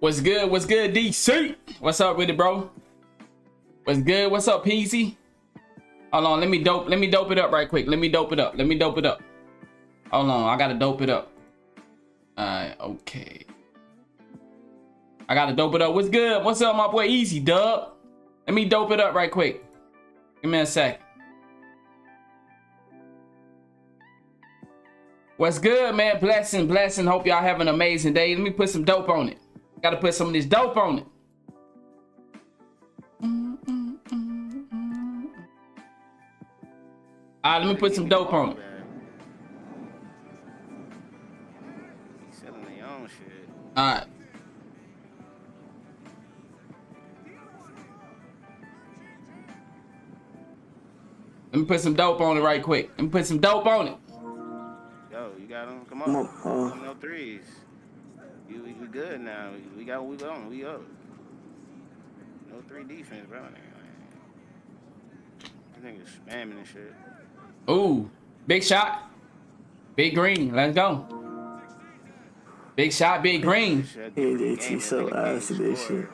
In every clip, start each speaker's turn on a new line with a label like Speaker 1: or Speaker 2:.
Speaker 1: What's good? What's good, DC? What's up with it, bro? What's good? What's up, Peasy? Hold on, let me dope it up right quick. Let me dope it up. Hold on, I gotta dope it up. Alright, okay. I gotta dope it up. What's good? What's up, my boy Easy, dub? Let me dope it up right quick. Give me a sec. What's good, man? Blessing. Hope y'all have an amazing day. Let me put some dope on it. Gotta put some of this dope on it. Alright, let me put some dope on it.
Speaker 2: Selling their own shit.
Speaker 1: Alright. Let me put some dope on it right quick. Let me put some dope on it.
Speaker 2: Yo, you got them? Come on. No threes. We good now. We got what we on. We up. No 3 defense, bro. These niggas spamming and shit.
Speaker 1: Ooh, big shot. Big green. Let's go. Big shot, big green.
Speaker 3: He's so ass to this shit.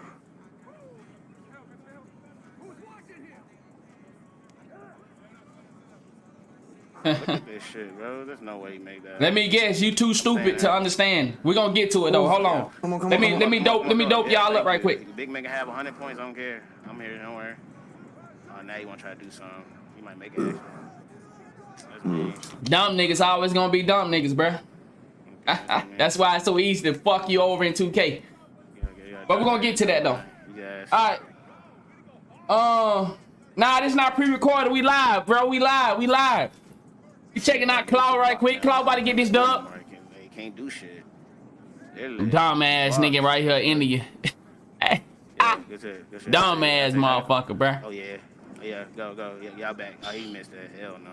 Speaker 2: Look at this shit, bro. There's no way you make that.
Speaker 1: Let me guess, you too stupid to understand. We're gonna get to it though. Hold on. Let me dope y'all up right quick.
Speaker 2: Big man can have 100 points. I don't care. I'm here. Don't worry. Oh, now you want to try to do something? You might make it. That's me.
Speaker 1: Dumb niggas always gonna be dumb niggas, bruh. That's why it's so easy to fuck you over in 2K. But we're gonna get to that though. Alright. Nah, this not pre-recorded. We live, bro. We live. You checking out Claw right quick. Claw about to get this dub.
Speaker 2: They can't do shit.
Speaker 1: Dumb ass nigga right here into you. Dumb ass motherfucker, bro.
Speaker 2: Oh yeah, go. Y'all back. Oh, he missed that. Hell no.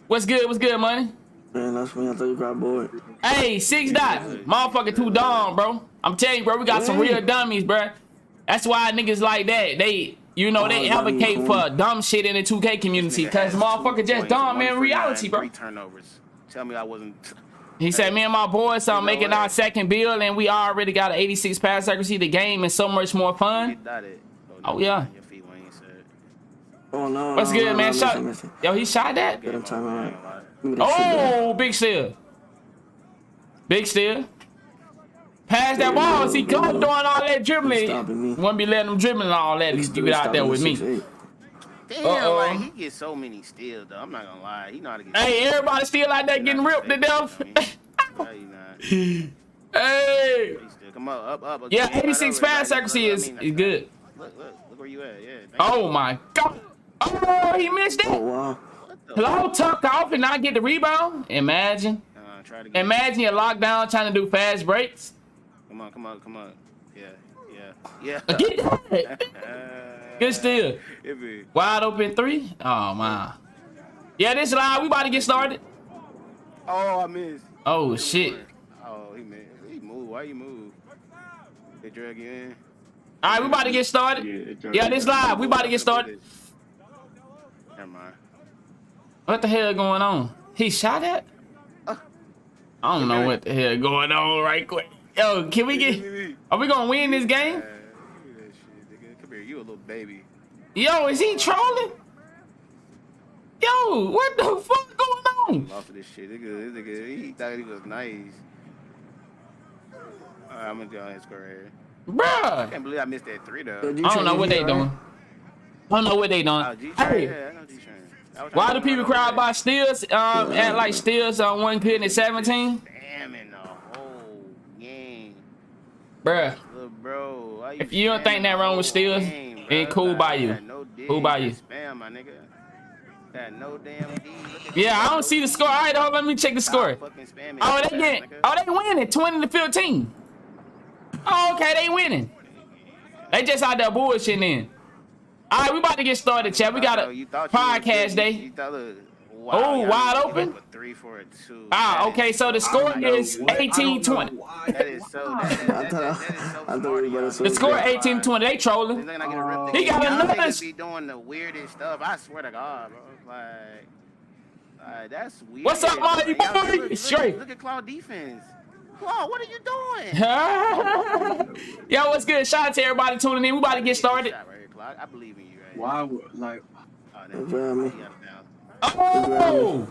Speaker 1: What's good, money?
Speaker 3: Man, that's when I thought you got bored.
Speaker 1: Hey, 6 dots. Motherfucker too dumb, bro. I'm telling you, bro, we got some real dummies, bro. That's why niggas like that, they advocate for dumb shit in the 2K community, cause motherfucker just dumb, man. Reality, bro.
Speaker 2: 3 turnovers. Tell me I wasn't.
Speaker 1: He said, me and my boys are making our second build, and we already got an 86 pass accuracy. The game is so much more fun. Oh yeah.
Speaker 3: Oh no.
Speaker 1: What's good, man? Yo, he shot that. Oh, big steal. Pass that ball. See, come doing all that dribbling. Won't be letting him dribbling all that. He's get out there with me.
Speaker 2: Damn, like he gets so many steals though. I'm not gonna lie. He know how to get.
Speaker 1: Hey, everybody still like that getting ripped to death. Hey.
Speaker 2: Come on, up.
Speaker 1: Yeah, 86 pass accuracy is good.
Speaker 2: Look where you at. Yeah.
Speaker 1: Oh my God. Oh, he missed it.
Speaker 3: Oh wow.
Speaker 1: Hello, tuck off and not get the rebound. Imagine you're locked down trying to do fast breaks.
Speaker 2: Come on. Yeah.
Speaker 1: Get that. Good steal. Wide open 3. Oh my. Yeah, this live. We about to get started.
Speaker 2: Oh, I missed.
Speaker 1: Oh shit.
Speaker 2: Oh, he missed. He moved. Why you move? They drag you in.
Speaker 1: All right, we about to get started. Yeah, this live. We about to get started.
Speaker 2: Never mind.
Speaker 1: What the hell going on? He shot at? I don't know what the hell going on right quick. Yo, can we get... Are we gonna win this game?
Speaker 2: Come here, you a little baby.
Speaker 1: Yo, is he trolling? Yo, what the fuck going on?
Speaker 2: Off of this shit. He thought he was nice. Alright, I'm gonna go on his score here.
Speaker 1: Bruh.
Speaker 2: I can't believe I missed that 3 though.
Speaker 1: I don't know what they doing. Hey.
Speaker 2: Yeah, I know G-Train.
Speaker 1: Why do people cry about steals? Act like steals one good at 17?
Speaker 2: Damn in the whole game.
Speaker 1: Bruh.
Speaker 2: Look, bro.
Speaker 1: If you don't think that wrong with steals, ain't cool by you. Cool by you.
Speaker 2: Spam, my nigga. Got no damn D.
Speaker 1: Yeah, I don't see the score. All right, hold on, let me check the score. Oh, they winning 20 to 15. Oh, okay, they winning. They just out there bullshitting in. All right, we about to get started, chat. We got a podcast day. Oh, wide open.
Speaker 2: 3 for a 2.
Speaker 1: Ah, okay, so the score is 18-20.
Speaker 2: That is so.
Speaker 1: The score 18-20. They trolling. He got another.
Speaker 2: Be doing the weirdest stuff. I swear to God, bro. Like that's weird.
Speaker 1: What's up, Marty boy? Straight.
Speaker 2: Look at Claw defense. Whoa, what are you doing?
Speaker 1: Yo, what's good? Shout out to everybody tuning in. We about to get started.
Speaker 2: I believe in you, right?
Speaker 4: Why would like?
Speaker 1: Oh!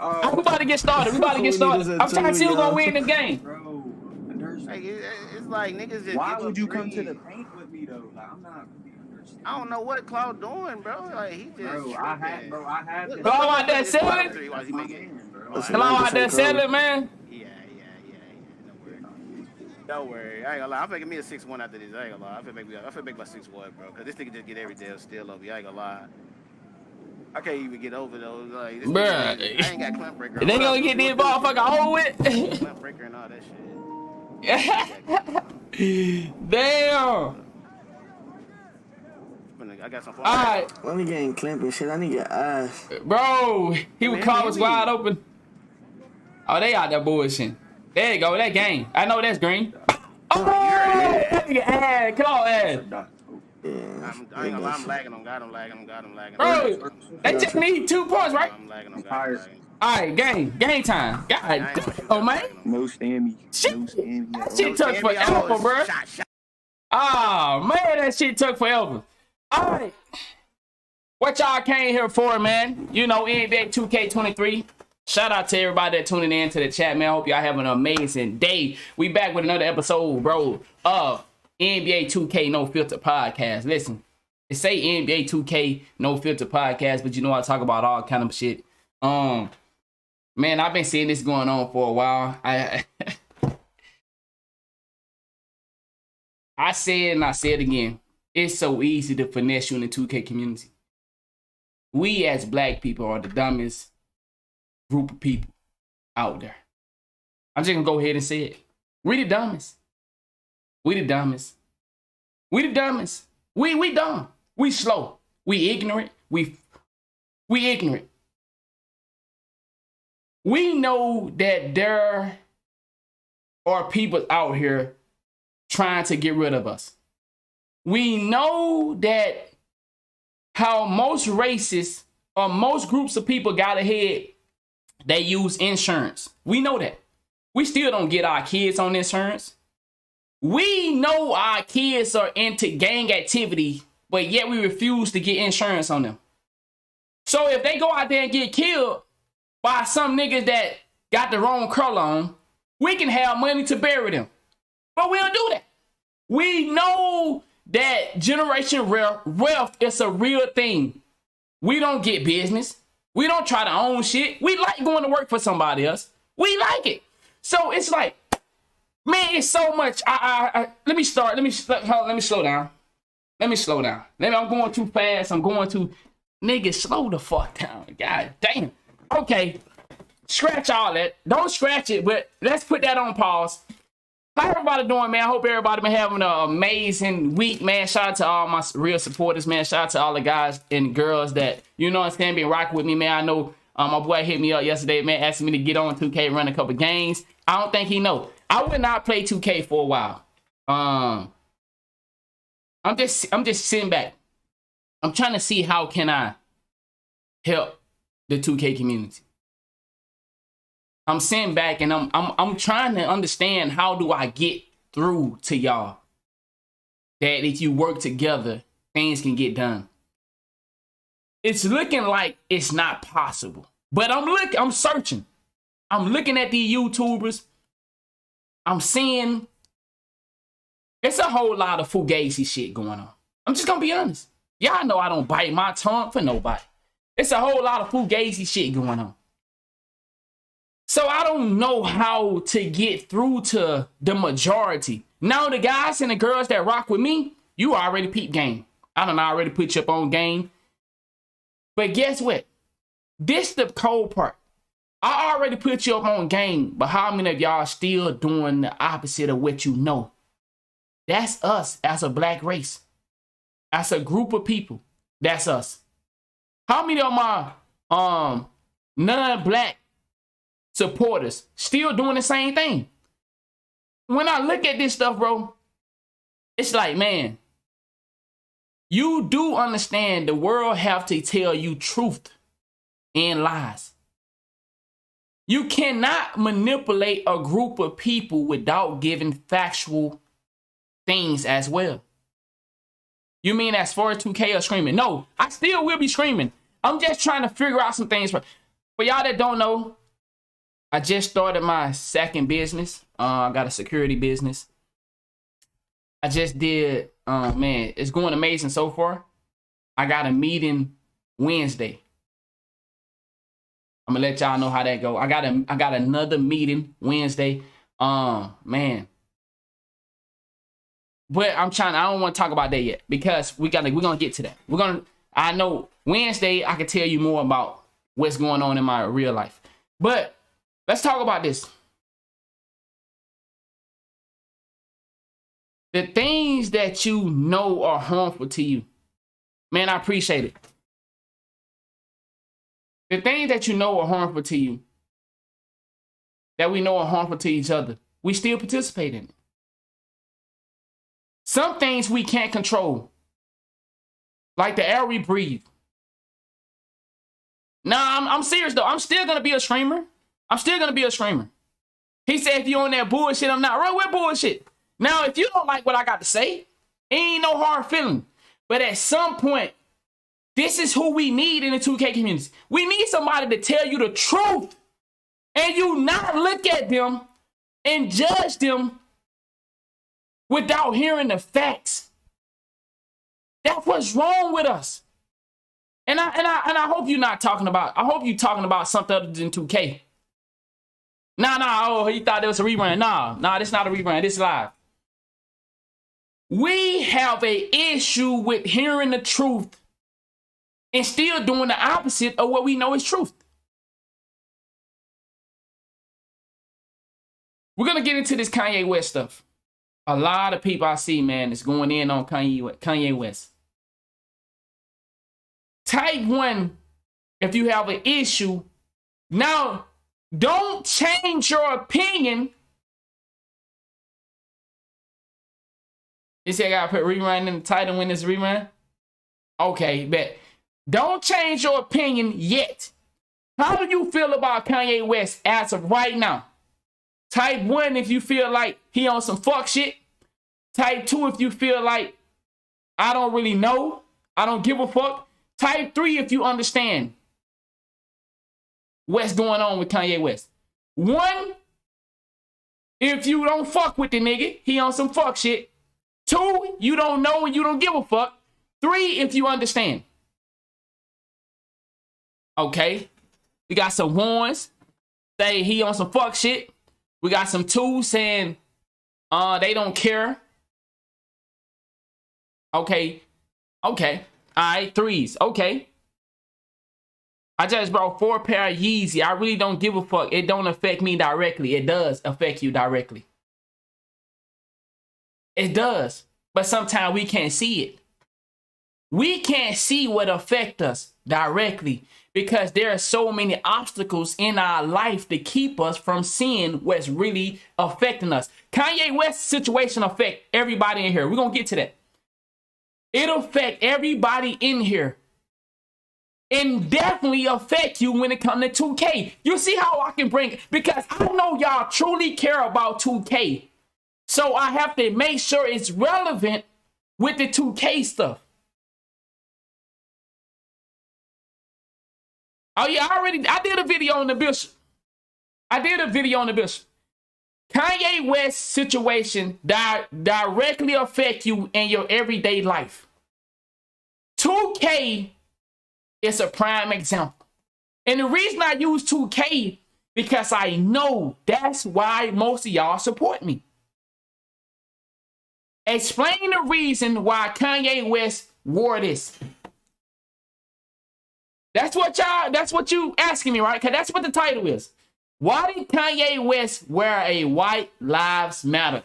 Speaker 1: I'm about to get started. We about to get started. I'm trying to see who's gonna win the game.
Speaker 4: Bro,
Speaker 2: like, it's like niggas just.
Speaker 4: Why would you come to the paint with me though? Like I'm not.
Speaker 2: I don't know what Claude doing, bro. Like he just.
Speaker 4: Bro, I had.
Speaker 1: Claude out there selling. Claude out there selling, man.
Speaker 2: Yeah. Don't worry. I ain't gonna lie. I'm making me a 6-1 after this. I ain't gonna lie. I feel make my 6-1, bro. Cause this nigga just get every damn steal over you. I ain't gonna lie. I can't even get over those. Like, this
Speaker 1: bruh,
Speaker 2: I ain't got clamp breaker.
Speaker 1: They gonna get this motherfucker over with.
Speaker 2: Clamp breaker and all that shit.
Speaker 1: Damn.
Speaker 2: I got some.
Speaker 1: All right.
Speaker 3: Let me get in clamping shit. I need to get ass.
Speaker 1: Bro, he would call us wide open. Oh, they out there bullshitting. There you go. That game. I know that's green. Oh, that nigga ass. Come on, ass.
Speaker 3: Yeah.
Speaker 2: I ain't gonna lie. I'm lagging on God. I'm lagging.
Speaker 1: Bro, they just need 2 points, right?
Speaker 2: I'm lagging on God.
Speaker 1: All right, game time. God, oh man.
Speaker 4: No stammy.
Speaker 1: Shit, that shit took forever, bro. Oh man, that shit took forever. All right, what y'all came here for, man? You know, NBA 2K23. Shout out to everybody that tuning in to the chat, man. Hope y'all having an amazing day. We back with another episode, bro, of NBA 2K No Filter Podcast. Listen, it say NBA 2K No Filter Podcast, but you know I talk about all kind of shit. Man, I've been seeing this going on for a while. I said and I said again, it's so easy to finesse you in the 2K community. We as black people are the dumbest group of people out there. I'm just gonna go ahead and say it. We the dumbest. We the dumbest. We the dumbest. We dumb. We slow. We ignorant. We ignorant. We know that there are people out here trying to get rid of us. We know that how most races or most groups of people got ahead, they use insurance. We know that. We still don't get our kids on insurance. We know our kids are into gang activity, but yet we refuse to get insurance on them. So if they go out there and get killed by some niggas that got the wrong color on, we can have money to bury them. But we don't do that. We know that generation wealth is a real thing. We don't get business. We don't try to own shit. We like going to work for somebody else. We like it. So it's like, man, it's so much. Let me slow down. I'm going too fast. Nigga, slow the fuck down. God damn. Okay. Scratch all that. Don't scratch it, but let's put that on pause. How everybody doing, man? I hope everybody been having an amazing week, man. Shout out to all my real supporters, man. Shout out to all the guys and girls that, you know what I'm saying, been rocking with me, man. I know my boy hit me up yesterday, man, asking me to get on 2K, run a couple games. I don't think he know. I would not play 2K for a while. I'm just sitting back. I'm trying to see how can I help the 2K community. I'm sitting back and I'm trying to understand how do I get through to y'all that if you work together, things can get done. It's looking like it's not possible, but I'm searching. I'm looking at these YouTubers. I'm seeing it's a whole lot of fugazi shit going on. I'm just gonna be honest. Y'all know I don't bite my tongue for nobody. It's a whole lot of fugazi shit going on. So I don't know how to get through to the majority. Now the guys and the girls that rock with me, you already peep game. I done already put you up on game. But guess what? This the cold part. I already put you up on game, but how many of y'all still doing the opposite of what you know? That's us as a black race. As a group of people. That's us. How many of my non-black supporters still doing the same thing? When I look at this stuff, bro, it's like, man, you do understand the world have to tell you truth and lies. You cannot manipulate a group of people without giving factual things as well. You mean as far as 2K or streaming? No, I still will be streaming. I'm just trying to figure out some things. For y'all that don't know, I just started my second business. I got a security business. I just did, man, it's going amazing so far. I got a meeting Wednesday. I'm gonna let y'all know how that go. I got another meeting Wednesday. Man. But I don't want to talk about that yet because we're gonna get to that. I know Wednesday I can tell you more about what's going on in my real life. But let's talk about this. The things that you know are harmful to you. Man, I appreciate it. The things that you know are harmful to you, that we know are harmful to each other, we still participate in it. Some things we can't control, like the air we breathe. Nah, I'm serious though. I'm still gonna be a streamer. He said if you on that bullshit, I'm not. Right, with bullshit. Now, if you don't like what I got to say, it ain't no hard feeling. But at some point, this is who we need in the 2K community. We need somebody to tell you the truth. And you not look at them and judge them without hearing the facts. That's what's wrong with us. And I hope you're not talking about, I hope you're talking about something other than 2K. Oh, he thought it was a rerun. Nah, this not a rerun. This is live. We have an issue with hearing the truth and still doing the opposite of what we know is truth. We're going to get into this Kanye West stuff. A lot of people I see, man, is going in on Kanye West. Type 1 if you have an issue. Now, don't change your opinion. You see, I got to put rerun in the title when it's rerun? Okay, bet. Don't change your opinion yet. How do you feel about Kanye West as of right now? Type 1 if you feel like he on some fuck shit. Type 2 if you feel like I don't really know. I don't give a fuck. Type 3 if you understand what's going on with Kanye West. 1, if you don't fuck with the nigga, he on some fuck shit. 2, you don't know and you don't give a fuck. 3, if you understand. Okay. We got some 1s say he on some fuck shit. We got some 2s saying they don't care. Okay. All right, 3s. Okay. I just brought 4 pair of Yeezy. I really don't give a fuck. It don't affect me directly. It does affect you directly. It does. But sometimes we can't see it. We can't see what affects us directly because there are so many obstacles in our life to keep us from seeing what's really affecting us. Kanye West's situation affect everybody in here. We're going to get to that. It'll affect everybody in here. And definitely affect you when it comes to 2K. You see how I can bring it? Because I know y'all truly care about 2K. So I have to make sure it's relevant with the 2K stuff. Oh yeah, I did a video on the Bishop. Kanye West's situation directly affect you in your everyday life. 2K is a prime example. And the reason I use 2K because I know that's why most of y'all support me. Explain the reason why Kanye West wore this. That's what you asking me, right? Because that's what the title is. Why did Kanye West wear a White Lives Matter?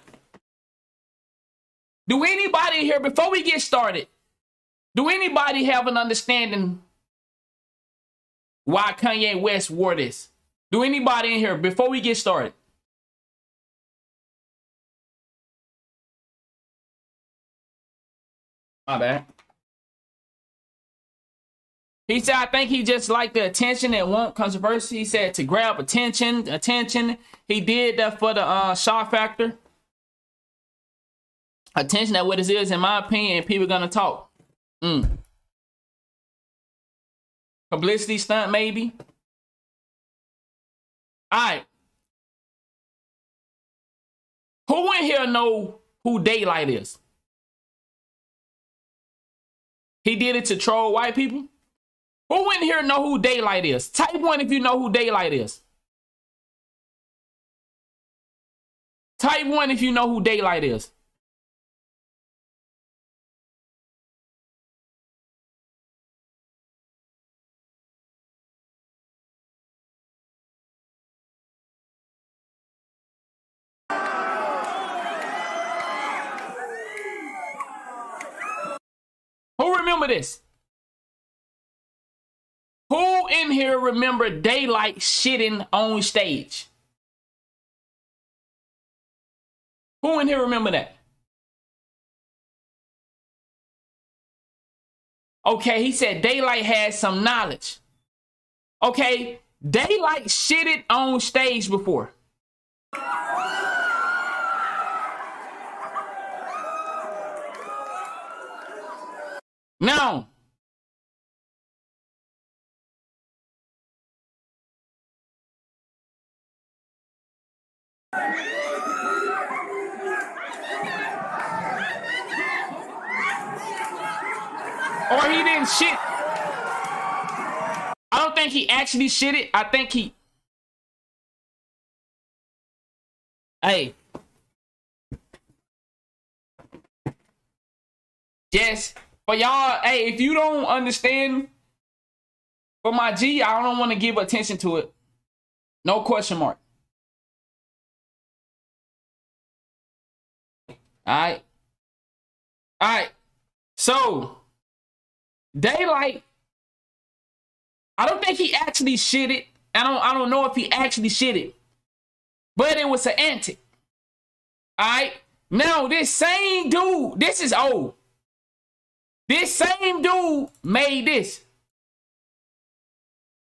Speaker 1: Do anybody here, before we get started, do anybody have an understanding why Kanye West wore this? Do anybody in here, before we get started? My bad. He said, I think he just liked the attention and want controversy. He said to grab attention. He did that for the shock factor. Attention, that what it is, in my opinion, and people gonna talk. Publicity stunt, maybe. All right. Who in here know who Daylight is? He did it to troll white people? Who in here know who Daylight is? Type 1 if you know who Daylight is. Type 1 if you know who Daylight is. Who remember this? Who in here remember Daylight shitting on stage? Who in here remember that? Okay, he said Daylight has some knowledge. Okay, Daylight shitted on stage before. Now, or he didn't shit. I don't think he actually shitted. I think he... Hey. Yes. But y'all, hey, if you don't understand, for my G, I don't want to give attention to it. No question mark. Alright. Alright. So, Daylight, I don't think he actually shitted. I don't know if he actually shitted. But it was an antic. Alright. Now, this same dude, this is old. This same dude made this.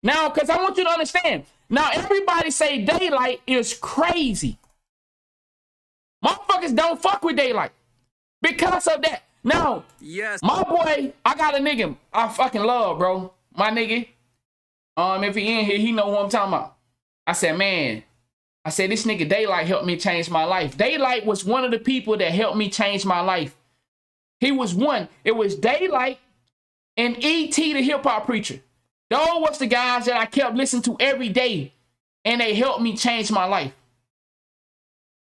Speaker 1: Now, because I want you to understand. Now, everybody say Daylight is crazy. Motherfuckers don't fuck with Daylight. Because of that. Now, yes, my boy, I got a nigga I fucking love, bro. My nigga. If he in here, he know who I'm talking about. I said, man. I said, this nigga Daylight helped me change my life. Daylight was one of the people that helped me change my life. He was one. It was Daylight and E.T. the hip-hop preacher. Those was the guys that I kept listening to every day. And they helped me change my life.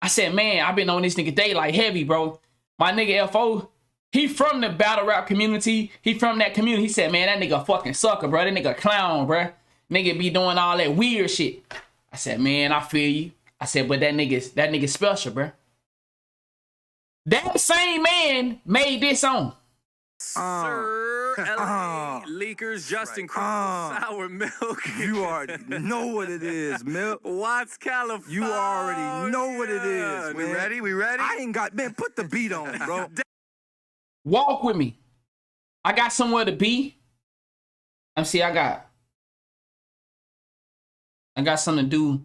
Speaker 1: I said, man, I've been on this nigga Daylight heavy, bro. My nigga F.O., he from the battle rap community. He from that community. He said, man, that nigga fucking sucker, bro. That nigga clown, bro. Nigga be doing all that weird shit. I said, man, I feel you. I said, but that nigga special, bro. That same man made this song.
Speaker 5: Sir, LA Leakers, Justin Cruz, Sour Milk.
Speaker 6: You already know what it is, Milk.
Speaker 5: Watts, California.
Speaker 6: You already know what it is, man.
Speaker 5: We ready? We ready?
Speaker 6: I ain't got, man, put the beat on, bro.
Speaker 1: Walk with me. I got somewhere to be. See, I got something to do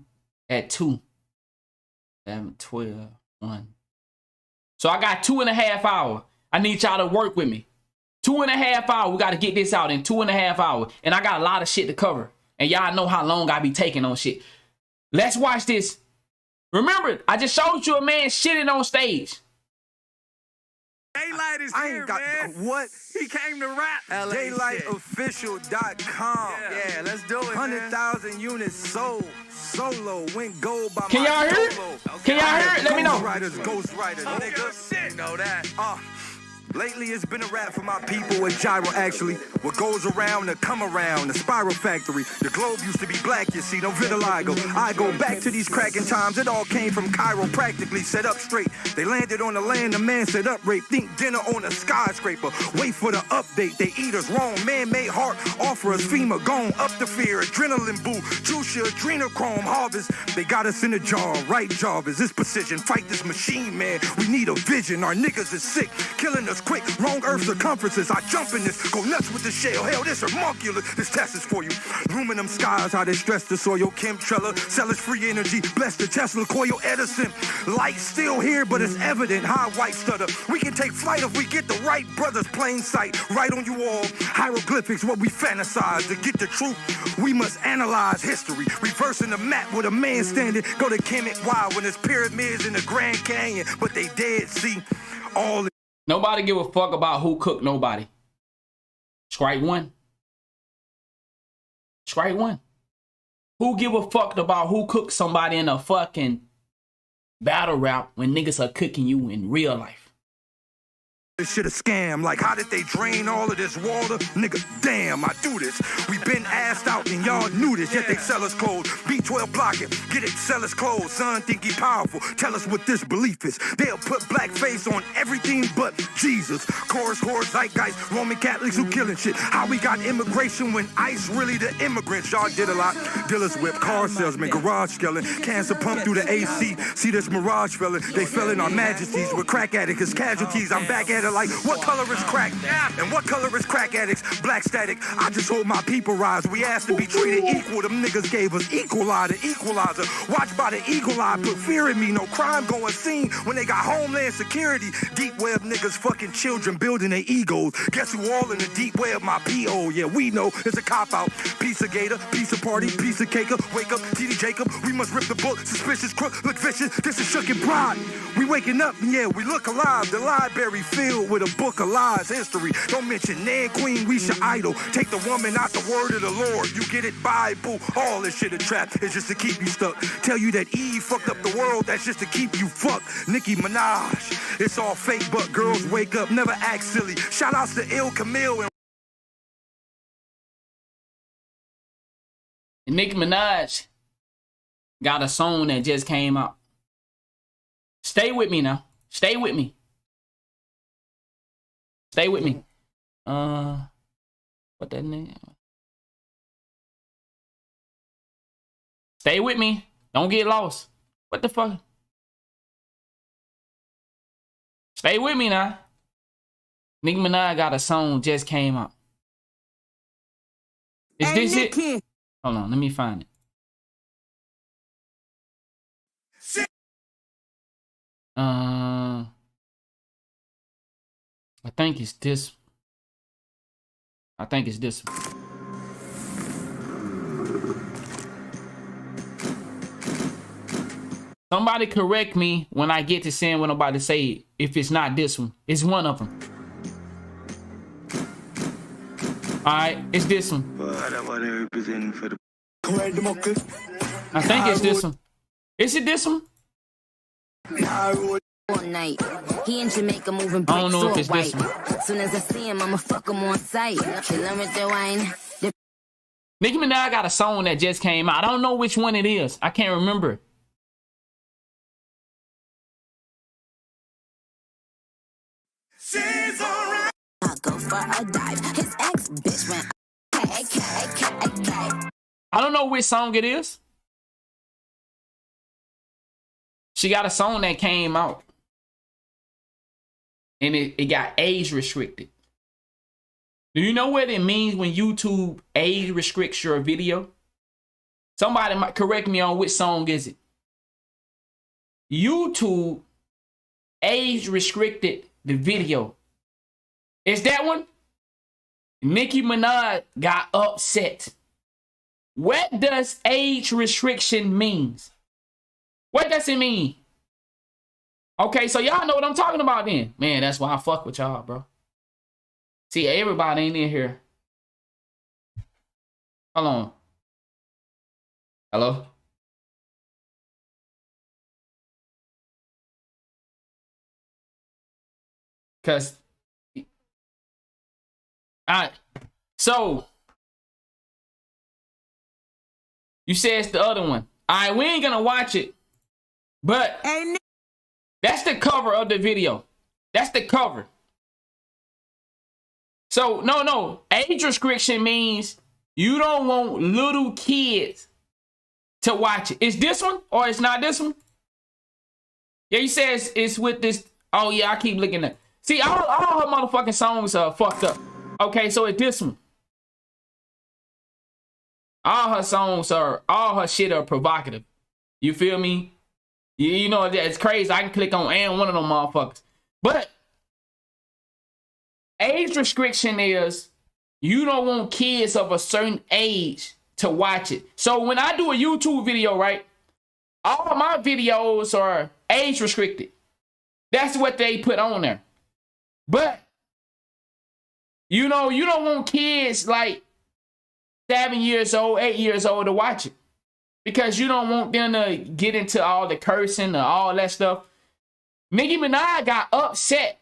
Speaker 1: at 2. 11, 12, 1. So I got 2.5 hours. I need y'all to work with me. 2.5 hours. We got to get this out in 2.5 hours. And I got a lot of shit to cover. And y'all know how long I be taking on shit. Let's watch this. Remember, I just showed you a man shitting on stage.
Speaker 5: Daylight is here, man.
Speaker 6: What?
Speaker 5: He came to rap.
Speaker 6: DaylightOfficial.com.
Speaker 5: Yeah, let's do it,
Speaker 6: 100,000 units sold. Solo went gold by
Speaker 1: Can y'all hear it? Can y'all hear it? Let me know.
Speaker 6: Ghostwriters, nigga.
Speaker 5: Shit. You know that.
Speaker 6: Lately, it's been a rap for my people with gyro, actually. What goes around to come around, the spiral factory. The globe used to be black, you see, no vitiligo. I go back to these cracking times, it all came from Cairo, practically set up straight. They landed on the land, the man set up rape. Think dinner on a skyscraper, wait for the update. They eat us wrong, man-made heart, offer us FEMA, gone up the fear, adrenaline boo, juice your adrenochrome harvest. They got us in a jar, right job, is this precision, fight this machine, man. We need a vision, our niggas is sick, killing us circles quick, wrong earth circumferences. I jump in this, go nuts with the shell. Hell, this homunculus, this test is for you. Aluminum skies, how they stress the soil. Chemtrella, sellers free energy, bless the Tesla coil Edison. Light's still here, but it's evident. High white stutter. We can take flight if we get the right brothers. Plain sight, right on you all. Hieroglyphics, what we fantasize. To get the truth, we must analyze history. Reversing the map with a man standing. Go to Kemet Wild when there's pyramids in the Grand Canyon, but they dead. See, all.
Speaker 1: Nobody give a fuck about who cooked nobody. Strike one. Strike one. Who give a fuck about who cooked somebody in a fucking battle rap when niggas are cooking you in real life?
Speaker 6: This shit a scam. Like, how did they drain all of this water? Nigga, damn, I do this. We been asked out and y'all knew this, yet they sell us clothes. B12 block it, get it, sell us clothes. Son, think he powerful. Tell us what this belief is. They'll put blackface on everything but Jesus. Chorus, horse, zeitgeist, Roman Catholics who killing shit. How we got immigration when ICE really the immigrants? Y'all did a lot. Dealers whip, car salesman, garage skelling, cancer pump through the AC. See this mirage felon? They fell in our majesties with crack addicts, casualties. I'm back at it like, what color is crack? And what color is crack addicts? Black static. I just hope my people rise. We asked to be treated equal. Them niggas gave us equal eye, the equalizer. Watch by the eagle eye, put fear in me. No crime going seen when they got homeland security. Deep web niggas fucking children building their egos. Guess who all in the deep web? My P.O. Yeah, we know it's a cop out. Piece of gator, piece of party, piece of caker. Wake up, T.D. Jacob. We must rip the book. Suspicious crook, look vicious. This is shook and pride. We waking up, yeah, we look alive. The library filled with a book of lies, history. Don't mention Nan Queen, we should idle. Take the woman out the word of the Lord. You get it, Bible. All this shit a trap. It's just to keep you stuck. Tell you that Eve fucked up the world. That's just to keep you fucked. Nicki Minaj. It's all fake, but girls wake up. Never act silly. Shout outs to Il Camille and
Speaker 1: Nicki Minaj got a song that just came out. Stay with me now. Stay with me. Stay with me. What that name? Stay with me. Don't get lost. What the fuck? Stay with me now. Nicki Minaj got a song just came out. Is this it? Hold on, let me find it. I think it's this. I think it's this one. Somebody correct me when I get to saying what I'm about to say. If it's not this one, it's one of them. All right, it's this one. I think it's this one. Is it this one?
Speaker 7: All night. He in Jamaica moving
Speaker 1: I don't know if it's
Speaker 7: white.
Speaker 1: this one.
Speaker 7: Soon as I see him, I'ma fuck him on sight. Chillin' with the wine.
Speaker 1: Nicki Minaj got a song that just came out. I don't know which one it is. I can't remember.
Speaker 7: I'll go for a dive. His ex bitch went.
Speaker 1: I don't know which song it is. She got a song that came out. And it got age restricted. Do you know what it means when YouTube age restricts your video? Somebody might correct me on which song is it. YouTube age restricted the video. Is that one? Nicki Minaj got upset. What does age restriction means? What does it mean? Okay, so y'all know what I'm talking about then. Man, that's why I fuck with y'all, bro. See, everybody ain't in here. Hold on. Hello? Cause so you said it's the other one. Alright, we ain't gonna watch it. But that's the cover of the video. That's the cover. So no. Age restriction means you don't want little kids to watch it. Is this one or it's not this one? Yeah, you said it's with this. Oh yeah, I keep looking at. See, all her motherfucking songs are fucked up. Okay, so it's this one. All her shit are provocative. You feel me? You know, it's crazy. I can click on and one of them motherfuckers. But age restriction is you don't want kids of a certain age to watch it. So when I do a YouTube video, right, all my videos are age restricted. That's what they put on there. But, you know, you don't want kids like 7 years old, 8 years old to watch it. Because you don't want them to get into all the cursing and all that stuff. Nicki Minaj got upset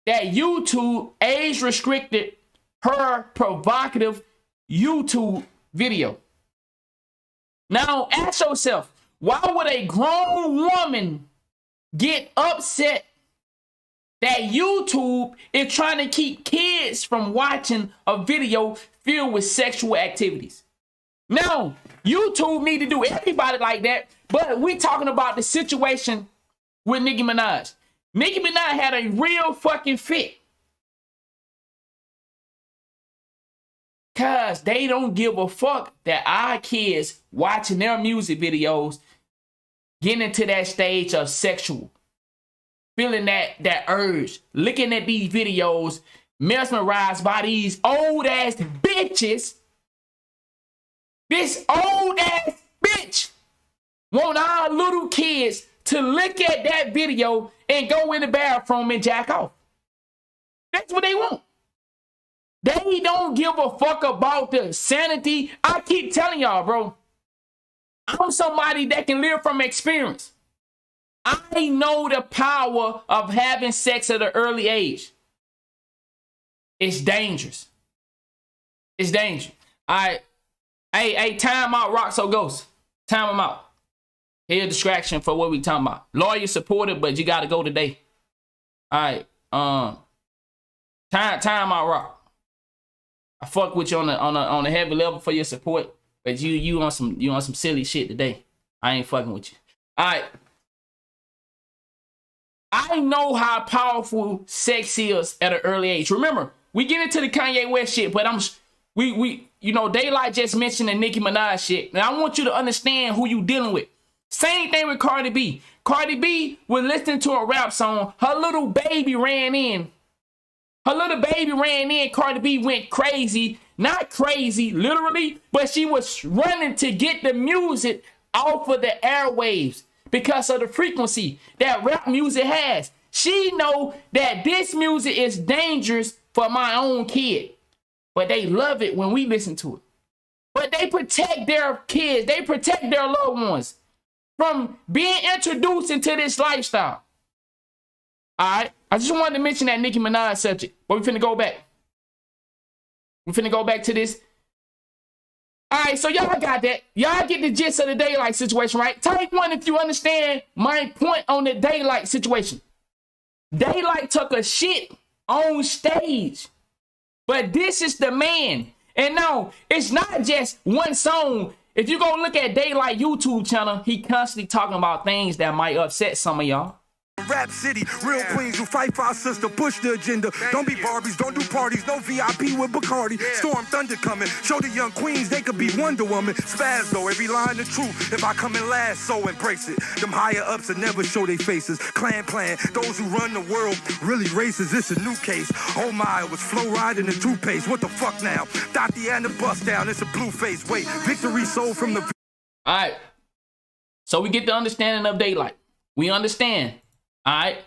Speaker 1: that YouTube age restricted her provocative YouTube video. Now, ask yourself, why would a grown woman get upset that YouTube is trying to keep kids from watching a video filled with sexual activities? Now, YouTube need to do everybody like that, but we talking about the situation with Nicki Minaj. Nicki Minaj had a real fucking fit. Cause they don't give a fuck that our kids watching their music videos getting into that stage of sexual. Feeling that urge. Looking at these videos, mesmerized by these old ass bitches. This old ass bitch want our little kids to look at that video and go in the bathroom and jack off. That's what they want. They don't give a fuck about the sanity. I keep telling y'all, bro. I'm somebody that can live from experience. I know the power of having sex at an early age. It's dangerous. It's dangerous. Hey, time out, Rock So Ghost. Time them out. Here, distraction for what we talking about. Lawyer supported, but you gotta go today. All right. Time out, Rock. I fuck with you on a heavy level for your support, but you on some silly shit today. I ain't fucking with you. All right. I know how powerful sex is at an early age. Remember, we get into the Kanye West shit, but we you know, Daylight just mentioned the Nicki Minaj shit. And I want you to understand who you dealing with. Same thing with Cardi B. Cardi B was listening to a rap song. Her little baby ran in. Cardi B went crazy. Not crazy, literally, but she was running to get the music off of the airwaves because of the frequency that rap music has. She know that this music is dangerous for my own kid. But they love it when we listen to it. But they protect their kids. They protect their loved ones from being introduced into this lifestyle. All right. I just wanted to mention that Nicki Minaj subject. But we finna go back. We finna go back to this. All right. So y'all got that. Y'all get the gist of the Daylight situation, right? Type 1 if you understand my point on the Daylight situation. Daylight took a shit on stage. But this is the man. And no, it's not just one song. If you go look at Daylight YouTube channel, he constantly talking about things that might upset some of y'all.
Speaker 6: Rap City, real queens who fight for our sister, push the agenda. Don't be Barbies, don't do parties, no VIP with Bacardi. Storm thunder coming, show the young queens they could be Wonder Woman. Spaz though, every line the truth. If I come in last, so embrace it. Them higher ups that never show their faces. Clan, those who run the world, really racist. It's a new case. Oh my, it was Flow riding the toothpaste. What the fuck now? Dottie and the bust down, it's a blue face. Wait, victory sold from the.
Speaker 1: All right. So we get the understanding of Daylight. We understand. All right,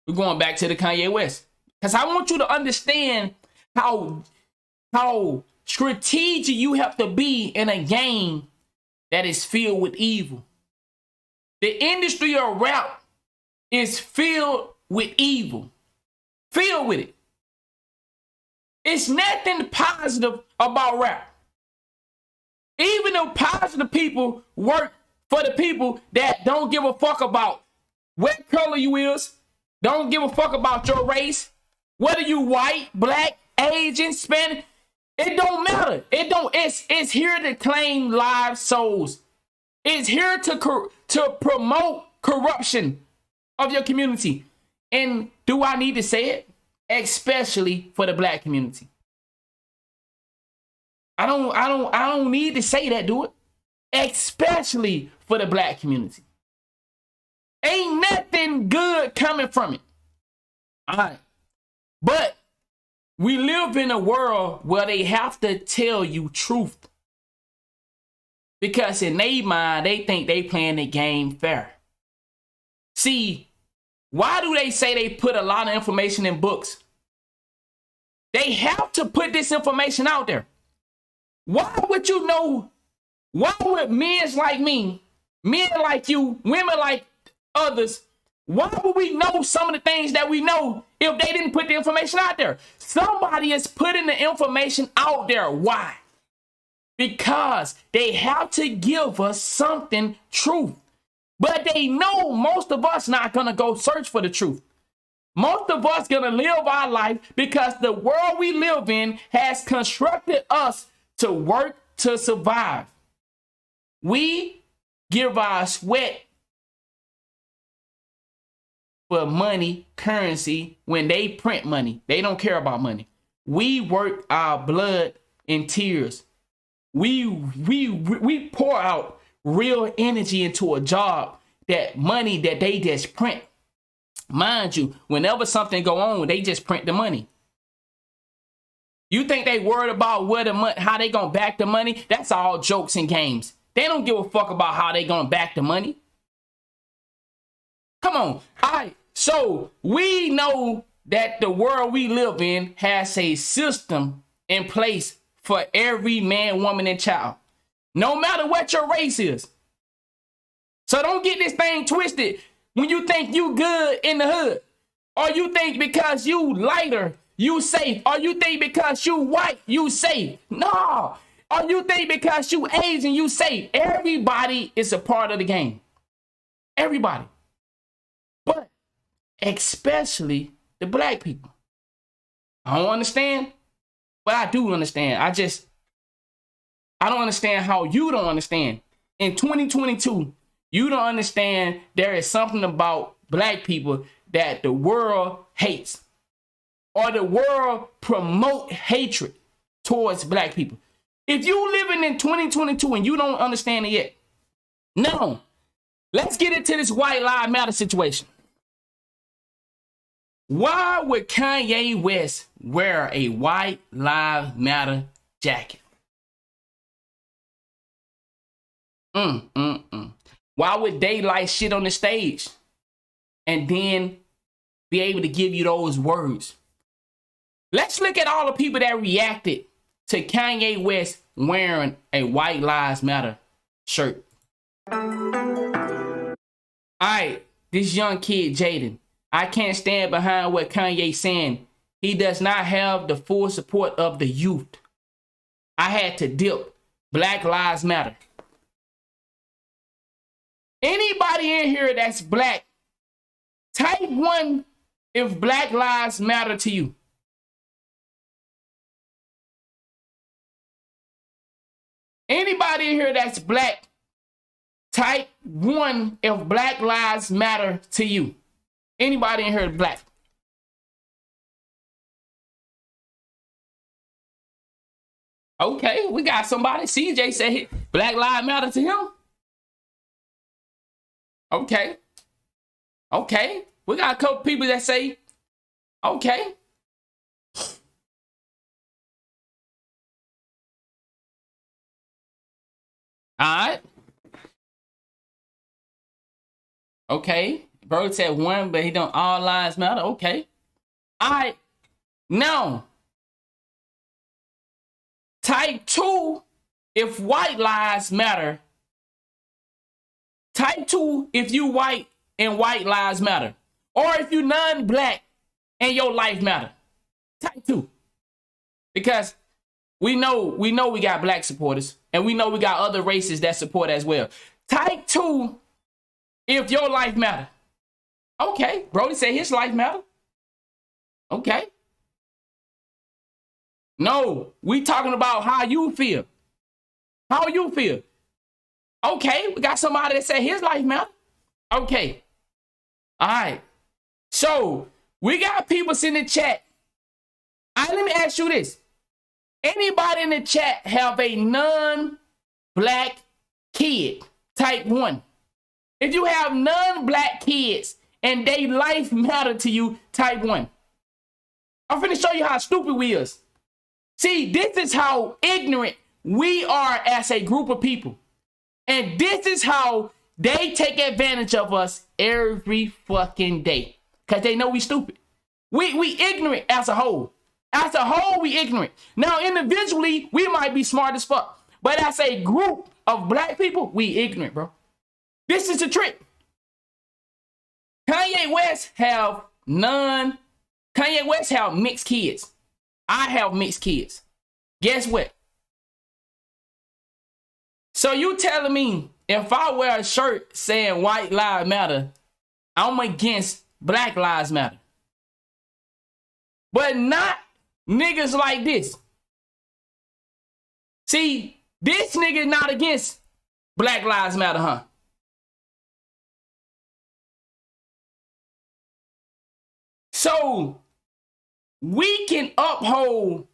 Speaker 1: we're going back to the Kanye West because I want you to understand how strategic you have to be in a game that is filled with evil. The industry of rap is filled with evil, filled with it. It's nothing positive about rap. Even the positive people work for the people that don't give a fuck about what color you is, don't give a fuck about your race, whether you white, black, Asian, Spanish, it don't matter. It's here to claim live souls. It's here to promote corruption of your community. And do I need to say it? Especially for the black community. I don't need to say that, do it. Especially for the black community. Ain't nothing good coming from it. All right. But we live in a world where they have to tell you truth. Because in their mind, they think they playing the game fair. See, why do they say they put a lot of information in books? They have to put this information out there. Why would you know? Why would men like me, men like you, women like others, why would we know some of the things that we know if they didn't put the information out there? Somebody is putting the information out there. Why? Because they have to give us something truth. But they know most of us not going to go search for the truth. Most of us going to live our life because the world we live in has constructed us to work to survive. We give our sweat for money, currency, when they print money. They don't care about money. We work our blood and tears. We pour out real energy into a job, that money that they just print. Mind you, whenever something go on, they just print the money. You think they worried about where the money, how they gonna back the money? That's all jokes and games. They don't give a fuck about how they gonna back the money. Come on. All right. So we know that the world we live in has a system in place for every man, woman, and child, no matter what your race is. So don't get this thing twisted when you think you good in the hood, or you think because you lighter, you safe, or you think because you white, you safe. No, or you think because you Asian, you safe. Everybody is a part of the game. Everybody. But especially the black people. I don't understand, but I do understand. I don't understand how you don't understand. In 2022, you don't understand there is something about black people that the world hates, or the world promote hatred towards black people. If you living in 2022 and you don't understand it yet, no. Let's get into this White Lives Matter situation. Why would Kanye West wear a White Lives Matter jacket? Why would Daylight shit on the stage and then be able to give you those words? Let's look at all the people that reacted to Kanye West wearing a White Lives Matter shirt. All right, this young kid, Jaden. I can't stand behind what Kanye's saying. He does not have the full support of the youth. I had to dip. Black Lives Matter. Anybody in here that's black, type 1 if Black Lives Matter to you. Anybody in here that's black, type 1 if Black Lives Matter to you. Anybody in here black? Okay, we got somebody. CJ said Black Lives Matter to him. Okay. Okay. We got a couple people that say, okay. All right. Okay. Bro said 1, but he don't all lives matter. Okay. All right. Now, type 2 if white lives matter. Type 2 if you white and white lives matter. Or if you non-black and your life matter. Type 2. Because we know we got black supporters, and we know we got other races that support as well. Type 2 if your life matter. Okay, Brody said his life matter. Okay. No, we talking about how you feel. How you feel. Okay, we got somebody that said his life matter. Okay. All right. So we got people in the chat. Let me ask you this. Anybody in the chat have a non-black kid? Type 1. If you have non-black kids and they life matter to you, type 1. I'm finna show you how stupid we is. See, this is how ignorant we are as a group of people. And this is how they take advantage of us every fucking day. Because they know we stupid. We ignorant as a whole. As a whole, we ignorant. Now, individually, we might be smart as fuck. But as a group of black people, we ignorant, bro. This is the trick. Kanye West have mixed kids. I have mixed kids. Guess what? So you telling me if I wear a shirt saying white lives matter, I'm against black lives matter. But not niggas like this. See, this nigga not against black lives matter, huh? So we can uphold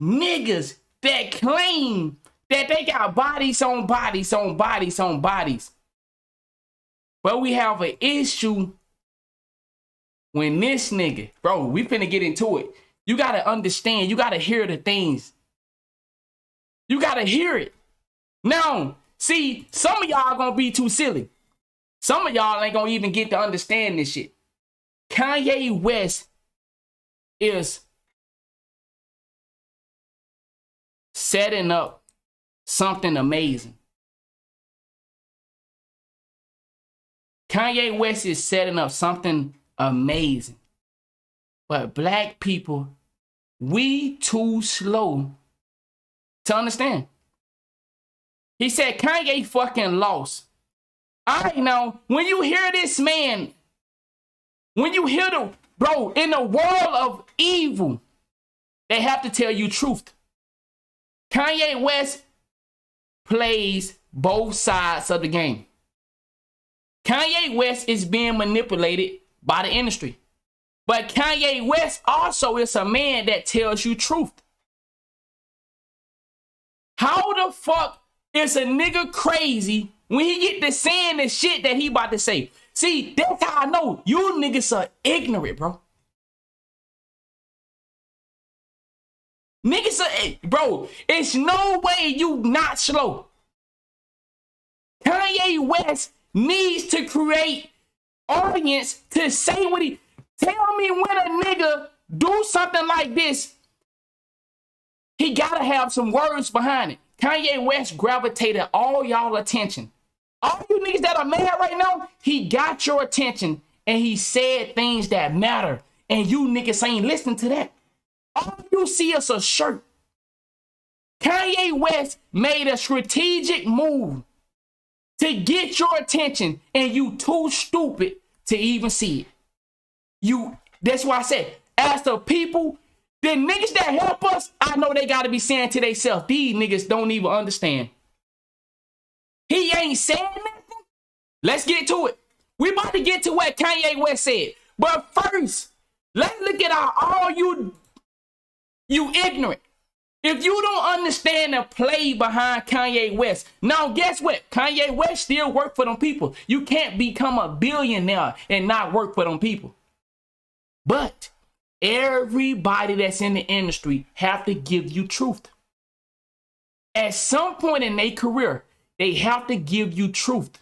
Speaker 1: niggas that claim that they got bodies on bodies on bodies on bodies. But we have an issue when this nigga, bro, we finna get into it. You gotta understand, you gotta hear the things. You gotta hear it. Now, see, some of y'all gonna be too silly. Some of y'all ain't gonna even get to understand this shit. Kanye West is setting up something amazing. Kanye West is setting up something amazing. But black people, we too slow to understand. He said Kanye fucking lost. I know when you hear this man, when you hear bro, in the world of evil, they have to tell you truth. Kanye West plays both sides of the game. Kanye West is being manipulated by the industry. But Kanye West also is a man that tells you truth. How the fuck is a nigga crazy when he get to saying the shit that he about to say? See, that's how I know you niggas are ignorant, bro. Niggas are, bro, it's no way you not slow. Kanye West needs to create audience to say what he, tell me when a nigga do something like this, he gotta have some words behind it. Kanye West gravitated all y'all attention. All you niggas that are mad right now, he got your attention and he said things that matter. And you niggas ain't listening to that. All you see is a shirt. Kanye West made a strategic move to get your attention and you too stupid to even see it. That's why I said, as the people, the niggas that help us, I know they gotta be saying to themselves, these niggas don't even understand. He ain't saying nothing. Let's get to it. We about to get to what Kanye West said. But first, let's look at all you ignorant. If you don't understand the play behind Kanye West, now guess what? Kanye West still work for them people. You can't become a billionaire and not work for them people. But everybody that's in the industry have to give you truth. At some point in their career, they have to give you truth.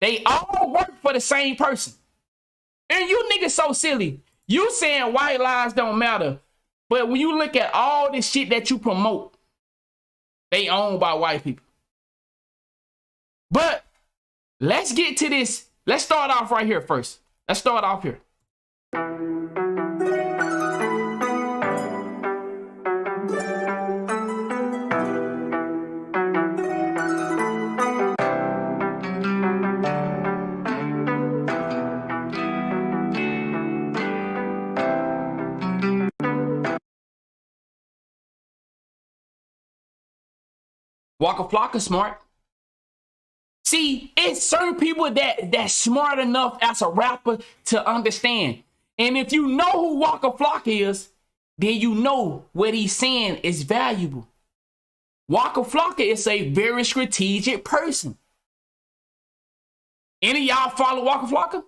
Speaker 1: They all work for the same person. And you niggas so silly. You saying white lives don't matter. But when you look at all this shit that you promote, they owned by white people. But let's get to this. Let's start off right here first. Let's start off here. Waka Flocka smart. See, it's certain people that's smart enough as a rapper to understand. And if you know who Waka Flocka is, then you know what he's saying is valuable. Waka Flocka is a very strategic person. Any of y'all follow Waka Flocka?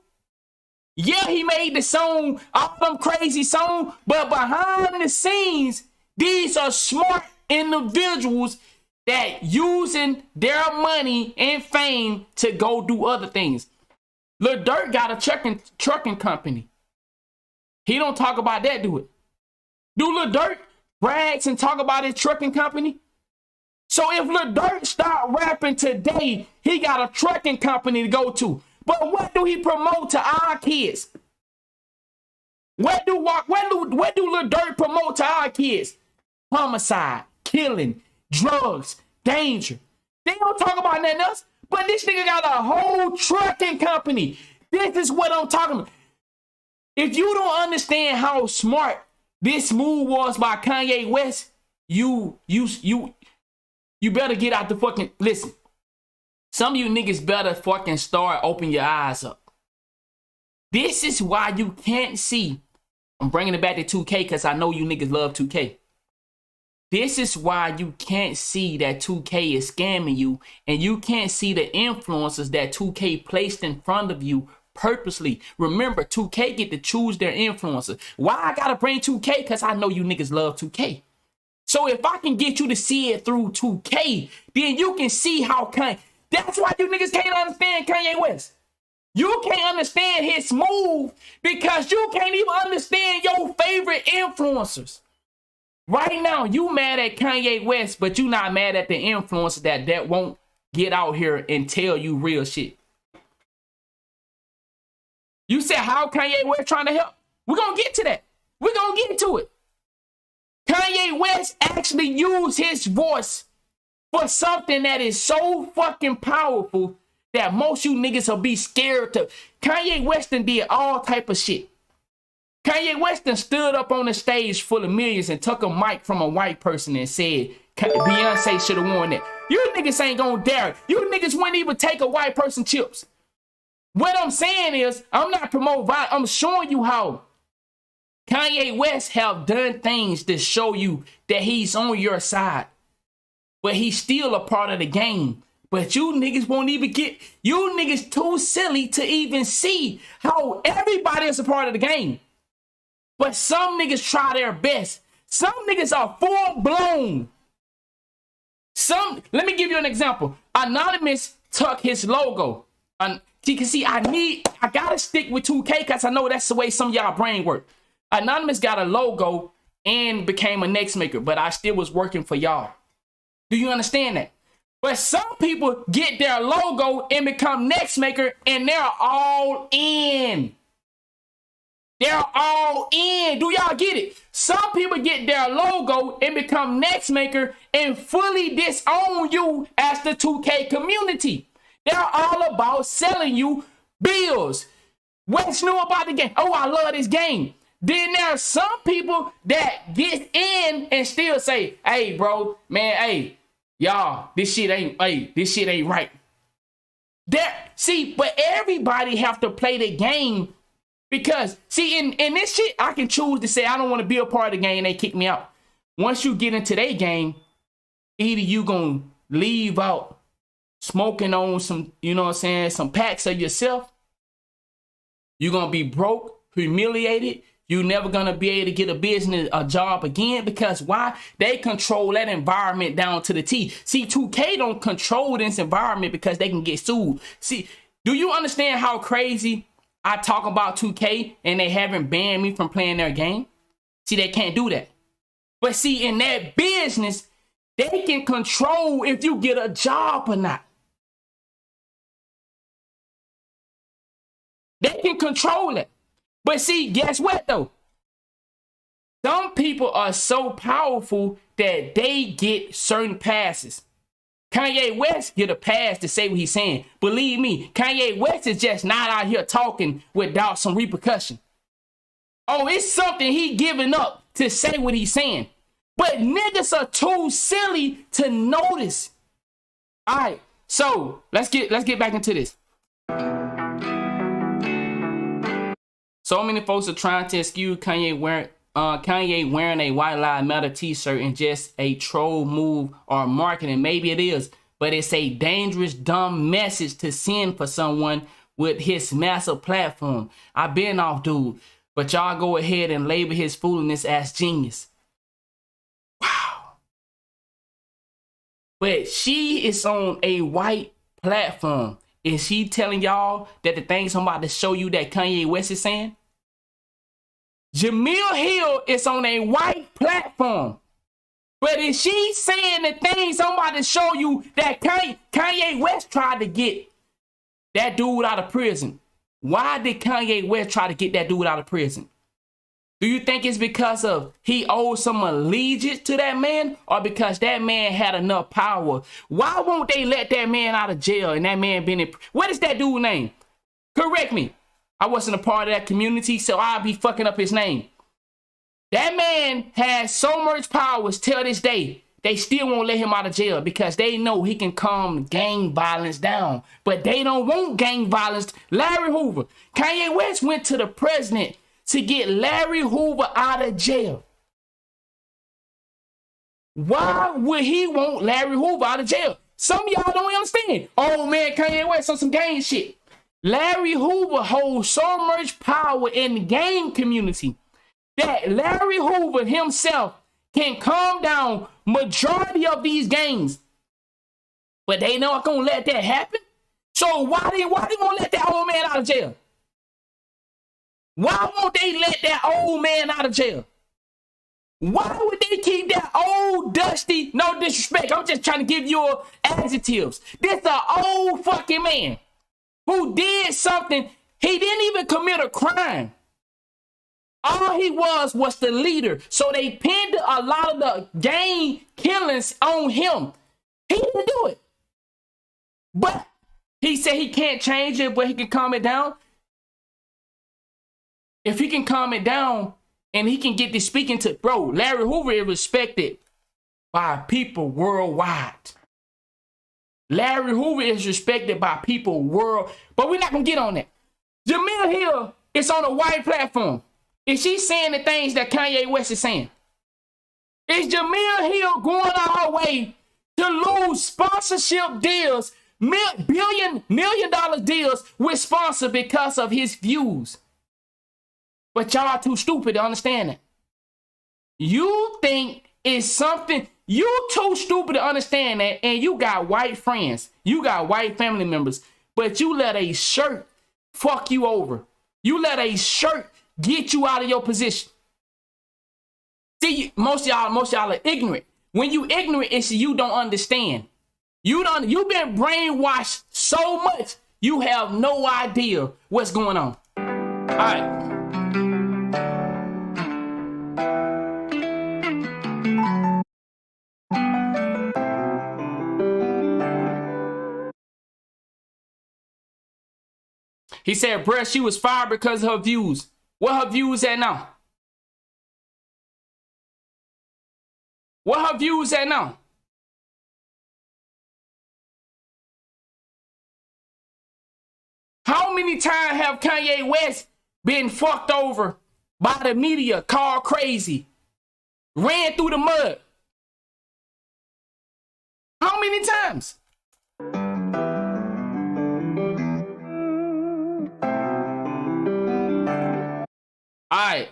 Speaker 1: Yeah, he made the song, all them crazy songs, but behind the scenes, these are smart individuals that using their money and fame to go do other things. Lil Durk got a trucking company. He don't talk about that, do it? Do Lil Durk brags and talk about his trucking company? So if Lil Durk start rapping today, he got a trucking company to go to. But what do he promote to our kids? What do Lil Durk promote to our kids? Homicide, killing, drugs, danger. They don't talk about nothing else. But this nigga got a whole trucking company. This is what I'm talking about. If you don't understand how smart this move was by Kanye West, you better get out the fucking, listen. Some of you niggas better fucking start open your eyes up. This is why you can't see. I'm bringing it back to 2K because I know you niggas love 2K. This is why you can't see that 2K is scamming you, and you can't see the influencers that 2K placed in front of you purposely. Remember, 2K get to choose their influencer. Why I gotta bring 2K? Because I know you niggas love 2K. So if I can get you to see it through 2K, then you can see how Kanye. That's why you niggas can't understand Kanye West. You can't understand his move because you can't even understand your favorite influencers. Right now, you mad at Kanye West, but you not mad at the influencer that won't get out here and tell you real shit. You said how Kanye West trying to help? We're going to get to that. We're going to get to it. Kanye West actually used his voice for something that is so fucking powerful that most you niggas will be scared to. Kanye West did all type of shit. Kanye West stood up on the stage full of millions and took a mic from a white person and said, Beyonce should have won that. You niggas ain't gonna dare. You niggas wouldn't even take a white person chips. What I'm saying is, I'm not promoting violence. I'm showing you how Kanye West have done things to show you that he's on your side. But he's still a part of the game. But you niggas won't even get, you niggas too silly to even see how everybody is a part of the game. But some niggas try their best. Some niggas are full blown. Let me give you an example. Anonymous took his logo. You can see, I gotta stick with 2K because I know that's the way some of y'all brain work. Anonymous got a logo and became a next maker, but I still was working for y'all. Do you understand that? But some people get their logo and become next maker and they're all in. They're all in. Do y'all get it? Some people get their logo and become next maker and fully disown you as the 2K community. They're all about selling you bills. What's new about the game? Oh, I love this game. Then there are some people that get in and still say, hey, bro, man, hey, y'all, this shit ain't right. But everybody have to play the game because, see, in this shit, I can choose to say I don't want to be a part of the game and they kick me out. Once you get into their game, either you gonna leave out smoking on some, you know what I'm saying, some packs of yourself. You're gonna be broke, humiliated. You're never gonna be able to get a job again because why? They control that environment down to the T. See, 2K don't control this environment because they can get sued. See, do you understand how crazy I talk about 2K and they haven't banned me from playing their game? See, they can't do that. But see, in that business, they can control if you get a job or not. They can control it. But see, guess what though? Some people are so powerful that they get certain passes. Kanye West get a pass to say what he's saying. Believe me, Kanye West is just not out here talking without some repercussion. Oh, it's something he giving up to say what he's saying. But niggas are too silly to notice. All right, So let's get back into this. So many folks are trying to excuse Kanye wearing a White Lives Matter t-shirt and just a troll move or marketing. Maybe it is, but it's a dangerous, dumb message to send for someone with his massive platform. I've been off, dude, but y'all go ahead and label his foolishness as genius. Wow. But she is on a white platform. Is she telling y'all that the things I'm about to show you that Kanye West is saying? Jamil Hill is on a white platform. But is she saying the things I'm about to show you that Kanye West tried to get that dude out of prison? Why did Kanye West try to get that dude out of prison? Do you think it's because of he owed some allegiance to that man, or because that man had enough power? Why won't they let that man out of jail and that man been in... What is that dude's name? Correct me. I wasn't a part of that community, so I'll be fucking up his name. That man has so much power till this day. They still won't let him out of jail because they know he can calm gang violence down. But they don't want gang violence. Larry Hoover. Kanye West went to the president to get Larry Hoover out of jail. Why would he want Larry Hoover out of jail? Some of y'all don't understand. Oh man, Kanye West on some gang shit. Larry Hoover holds so much power in the gang community that Larry Hoover himself can calm down majority of these gangs. But they not gonna let that happen. So why they gonna let that old man out of jail? Why won't they let that old man out of jail? Why would they keep that old dusty, no disrespect, I'm just trying to give you adjectives. This an old fucking man who did something. He didn't even commit a crime. All he was the leader. So they pinned a lot of the gang killings on him. He didn't do it. But he said he can't change it, but he can calm it down. If he can calm it down and he can get this speaking to, bro, Larry Hoover is respected by people worldwide. Larry Hoover is respected by people but we're not going to get on that. Jamil Hill is on a white platform. Is she saying the things that Kanye West is saying? Is Jamil Hill going all the way to lose sponsorship deals, $1 million deals with sponsor because of his views? But y'all too stupid to understand it. You think it's something, you too stupid to understand that, and you got white friends, you got white family members, but you let a shirt fuck you over. You let a shirt get you out of your position. See, most y'all are ignorant. When you ignorant, it's you don't understand. You've been brainwashed so much, you have no idea what's going on. All right. He said, bruh, she was fired because of her views. What her views at now? What her views at now? How many times have Kanye West been fucked over by the media, called crazy, ran through the mud? How many times? All right.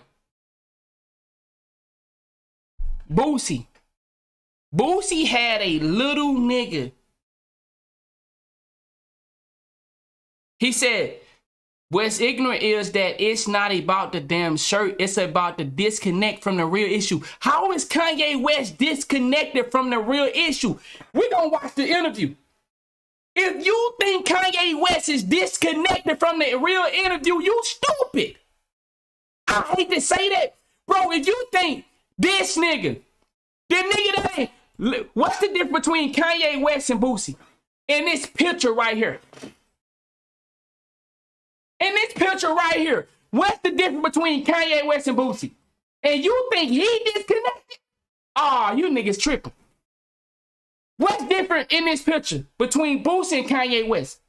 Speaker 1: Boosie. Boosie had a little nigga. He said, what's ignorant is that it's not about the damn shirt. It's about the disconnect from the real issue. How is Kanye West disconnected from the real issue? We're going to watch the interview. If you think Kanye West is disconnected from the real interview, you stupid. I hate to say that. Bro, if you think this nigga, the nigga that ain't, what's the difference between Kanye West and Boosie? In this picture right here. In this picture right here, what's the difference between Kanye West and Boosie? And you think he disconnected? Ah, you niggas tripping. What's different in this picture between Boosie and Kanye West?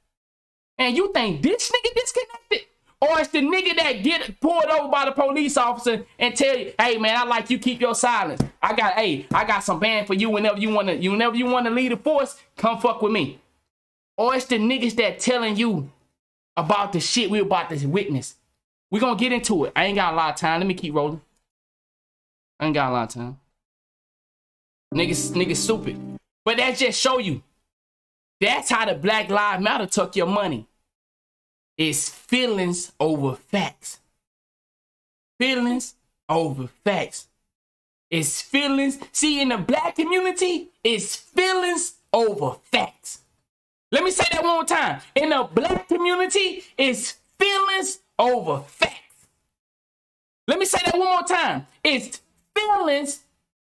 Speaker 1: And you think this nigga disconnected? Or it's the nigga that get pulled over by the police officer and tell you, hey man, I like you, keep your silence. I got some band for you whenever you wanna lead the force, come fuck with me. Or it's the niggas that telling you about the shit we about to witness. We gonna get into it. I ain't got a lot of time. Let me keep rolling. I ain't got a lot of time. Niggas stupid. But that just show you. That's how the Black Lives Matter took your money. It's feelings over facts. Feelings over facts. It's feelings. See, in the black community, it's feelings over facts. Let me say that one more time. In the black community, it's feelings over facts. Let me say that one more time. It's feelings.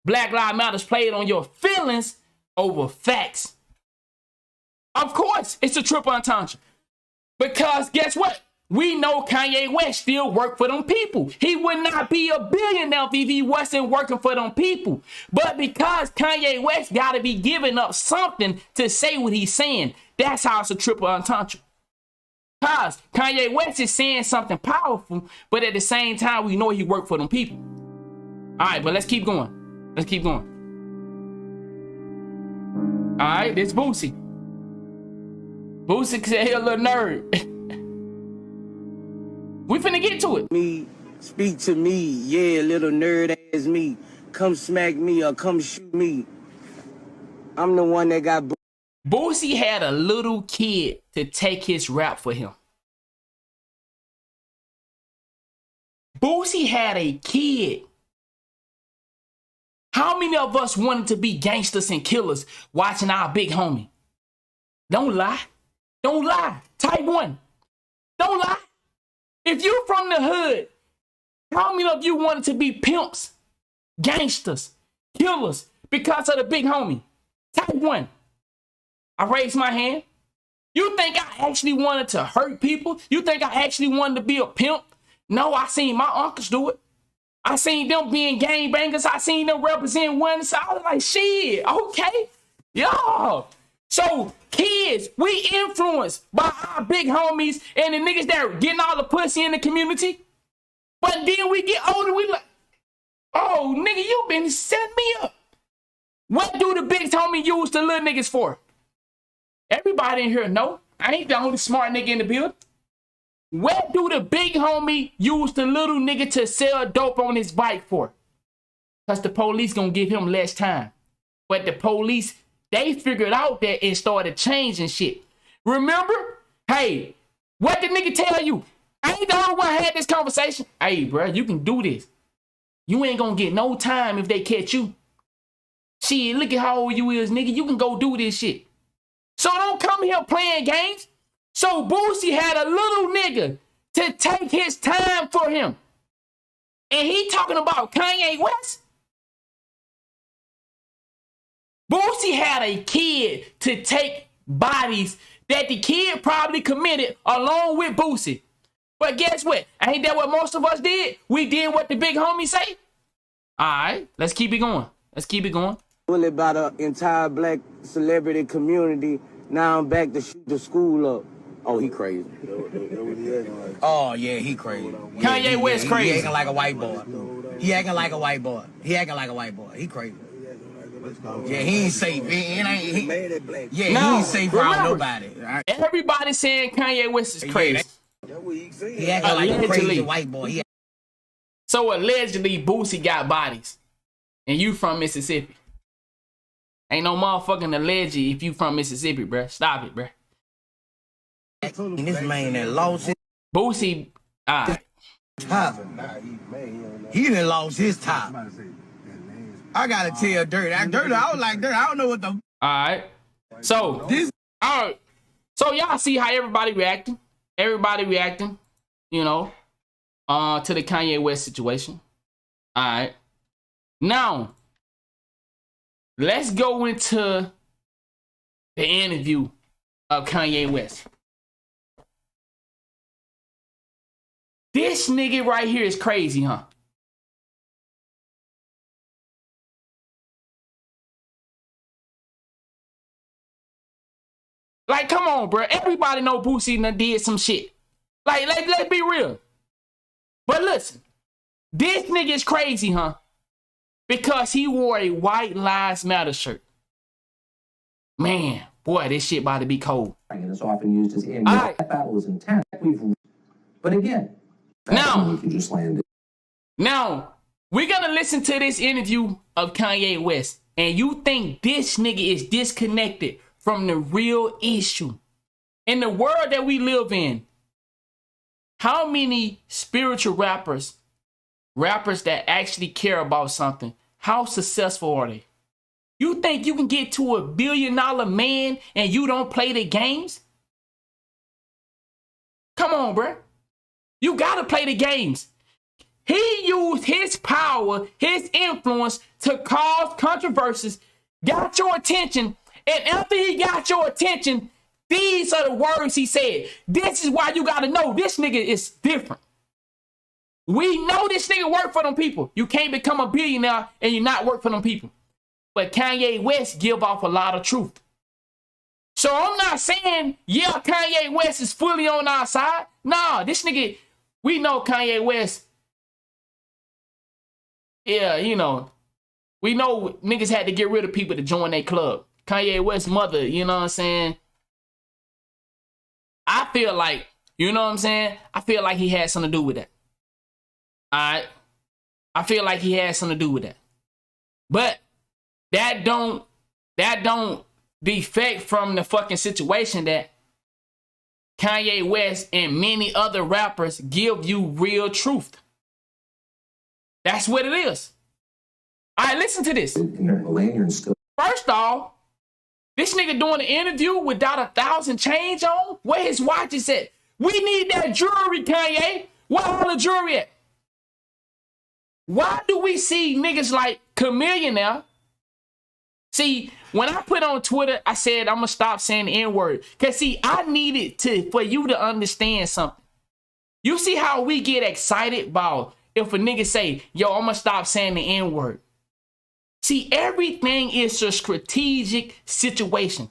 Speaker 1: Black Lives Matter played on your feelings over facts. Of course, it's a triple entendre. Because guess what? We know Kanye West still work for them people. He would not be a billionaire if he wasn't working for them people. But because Kanye West got to be giving up something to say what he's saying, that's how it's a triple entendre. Because Kanye West is saying something powerful, but at the same time, we know he worked for them people. All right, but let's keep going. Let's keep going. All right, this Boosie. Boosie said he a little nerd. We finna get to it.
Speaker 8: Me, speak to me, yeah, little nerd ass me. Come smack me or come shoot me. I'm the one that got...
Speaker 1: Boosie had a little kid to take his rap for him. Boosie had a kid. How many of us wanted to be gangsters and killers watching our big homie? Don't lie. Don't lie. Type 1. Don't lie. If you're from the hood, how many of you wanted to be pimps, gangsters, killers because of the big homie? Type 1. I raised my hand. You think I actually wanted to hurt people? You think I actually wanted to be a pimp? No, I seen my uncles do it. I seen them being gangbangers. I seen them represent one side. I was like, shit, okay. Yeah. So, kids, we influenced by our big homies and the niggas that are getting all the pussy in the community. But then we get older, we like, oh, nigga, you been setting me up. What do the big homie use the little niggas for? Everybody in here know. I ain't the only smart nigga in the building. What do the big homie use the little nigga to sell dope on his bike for? Because the police gonna give him less time. But the police, they figured out that it started changing shit. Remember? Hey, what the nigga tell you? I ain't the only one had this conversation. Hey, bro, you can do this. You ain't gonna get no time if they catch you. Shit, look at how old you is, nigga. You can go do this shit. So don't come here playing games. So Boosie had a little nigga to take his time for him. And he talking about Kanye West? Boosie had a kid to take bodies that the kid probably committed along with Boosie. But guess what? Ain't that what most of us did? We did what the big homie say? All right, let's keep it going. Let's keep it going.
Speaker 8: Bullied by the entire black celebrity community. Now I'm back to shoot the school up. Oh, he crazy. Oh, yeah, he crazy.
Speaker 1: Kanye West crazy.
Speaker 8: He acting like a white boy. He acting like a white boy. He acting like a white boy. He crazy. Yeah, he ain't safe. He ain't safe around nobody. Right?
Speaker 1: Everybody saying Kanye West is crazy.
Speaker 8: He acting like a crazy white boy.
Speaker 1: So allegedly, Boosie got bodies. And you from Mississippi. Ain't no motherfucking alleged if you from Mississippi, bruh. Stop it, bruh.
Speaker 8: This man that lost his
Speaker 1: Boosie,
Speaker 8: top. He done lost his top. I gotta tell Dirt. I was like, Dirt, I don't know what the...
Speaker 1: Alright. So, alright. So y'all see how everybody reacting? Everybody reacting, you know, to the Kanye West situation. Alright. Now, let's go into the interview of Kanye West. This nigga right here is crazy, huh? Like, come on, bro. Everybody know Boosie done did some shit. Like, let's be real. But listen, this nigga is crazy, huh? Because he wore a White Lives Matter shirt. Man, boy, this shit about to be cold.
Speaker 9: And it's often used as in that battle is intense. But again,
Speaker 1: now
Speaker 9: you just landed.
Speaker 1: Now, we're gonna listen to this interview of Kanye West, and you think this nigga is disconnected from the real issue. In the world that we live in, how many spiritual rappers that actually care about something, how successful are they? You think you can get to $1 billion man and you don't play the games? Come on, bruh. You gotta play the games. He used his power, his influence to cause controversies, got your attention, and after he got your attention, these are the words he said. This is why you gotta know this nigga is different. We know this nigga work for them people. You can't become a billionaire and you not work for them people. But Kanye West give off a lot of truth. So I'm not saying, yeah, Kanye West is fully on our side. Nah, this nigga, we know Kanye West. Yeah, you know, we know niggas had to get rid of people to join their club. Kanye West's mother, you know what I'm saying? I feel like, you know what I'm saying? I feel like he had something to do with that. All right? I feel like he had something to do with that. But that don't defect from the fucking situation that Kanye West and many other rappers give you real truth. That's what it is. All right, listen to this. First off, this nigga doing an interview without 1,000 change on? Where his watch is at? We need that jewelry, Kanye. Where all the jewelry at? Why do we see niggas like Chameleon now? See, when I put on Twitter, I said I'm gonna stop saying the N-word. Cause see, I needed for you to understand something. You see how we get excited about if a nigga say, yo, I'm gonna stop saying the N-word. See, everything is a strategic situation.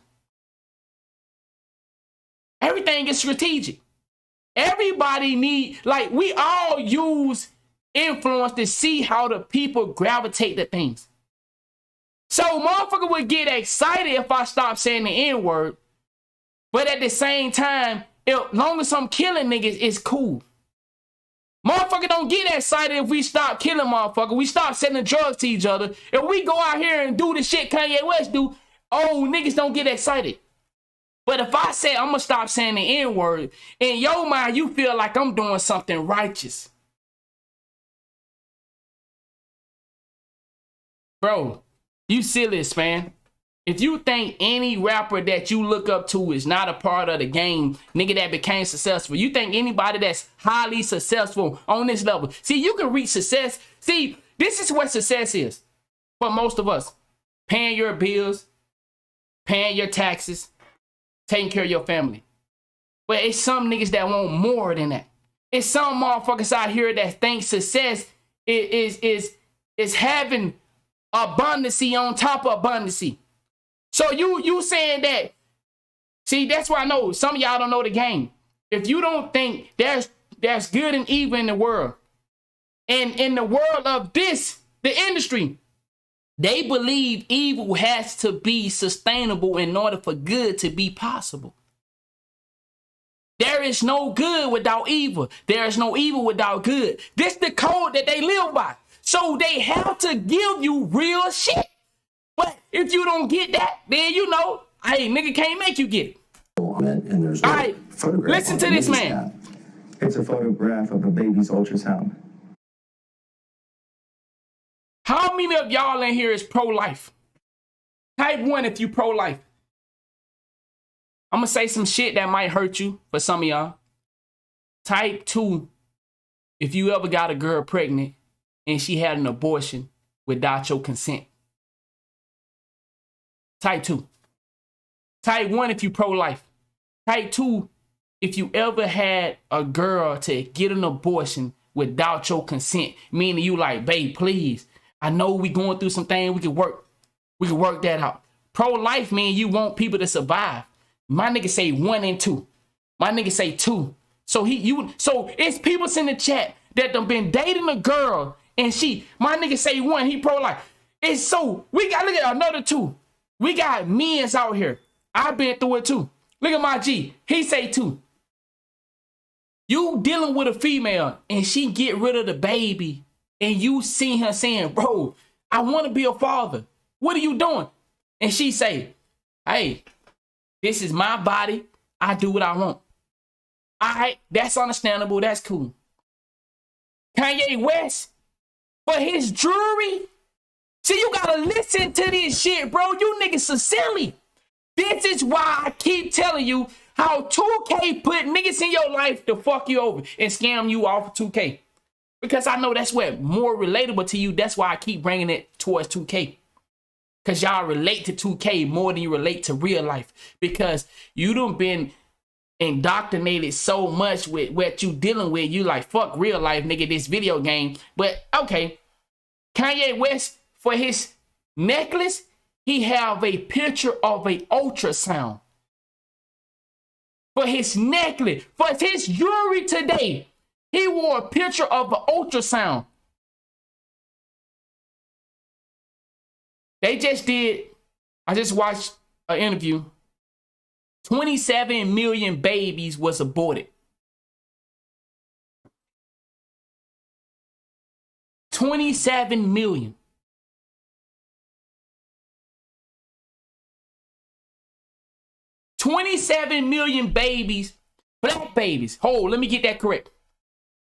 Speaker 1: Everything is strategic. Everybody like we all use influence to see how the people gravitate to things. So motherfucker would get excited if I stop saying the N-word, but at the same time, as long as I'm killing niggas, it's cool. Motherfucker don't get excited if we stop killing motherfucker. We stop selling drugs to each other. If we go out here and do the shit Kanye West do, oh, niggas don't get excited. But if I say I'm gonna stop saying the N-word, in your mind, you feel like I'm doing something righteous. Bro, you silliest, man. If you think any rapper that you look up to is not a part of the game, nigga that became successful, you think anybody that's highly successful on this level, see, you can reach success. See, this is what success is for most of us. Paying your bills, paying your taxes, taking care of your family. But it's some niggas that want more than that. It's some motherfuckers out here that think success is having abundancy on top of abundancy. So you saying that, see, that's why I know some of y'all don't know the game. If you don't think there's good and evil in the world, and in the world of this, the industry, they believe evil has to be sustainable in order for good to be possible. There is no good without evil. There is no evil without good. This is the code that they live by. So they have to give you real shit. But if you don't get that, then you know, hey, nigga can't make you get it.
Speaker 9: And there's
Speaker 1: all right, listen to this, man.
Speaker 4: It's a photograph of a baby's ultrasound.
Speaker 1: How many of y'all in here is pro-life? Type 1 if you pro-life. I'm going to say some shit that might hurt you for some of y'all. Type 2 if you ever got a girl pregnant and she had an abortion without your consent. Type 2. Type 1 if you pro-life. Type 2 if you ever had a girl to get an abortion without your consent. Meaning you like, babe, please. I know we going through some things. We can work that out. Pro-life means you want people to survive. My nigga say 1 and 2. My nigga say 2. So it's people in the chat that done been dating a girl and my nigga say 1, he pro-life. It's so, we got, look at another 2. We got men's out here. I've been through it too. Look at my G. He say 2. You dealing with a female and she get rid of the baby and you see her saying, bro, I want to be a father. What are you doing? And she say, hey, this is my body. I do what I want. All right, that's understandable. That's cool. Kanye West, for his jewelry. See, you gotta listen to this shit, bro. You niggas are silly. This is why I keep telling you how 2K put niggas in your life to fuck you over and scam you off of 2K. Because I know that's what more relatable to you. That's why I keep bringing it towards 2K. Because y'all relate to 2K more than you relate to real life. Because you done been indoctrinated so much with what you dealing with. You like, fuck real life, nigga, this video game. But, okay. Kanye West, for his necklace, he have a picture of a ultrasound. For his necklace, for his jewelry today, he wore a picture of an ultrasound. They just did, I just watched an interview. 27 million babies was aborted. 27 million. 27 million babies, black babies. Hold, let me get that correct.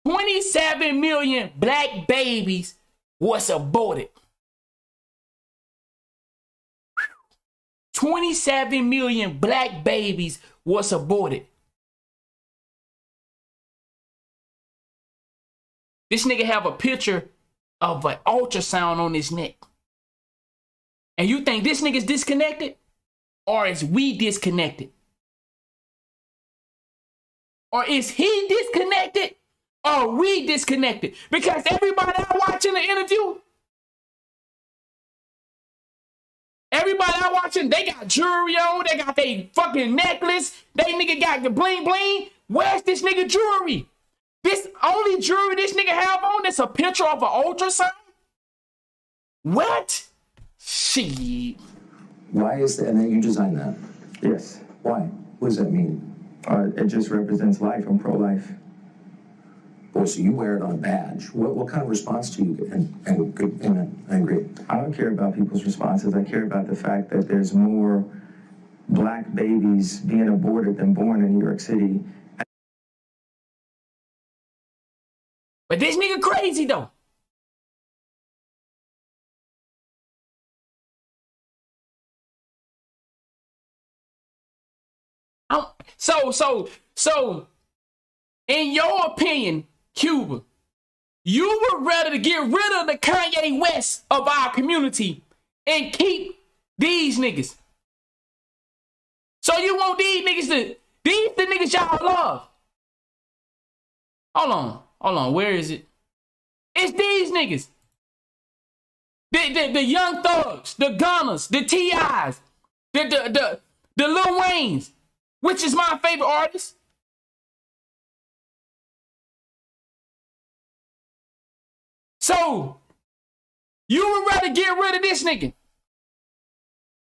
Speaker 1: 27 million black babies was aborted. 27 million black babies was aborted. This nigga have a picture of an ultrasound on his neck. And you think this nigga's disconnected? Or is we disconnected? Or is he disconnected? Or we disconnected? Because everybody out watching the interview, everybody out watching, they got jewelry on, they got their fucking necklace, they nigga got the bling bling. Where's this nigga jewelry? This only jewelry this nigga have on is a picture of an ultrasound? What? Shit.
Speaker 4: Why is that? And then you designed that? Yes. Why? What does that mean? It just represents life. I'm pro-life.
Speaker 9: Boy, so you wear it on a badge. What kind of response do you get? And good, amen. I agree.
Speaker 4: I don't care about people's responses. I care about the fact that there's more black babies being aborted than born in New York City.
Speaker 1: But this nigga crazy though. So, in your opinion, Cuba, you would rather get rid of the Kanye West of our community and keep these niggas. So you want these niggas these the niggas y'all love. Hold on, where is it? It's these niggas. The Young Thugs, the Gunners, the T.I.s, the Lil Waynes, which is my favorite artist. So, you would rather get rid of this nigga?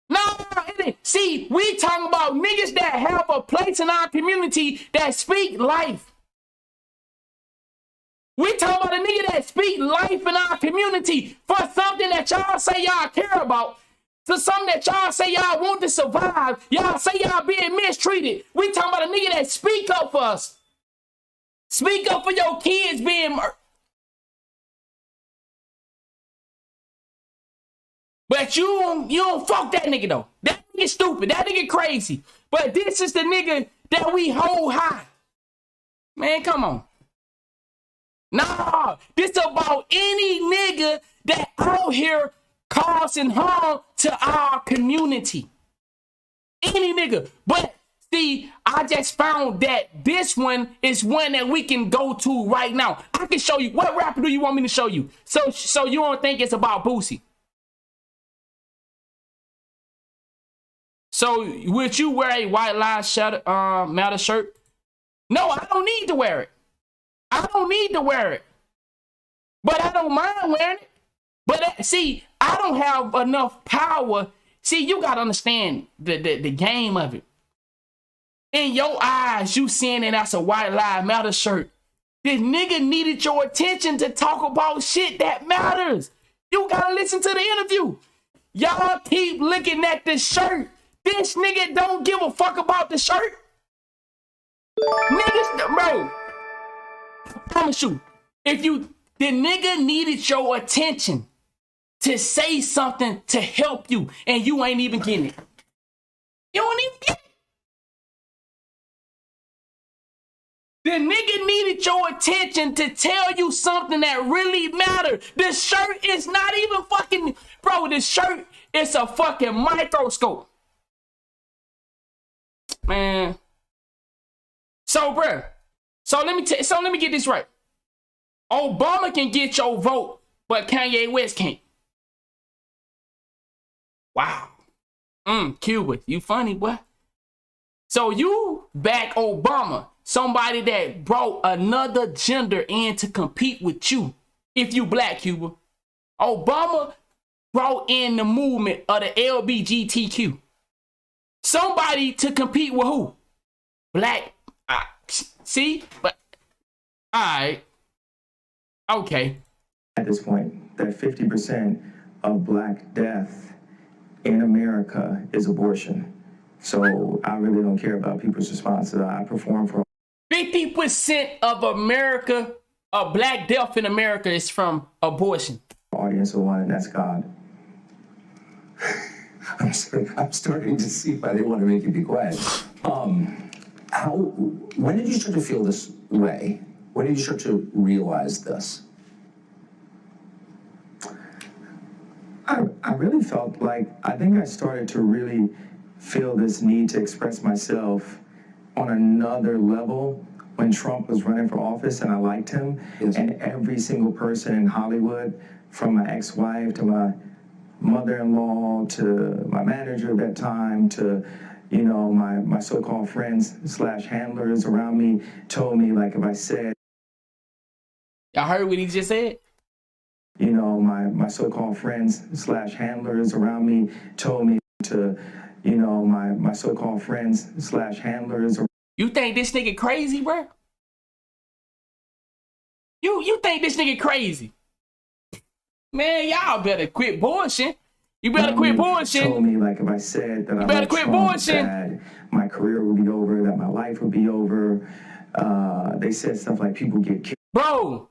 Speaker 1: No, see, we talking about niggas that have a place in our community that speak life. We talking about a nigga that speak life in our community for something that y'all say y'all care about. To something that y'all say y'all want to survive. Y'all say y'all being mistreated. We talking about a nigga that speak up for us. Speak up for your kids being murdered. But you don't fuck that nigga though. That nigga stupid. That nigga crazy. But this is the nigga that we hold high. Man, come on. Nah, this about any nigga that out here causing harm to our community. Any nigga. But see, I just found that this one is one that we can go to right now. I can show you. What rapper do you want me to show you? So you don't think it's about Boosie? So would you wear a White Lives Matter shirt? No, I don't need to wear it. I don't need to wear it. But I don't mind wearing it. But see, I don't have enough power. See, you got to understand the game of it. In your eyes, you seeing it as a White Lives Matter shirt. This nigga needed your attention to talk about shit that matters. You got to listen to the interview. Y'all keep looking at this shirt. This nigga don't give a fuck about the shirt. Niggas, bro, I promise you, the nigga needed your attention to say something to help you, and you ain't even getting it. You don't even get it. The nigga needed your attention to tell you something that really mattered. This shirt is not even fucking, bro, this shirt is a fucking microscope. Man. So, bruh, so let me get this right. Obama can get your vote, but Kanye West can't. Wow. Cuba, you funny, boy. So you back Obama, somebody that brought another gender in to compete with you, if you black, Cuba. Obama brought in the movement of the LGBTQ. Somebody to compete with who? Black. See? But, all right. Okay.
Speaker 4: At this point, that 50% of black death in America is abortion. So I really don't care about people's responses. I perform for
Speaker 1: 50% of America, of black death in America is from abortion.
Speaker 4: Audience of one, and that's God.
Speaker 9: I'm starting to see why they want to make you be quiet. When did you start to feel this way? When did you start to realize this?
Speaker 4: I really felt like, I think I started to really feel this need to express myself on another level when Trump was running for office, and I liked him.
Speaker 9: Yes.
Speaker 4: And every single person in Hollywood, from my ex-wife to my mother-in-law to my manager at that time to, you know, my so-called friends / handlers around me, told me, like, if I said,
Speaker 1: Y'all heard what he just said?
Speaker 4: you know, my so-called friends / handlers around me told me to, you know, my so-called friends / handlers.
Speaker 1: You think this nigga crazy, bro? You think this nigga crazy? Man, y'all better quit bullshit. You better quit bullshit.
Speaker 4: Told me, like, if I said that I
Speaker 1: better quit bullshit.
Speaker 4: that my career would be over, that my life would be over. They said stuff like people get killed.
Speaker 1: Bro,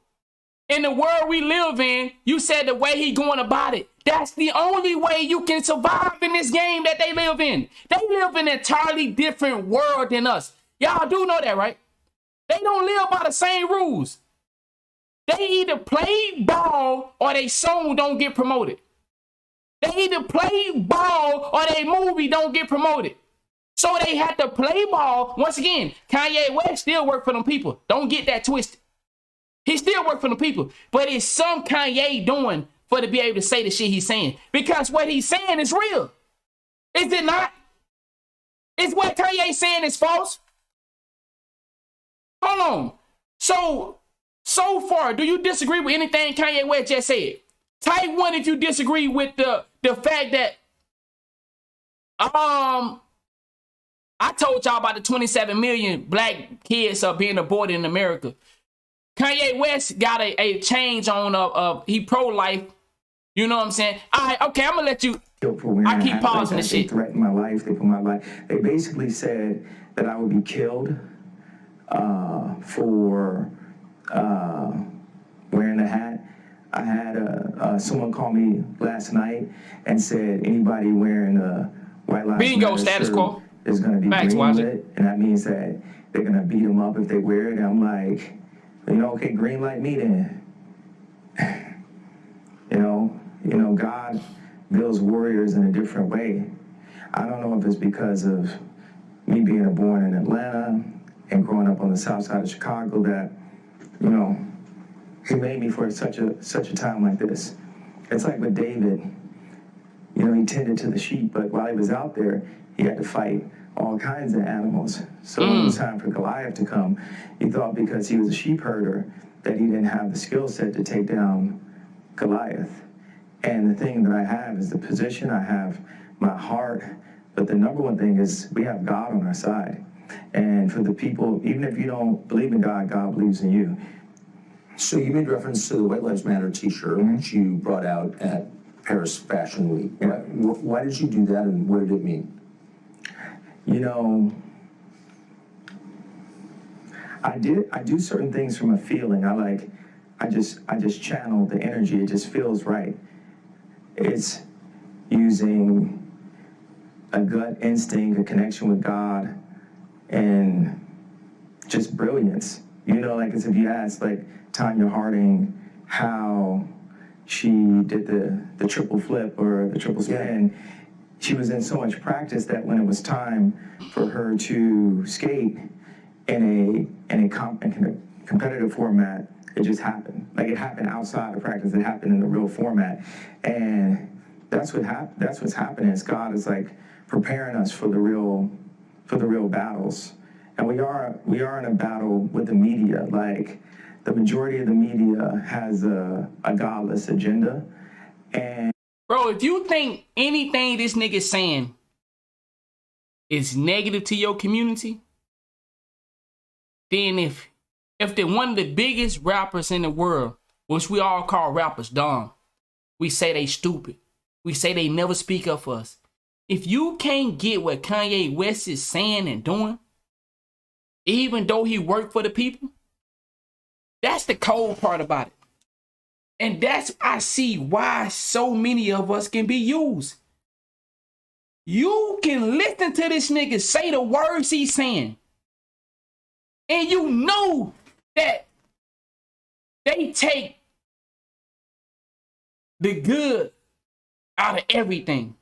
Speaker 1: in the world we live in, you said the way he going about it. That's the only way you can survive in this game that they live in. They live in an entirely different world than us. Y'all do know that, right? They don't live by the same rules. They either play ball or they song don't get promoted. They either play ball or their movie don't get promoted. So they had to play ball. Once again, Kanye West still work for them people. Don't get that twisted. He still work for the people. But it's some Kanye doing for to be able to say the shit he's saying. Because what he's saying is real. Is it not? Is what Kanye's saying is false? Hold on. So far, do you disagree with anything Kanye West just said? Type 1 if you disagree with the fact that I told y'all about the 27 million black kids being aborted in America. Kanye West got a change on he pro-life. You know what I'm saying? All right, okay, I'm gonna let you. I keep pausing the shit.
Speaker 4: They threatened my life. They put my life. They basically said that I would be killed for wearing the hat. I had someone call me last night and said anybody wearing a White Lives
Speaker 1: Bingo,
Speaker 4: Matter
Speaker 1: status
Speaker 4: shirt
Speaker 1: quo.
Speaker 4: is going to be
Speaker 1: Facts,
Speaker 4: greenlit, and that means that they're going to beat them up if they wear it. And I'm like, you know, okay, green light me then. You know, God builds warriors in a different way. I don't know if it's because of me being born in Atlanta and growing up on the south side of Chicago that, you know, he made me for such a time like this. It's like with David. you know, he tended to the sheep, but while he was out there, he had to fight all kinds of animals. So when it was time for Goliath to come, he thought because he was a sheep herder that he didn't have the skill set to take down Goliath. And the thing that I have is the position, I have my heart, but the number one thing is we have God on our side. And for the people, even if you don't believe in God, God believes in you.
Speaker 9: So you made reference to the White Lives Matter t-shirt, which you brought out at Paris Fashion Week.
Speaker 4: Yeah.
Speaker 9: Why did you do that, and what did it mean?
Speaker 4: You know, I do certain things from a feeling. I just channel the energy. It just feels right. It's using a gut instinct, a connection with God, and just brilliance. You know, like as if you ask like Tanya Harding how she did the triple flip or the triple spin, she was in so much practice that when it was time for her to skate in a competitive format, it just happened. Like it happened outside of practice. It happened in the real format, and that's what's happening. Is God is like preparing us for the real battles, and we are in a battle with the media. Like the majority of the media has a godless agenda, and
Speaker 1: bro, if you think anything this nigga's saying is negative to your community, then if they're one of the biggest rappers in the world, which we all call rappers dumb, we say they stupid. We say they never speak up for us. If you can't get what Kanye West is saying and doing, even though he worked for the people, that's the cold part about it. And that's, I see why so many of us can be used. You can listen to this nigga say the words he's saying, and you know that they take the good out of everything.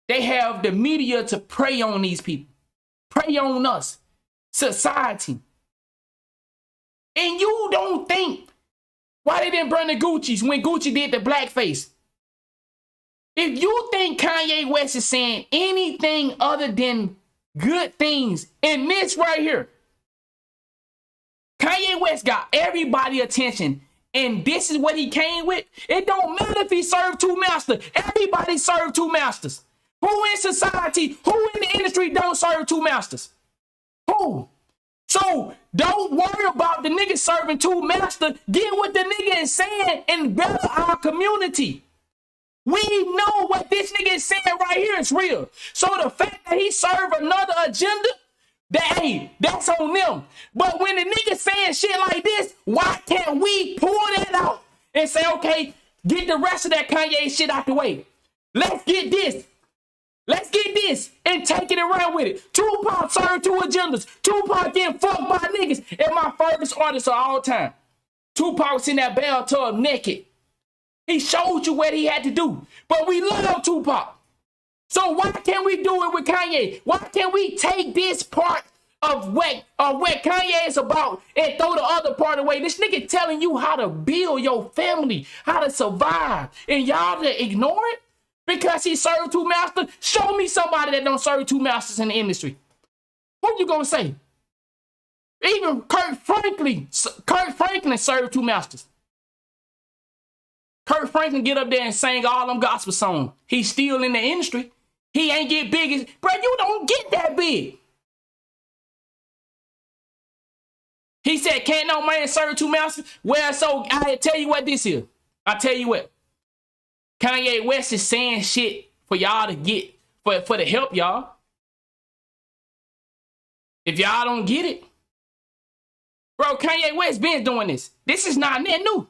Speaker 1: They have the media to prey on these people, prey on us, society. And you don't think why they didn't burn the Gucci's when Gucci did the blackface. If you think Kanye West is saying anything other than good things in this right here, Kanye West got everybody attention, and this is what he came with. It don't matter if he served two masters. Everybody served two masters. Who in society, who in the industry don't serve two masters? Who? So don't worry about the nigga serving two masters. Get what the nigga is saying and better our community. We know what this nigga is saying right here is real. So the fact that he served another agenda, that's on them. But when the nigga saying shit like this, why can't we pull that out and say, okay, get the rest of that Kanye shit out the way. Let's get this. Let's get this and take it around with it. Tupac served two agendas. Tupac getting fucked by niggas. And my favorite artist of all time. Tupac was in that bathtub naked. He showed you what he had to do. But we love Tupac. So why can't we do it with Kanye? Why can't we take this part of what Kanye is about and throw the other part away? This nigga telling you how to build your family, how to survive, and y'all to ignore it because he served two masters? Show me somebody that don't serve two masters in the industry. What you gonna say? Even Kurt Franklin served two masters. Kurt Franklin get up there and sang all them gospel songs. He's still in the industry. He ain't get big as, bro, you don't get that big. He said, can't no man serve two masters? Well, so I tell you what this is. I tell you what. Kanye West is saying shit for y'all to get, for to help y'all. If y'all don't get it, bro, Kanye West been doing this. This is not that new.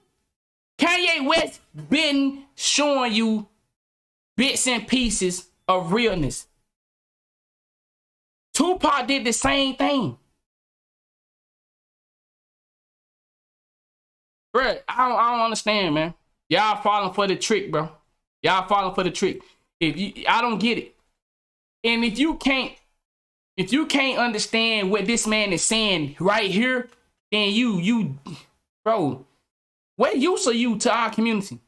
Speaker 1: Kanye West been showing you bits and pieces of realness. Tupac did the same thing. Bro, I don't understand, man. Y'all falling for the trick, bro. Y'all falling for the trick. I don't get it. And if you can't understand what this man is saying right here, then you, bro, what use are you to our community?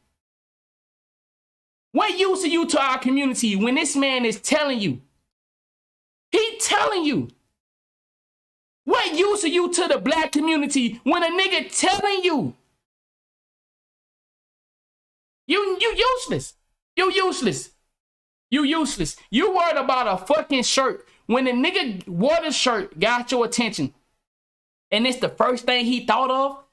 Speaker 1: What use are you to our community when this man is telling you? He telling you. What use are you to the black community when a nigga telling you? You useless. You useless. You useless. You worried about a fucking shirt when the nigga wore the shirt, got your attention. And it's the first thing he thought of.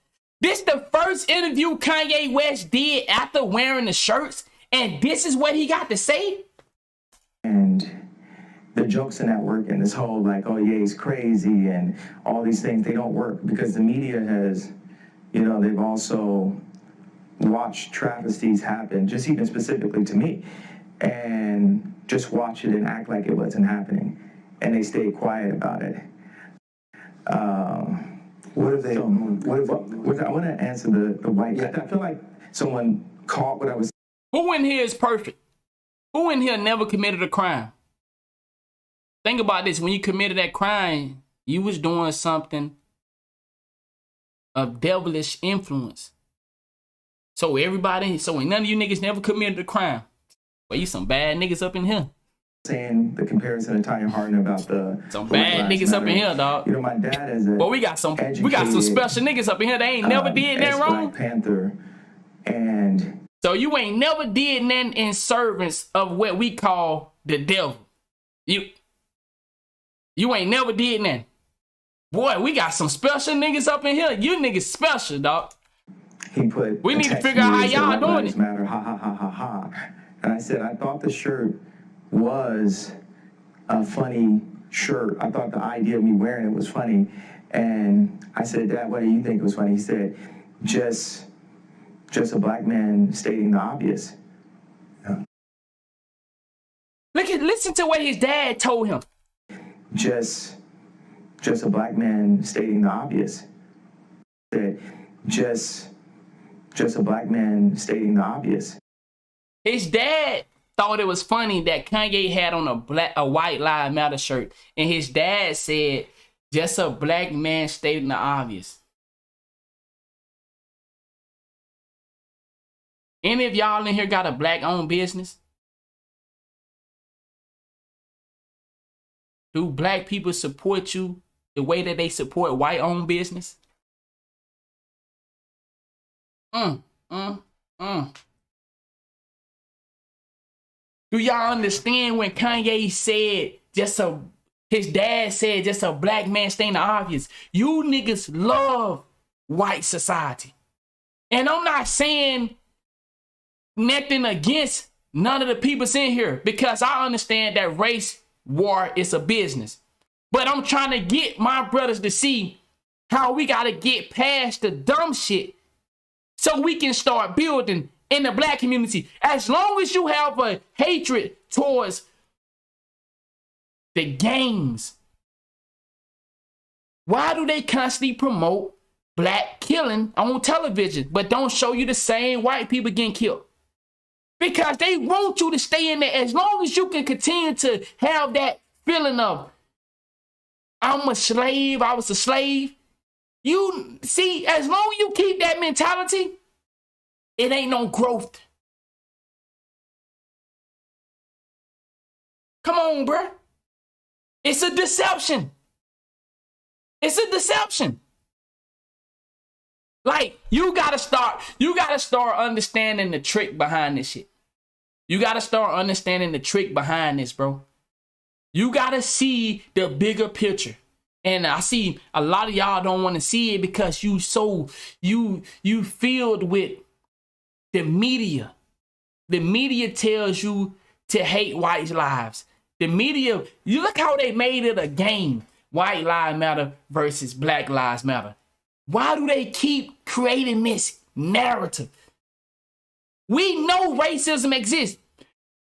Speaker 1: This the first interview Kanye West did after wearing the shirts. And this is what he got to say?
Speaker 4: And the jokes in that work and this whole like, oh yeah, he's crazy and all these things, they don't work because the media has, you know, they've also watched travesties happen, just even specifically to me, and just watch it and act like it wasn't happening. And they stay quiet about it. What if they, I want to answer the white, I feel like someone caught what I was.
Speaker 1: Who in here is perfect? Who in here never committed a crime? Think about this. When you committed that crime, you was doing something of devilish influence. So everybody, so none of you niggas never committed a crime. Well, you some bad niggas up in here.
Speaker 4: Saying the comparison to Tanya Hardin about
Speaker 1: some bad niggas up in here, dog.
Speaker 4: You know, my dad is a
Speaker 1: well, we got some special niggas up in here. They ain't never did that wrong.
Speaker 4: Black Panther, and
Speaker 1: so you ain't never did nothing in servants of what we call the devil. You ain't never did nothing. Boy, we got some special niggas up in here. You niggas special, dog. We need to figure out how y'all doing it.
Speaker 4: Matter, ha ha ha ha ha. And I said, I thought the shirt was a funny shirt. I thought the idea of me wearing it was funny. And I said, Dad, what do you think was funny? He said, just a black man stating the obvious. Yeah.
Speaker 1: Listen to what his dad told him.
Speaker 4: Just a black man stating the obvious. That just a black man stating the obvious.
Speaker 1: His dad thought it was funny that Kanye had on a white Lives Matter shirt, and his dad said, just a black man stating the obvious. Any of y'all in here got a black-owned business? Do black people support you the way that they support white-owned business? Do y'all understand when Kanye said his dad said just a black man stating the obvious? You niggas love white society. And I'm not saying nothing against none of the people in here because I understand that race war is a business. But I'm trying to get my brothers to see how we got to get past the dumb shit so we can start building in the black community. As long as you have a hatred towards the gangs, why do they constantly promote black killing on television but don't show you the same white people getting killed? Because they want you to stay in there. As long as you can continue to have that feeling of, I'm a slave, I was a slave. You see, as long as you keep that mentality, it ain't no growth. Come on, bruh. It's a deception. It's a deception. Like, you gotta start understanding the trick behind this shit. You gotta start understanding the trick behind this, bro. You gotta see the bigger picture. And I see a lot of y'all don't want to see it because you filled with the media. The media tells you to hate white lives. The media, you look how they made it a game. White lives matter versus black lives matter. Why do they keep creating this narrative? We know racism exists,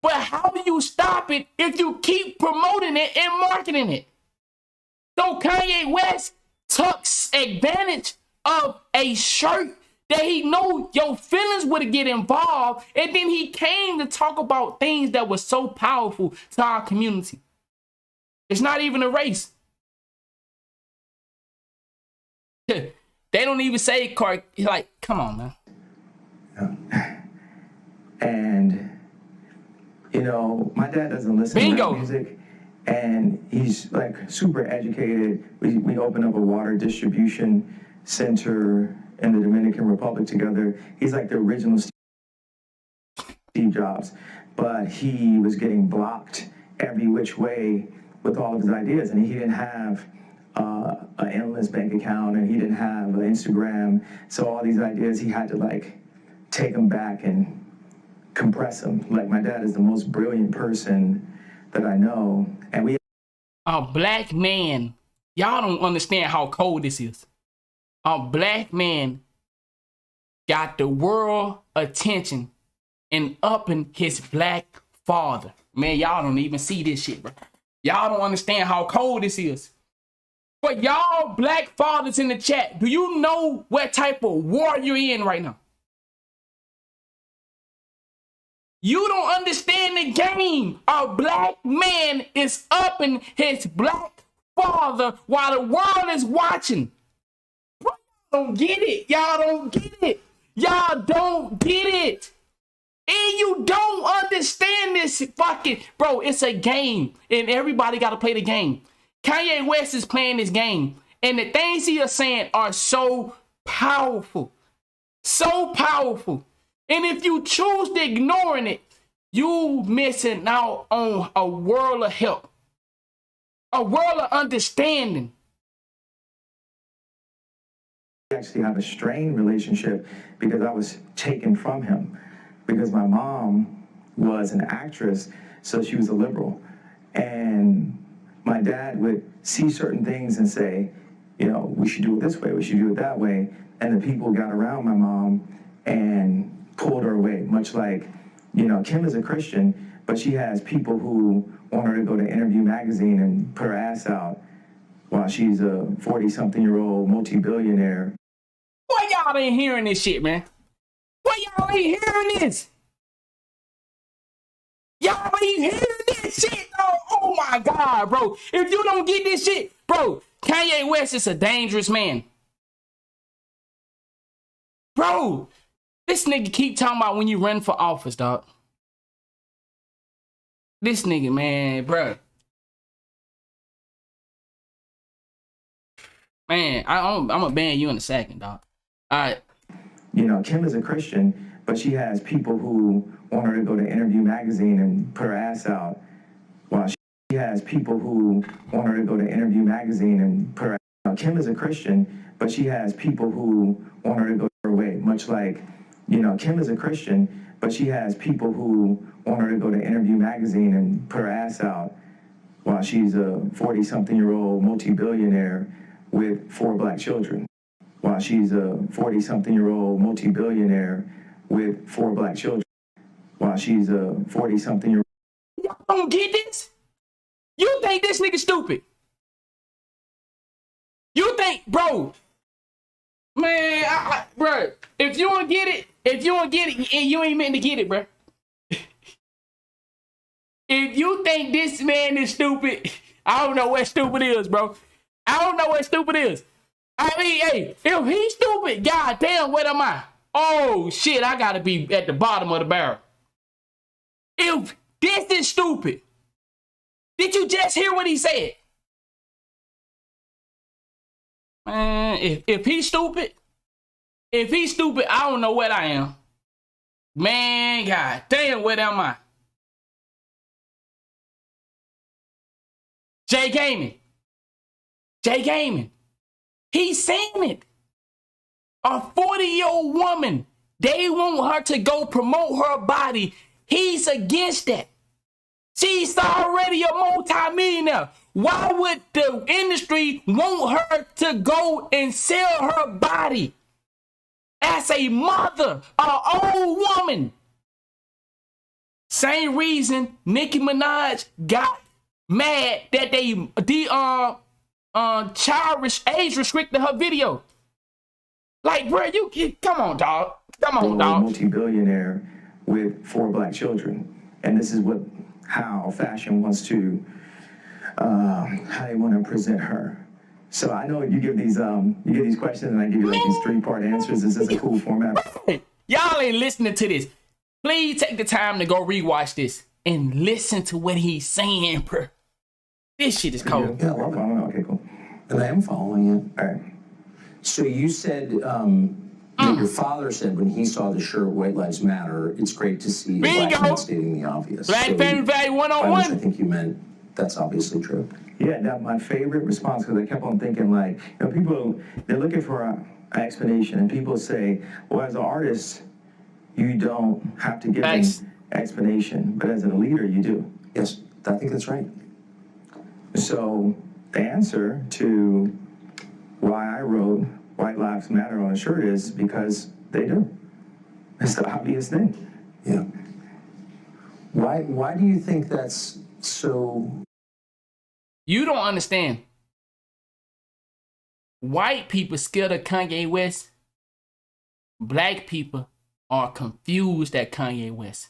Speaker 1: but how do you stop it if you keep promoting it and marketing it? So Kanye West took advantage of a shirt that he knew your feelings would get involved, and then he came to talk about things that were so powerful to our community. It's not even a race. They don't even say like, come on, man.
Speaker 4: And you know, my dad doesn't listen to rap music, and he's like super educated. We opened up a water distribution center in the Dominican Republic together. He's like the original Steve Jobs, but he was getting blocked every which way with all of his ideas, and he didn't have an endless bank account, and he didn't have an Instagram. So all these ideas, he had to like take them back and compress them. Like, my dad is the most brilliant person that I know, and we.
Speaker 1: A black man, y'all don't understand how cold this is. A black man got the world attention and upping his black father. Man, y'all don't even see this shit, bro. Y'all don't understand how cold this is. But y'all black fathers in the chat, do you know what type of war you're in right now? You don't understand the game. A black man is upping his black father while the world is watching. Bro, y'all don't get it. Y'all don't get it. Y'all don't get it. And you don't understand this fucking... Bro, it's a game. And everybody got to play the game. Kanye West is playing this game. And the things he is saying are so powerful. So powerful. And if you choose to ignoring it, you missing out on a world of help. A world of understanding.
Speaker 4: We actually have a strained relationship because I was taken from him. Because my mom was an actress, so she was a liberal. And my dad would see certain things and say, you know, we should do it this way, we should do it that way. And the people got around my mom and pulled her away, much like, you know, Kim is a Christian, but she has people who want her to go to Interview Magazine and put her ass out while she's a 40-something-year-old multi-billionaire.
Speaker 1: Boy, y'all ain't hearing this shit, man. Boy, y'all ain't hearing this. Y'all ain't hearing this shit, bro. Oh my God, bro. If you don't get this shit, bro, Kanye West is a dangerous man. Bro, this nigga keep talking about when you run for office, dog. This nigga, man, bro. Man, I'm gonna ban you in a second, dog. All right.
Speaker 4: You know, Kim is a Christian, but she has people who want her to go to Interview Magazine and put her ass out while she has people who want her to go to Interview Magazine and put her out. Kim is a Christian, but she has people who want her to go her way, much like, you know, Kim is a Christian, but she has people who want her to go to Interview Magazine and put her ass out while she's a 40-something-year-old multi-billionaire with 4 black children. While she's a 40-something-year-old multi-billionaire with 4 black children. While she's a 40-something-year-old...
Speaker 1: Y'all don't get this? You think this nigga stupid? You think, bro... Man, bro, if you don't get it, you ain't meant to get it, bro. If you think this man is stupid, I don't know what stupid is, bro. I don't know what stupid is. I mean, hey, if he's stupid, goddamn, what am I? Oh, shit, I gotta be at the bottom of the barrel. If this is stupid, did you just hear what he said? Man, if he's stupid, I don't know what I am. Man, god damn, what am I? Jay Gaming. He's saying it. A 40-year-old woman, they want her to go promote her body. He's against that. She's already a multi-millionaire. Why would the industry want her to go and sell her body as a mother, an old woman? Same reason Nicki Minaj got mad that they age restricted her video. Like, bro, you come on, dog. Come on, dog.
Speaker 4: Multi-billionaire with 4 black children, and this is how fashion wants to, how they want to present her. So I know you give these questions, and I give you like these 3-part answers. This is a cool format.
Speaker 1: Y'all ain't listening to this. Please take the time to go rewatch this. and listen to what he's saying, bro. This shit is cold.
Speaker 4: Yeah, I love it. Okay, cool.
Speaker 9: And I am following you.
Speaker 4: All right.
Speaker 9: So you said that your father said when he saw the shirt "White Lives Matter," it's great to see a black man stating the obvious.
Speaker 1: Black family value 101.
Speaker 9: I think you meant that's obviously true.
Speaker 4: Yeah, that my favorite response, because I kept on thinking, like, you know, people, they're looking for an explanation, and people say, well, as an artist, you don't have to give an explanation, but as a leader, you do.
Speaker 9: Yes, I think that's right.
Speaker 4: So the answer to why I wrote White Lives Matter on a shirt is because they do. It's the obvious thing.
Speaker 9: Yeah. Why do you think that's so?
Speaker 1: You don't understand. White people scared of Kanye West. Black people are confused at Kanye West.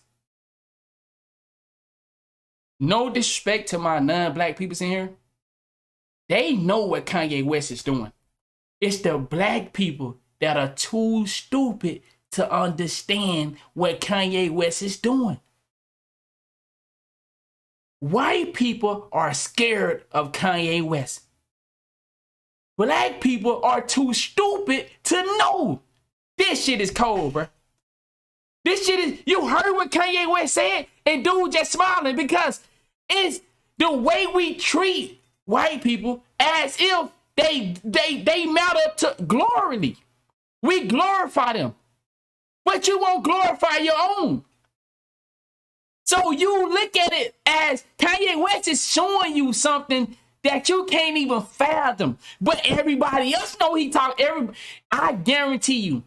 Speaker 1: No disrespect to my non-black people in here. They know what Kanye West is doing. It's the black people that are too stupid to understand what Kanye West is doing. White people are scared of Kanye West. Black people are too stupid to know. This shit is cold, bro. This shit is, you heard what Kanye West said? And dude just smiling because it's the way we treat white people as if they mount up to glory. We glorify them. But you won't glorify your own. So you look at it as Kanye West is showing you something that you can't even fathom. But everybody else know he talk. I guarantee you.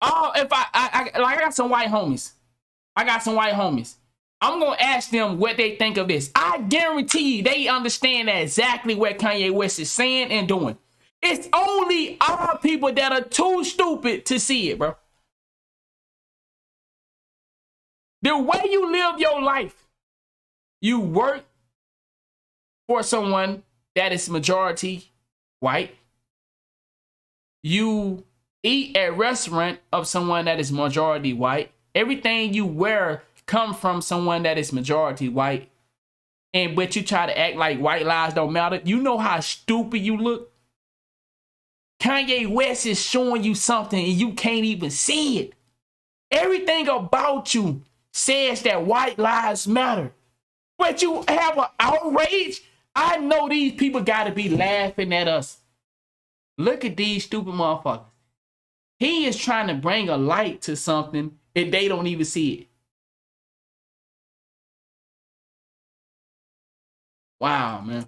Speaker 1: Oh, if I got some white homies. I'm gonna ask them what they think of this. I guarantee you they understand exactly what Kanye West is saying and doing. It's only our people that are too stupid to see it, bro. The way you live your life, you work for someone that is majority white. You eat at a restaurant of someone that is majority white. Everything you wear come from someone that is majority white. But you try to act like white lives don't matter. You know how stupid you look? Kanye West is showing you something and you can't even see it. Everything about you says that white lives matter. But you have an outrage? I know these people got to be laughing at us. Look at these stupid motherfuckers. He is trying to bring a light to something and they don't even see it. Wow, man.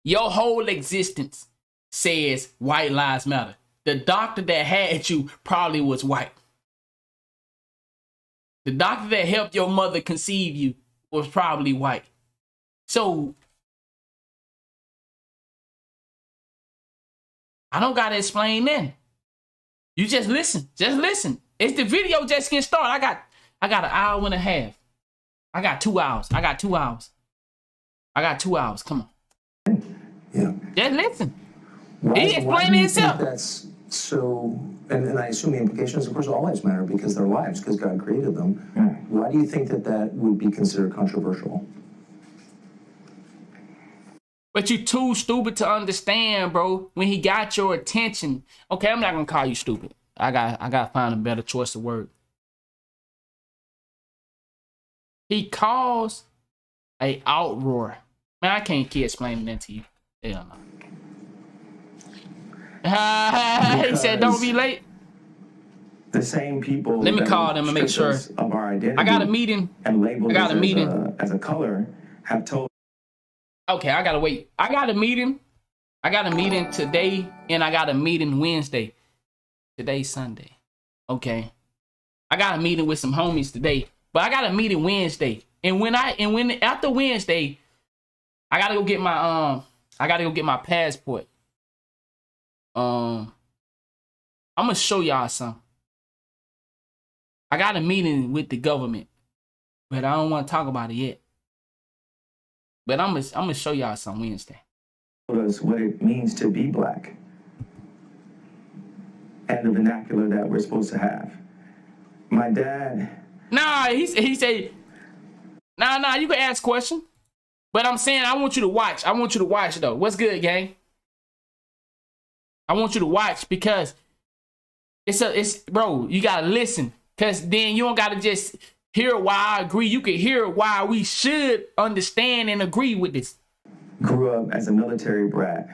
Speaker 1: Your whole existence says white lives matter. The doctor that had you probably was white. The doctor that helped your mother conceive you was probably white. So, I don't gotta explain then. You just listen. Just listen. It's the video just getting started. I got an hour and a half. I got 2 hours. I got 2 hours. Come on.
Speaker 9: Yeah.
Speaker 1: Just listen.
Speaker 9: Why,
Speaker 1: he explained it himself.
Speaker 9: That's so, and I assume the implications, of course, all lives matter because they're lives, because God created them. Why do you think that would be considered controversial?
Speaker 1: But you too stupid to understand, bro. When he got your attention. Okay, I'm not gonna call you stupid. I gotta find a better choice of word. He caused a outroar. Man, I can't keep explaining that to you. Hell no. He said, "Don't be late."
Speaker 4: The same people.
Speaker 1: Let me call them and make sure.
Speaker 4: Of our identity.
Speaker 1: I got a meeting.
Speaker 4: And labeled
Speaker 1: as
Speaker 4: a color have told.
Speaker 1: Okay, I gotta wait. I got a meeting today, and I got a meeting Wednesday. Today's Sunday. Okay. I got a meeting with some homies today, but I got a meeting Wednesday. And after Wednesday, I gotta go get my passport. I'm gonna show y'all something. I got a meeting with the government, but I don't want to talk about it yet. But I'm gonna show y'all some Wednesday.
Speaker 4: Us what it means to be black and the vernacular that we're supposed to have. My dad.
Speaker 1: Nah, he said. Nah, you can ask questions. But I'm saying I want you to watch. I want you to watch though. What's good, gang? I want you to watch because it's bro, you gotta listen. Cause then you don't gotta just hear why I agree. You can hear why we should understand and agree with this.
Speaker 4: Grew up as a military brat.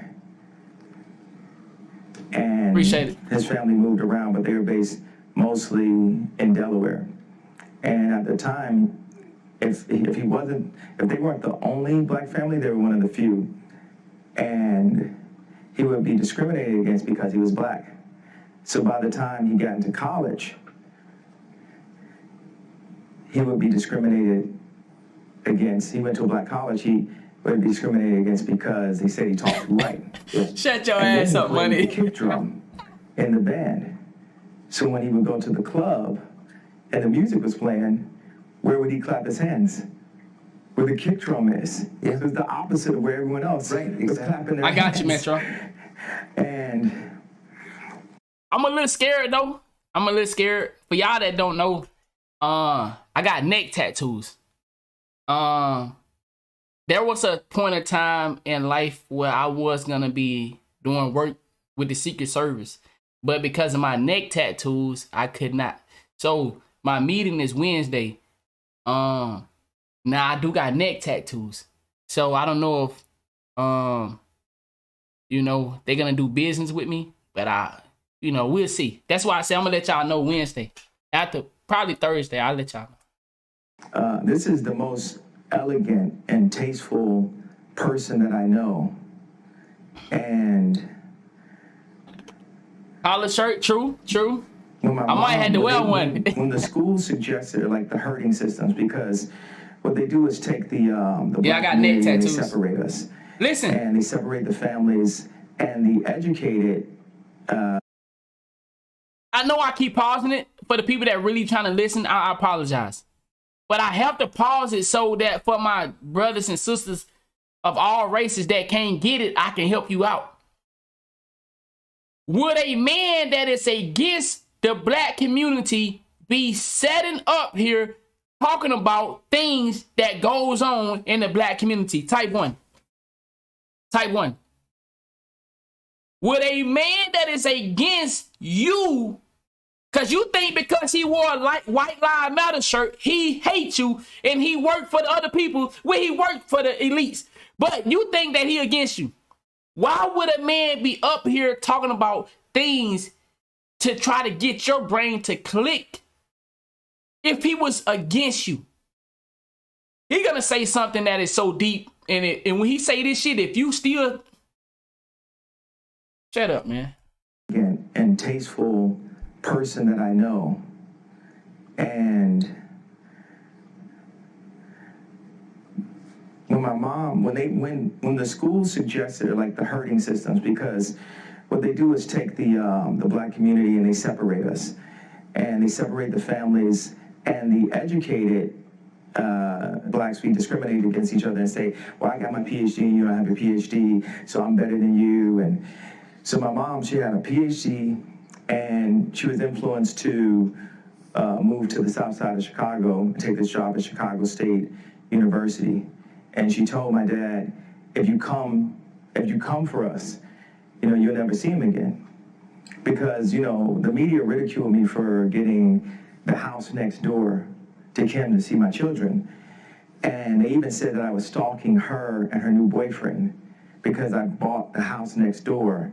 Speaker 4: And
Speaker 1: Appreciate it.
Speaker 4: his family moved around, but they were based mostly in Delaware. And at the time, if they weren't the only black family, they were one of the few. And he would be discriminated against because he was black. So by the time he got into college, he would be discriminated against. He went to a black college, he would be discriminated against because they said he talked too light.
Speaker 1: Shut your ass up,
Speaker 4: money.
Speaker 1: money.
Speaker 4: The kick drum in the band. So when he would go to the club and the music was playing, where would he clap his hands? Where the kick drum is. Yeah. It was the opposite of where everyone else was clapping their
Speaker 1: I got
Speaker 4: hands.
Speaker 1: you, Metro.
Speaker 4: And
Speaker 1: I'm a little scared though. I'm a little scared. For y'all that don't know, I got neck tattoos. There was a point of time in life where I was gonna be doing work with the Secret Service, but because of my neck tattoos, I could not. So my meeting is Wednesday. Now I do got neck tattoos, so I don't know if you know, they're gonna do business with me, but we'll see. That's why I say I'm gonna let y'all know Wednesday. After probably Thursday, I'll let y'all know.
Speaker 4: This is the most elegant and tasteful person that I know. And
Speaker 1: collar shirt, true.
Speaker 4: When
Speaker 1: I might have to wear one.
Speaker 4: When the school suggested like the herding systems, because what they do is take the
Speaker 1: I got neck
Speaker 4: and they
Speaker 1: tattoos.
Speaker 4: separate us.
Speaker 1: Listen.
Speaker 4: And they separate the families and the educated.
Speaker 1: I know I keep pausing it for the people that really trying to listen. I apologize, but I have to pause it so that for my brothers and sisters of all races that can't get it, I can help you out. Would a man that is against the black community be setting up here talking about things that goes on in the black community? Type 1. Type 1. Would a man that is against you, because you think because he wore a White Lives Matter shirt, he hates you and he worked for the other people where he worked for the elites, but you think that he against you. Why would a man be up here talking about things to try to get your brain to click if he was against you? He gonna say something that is so deep in it, and when he say this shit, if you still shut up, man.
Speaker 4: And tasteful person that I know. And when my mom, when the school suggested like the herding systems, because what they do is take the black community and they separate us, and they separate the families, and the educated blacks, we discriminate against each other and say, well, I got my PhD and you don't have your PhD, so I'm better than you. And so my mom, she had a PhD, and she was influenced to move to the south side of Chicago and take this job at Chicago State University. And she told my dad, if you come for us, you'll never see him again. Because, the media ridiculed me for getting the house next door to Kim to see my children. And they even said that I was stalking her and her new boyfriend because I bought the house next door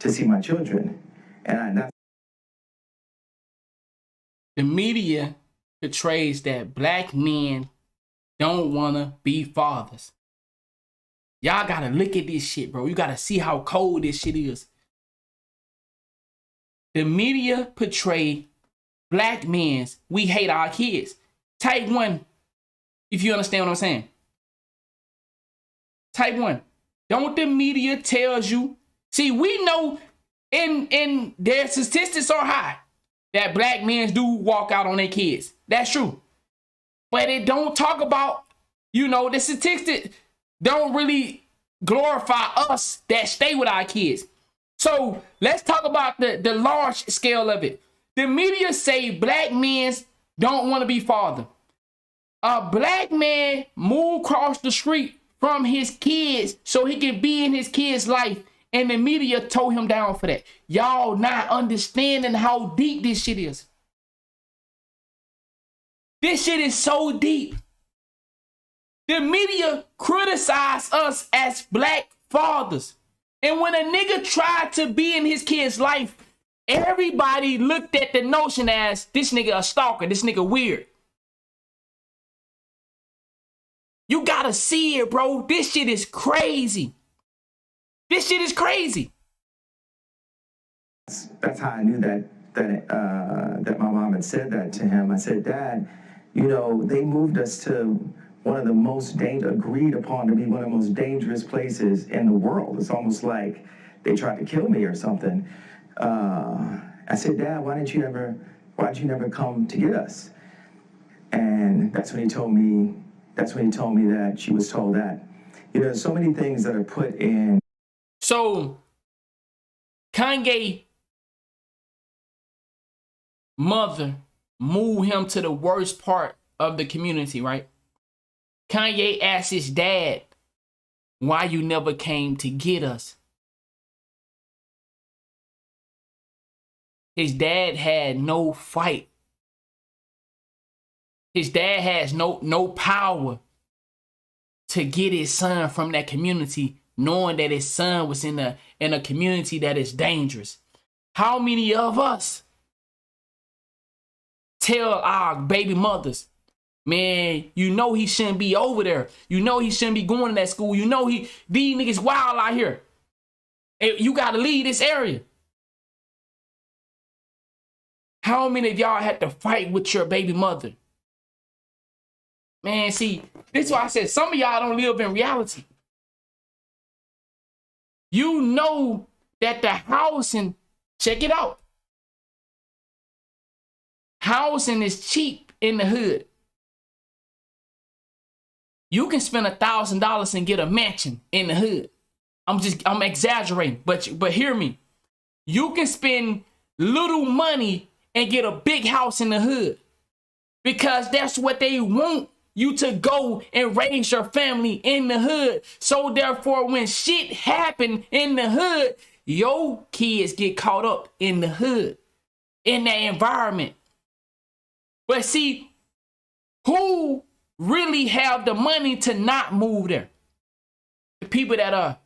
Speaker 4: to see my children. And
Speaker 1: the media portrays that black men don't want to be fathers. Y'all gotta look at this shit, bro. You gotta see how cold this shit is. The media portray black men, we hate our kids. Type 1, if you understand what I'm saying. Type 1. Don't the media tells you? See, we know in their statistics are high that black men do walk out on their kids. That's true. But it don't talk about, the statistics don't really glorify us that stay with our kids. So let's talk about the large scale of it. The media say black men don't want to be father. A black man moved across the street from his kids so he can be in his kids' life, and the media tore him down for that. Y'all not understanding how deep this shit is. This shit is so deep. The media criticize us as black fathers. And when a nigga tried to be in his kid's life, everybody looked at the notion as this nigga a stalker, this nigga weird. You gotta see it, bro. This shit is crazy. This shit is crazy.
Speaker 4: That's how I knew that my mom had said that to him. I said, Dad, you know, they moved us to one of the most agreed upon to be one of the most dangerous places in the world. It's almost like they tried to kill me or something. I said, Dad, why'd you never come to get us? And that's when he told me that she was told that. You know, so many things that are put in.
Speaker 1: So Kanye mother moved him to the worst part of the community, right? Kanye asked his dad, why you never came to get us? His dad had no fight. His dad has no power to get his son from that community, knowing that his son was in a community that is dangerous. How many of us tell our baby mothers, man, you know he shouldn't be over there. You know he shouldn't be going to that school. You know these niggas wild out here. And you gotta leave this area. How many of y'all had to fight with your baby mother? Man, see, this is why I said some of y'all don't live in reality. You know that the housing, check it out. Housing is cheap in the hood. You can spend $1,000 and get a mansion in the hood. I'm exaggerating, but hear me. You can spend little money and get a big house in the hood because that's what they want you to go and raise your family in the hood. So therefore, when shit happen in the hood, your kids get caught up in the hood, in that environment. But see, who really have the money to not move there? The people that are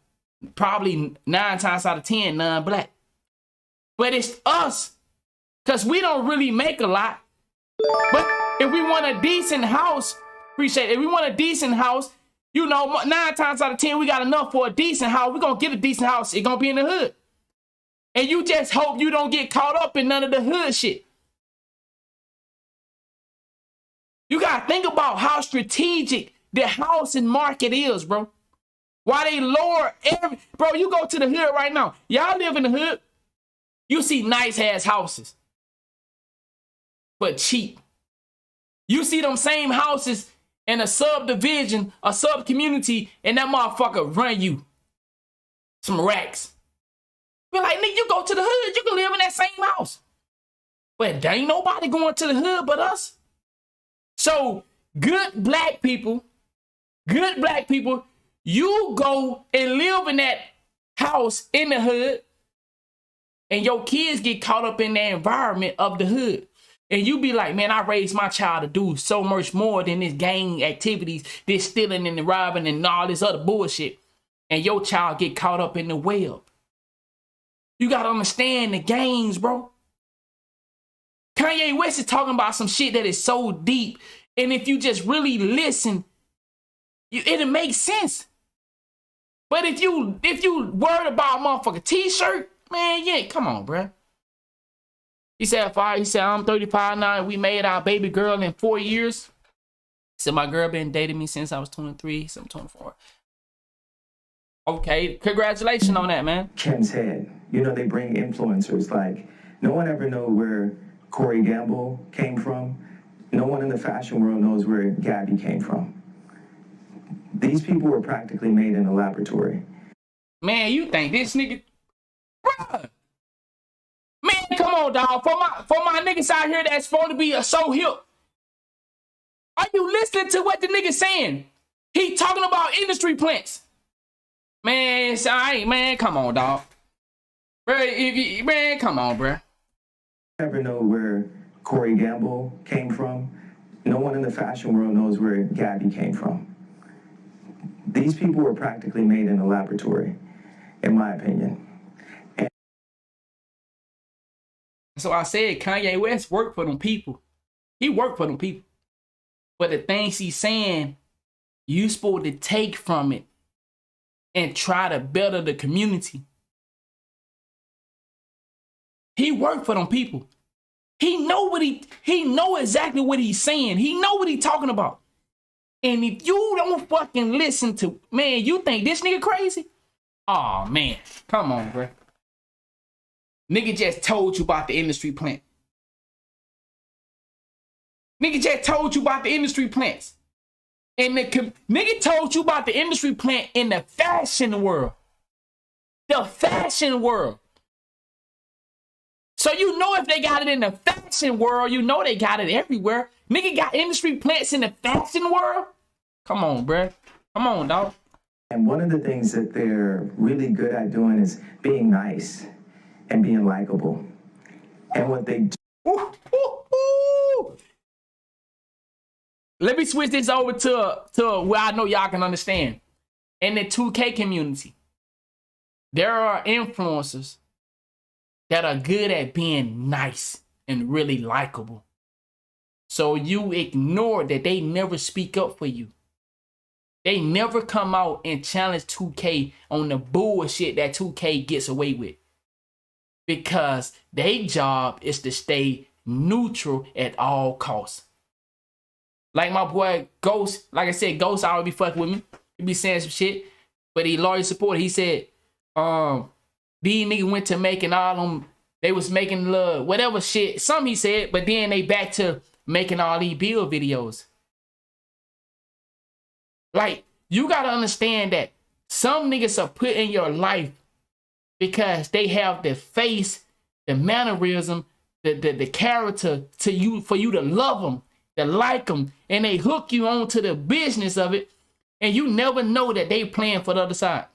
Speaker 1: probably 9 times out of 10 non-black. But it's us, because we don't really make a lot. But if we want a decent house, appreciate it. If we want a decent house, you know, 9 times out of 10, we got enough for a decent house. We're going to get a decent house. It's going to be in the hood. And you just hope you don't get caught up in none of the hood shit. You got to think about how strategic the housing market is, bro. Why they lower bro, you go to the hood right now. Y'all live in the hood. You see nice ass houses, but cheap. You see them same houses in a subdivision, a sub-community, and that motherfucker run you some racks. Be like, nigga, you go to the hood, you can live in that same house. But there ain't nobody going to the hood but us. So, good black people, you go and live in that house in the hood, and your kids get caught up in the environment of the hood. And you be like, man, I raised my child to do so much more than this gang activities, this stealing and the robbing and all this other bullshit. And your child get caught up in the web. You got to understand the games, bro. Kanye West is talking about some shit that is so deep. And if you just really listen, it'll make sense. But if you worried about a motherfucking t-shirt, man, yeah, come on, bro. He said, I'm 35 now, and we made our baby girl in 4 years. He said, my girl been dating me since I was 23, so I'm 24. Okay, congratulations on that, man.
Speaker 4: Ken's head. You know, they bring influencers. Like, no one ever know where Corey Gamble came from. No one in the fashion world knows where Gabby came from. These people were practically made in a laboratory.
Speaker 1: Man, you think this nigga... Bruh. Man, come on, dog. For my niggas out here that's supposed to be so hip, Are you listening to what the nigga saying? He talking about industry plants. Man, man, come on, dog. Man, come on, bro.
Speaker 4: Never know where Corey Gamble came from. No one in the fashion world knows where Gabby came from. These people were practically made in a laboratory, in my opinion.
Speaker 1: So I said Kanye West worked for them people. He worked for them people. But the things he's saying, you supposed to take from it and try to better the community. He worked for them people. He know exactly what he's saying. He know what he's talking about. And if you don't fucking listen to, man, you think this nigga crazy? Oh man, come on, bro. Nigga just told you about the industry plant. Nigga just told you about the industry plants. And nigga told you about the industry plant in the fashion world. The fashion world. So you know if they got it in the fashion world, you know they got it everywhere. Nigga got industry plants in the fashion world? Come on, bruh. Come on, dog.
Speaker 4: And one of the things that they're really good at doing is being nice and being likable. And what they do.
Speaker 1: Let me switch this over to where I know y'all can understand. In the 2K community, there are influencers that are good at being nice and really likable. So you ignore that they never speak up for you. They never come out and challenge 2K on the bullshit that 2K gets away with. Because their job is to stay neutral at all costs. Like my boy Ghost, like I said, Ghost always be fucking with me. He be saying some shit, but he loyal support. He said, these niggas went to making all them, they was making love, whatever shit. Some he said, but then they back to making all these build videos. Like, you gotta understand that some niggas are put in your life because they have the face, the mannerism, the character to you, for you to love them, to like them, and they hook you onto the business of it, and you never know that they playing for the other side.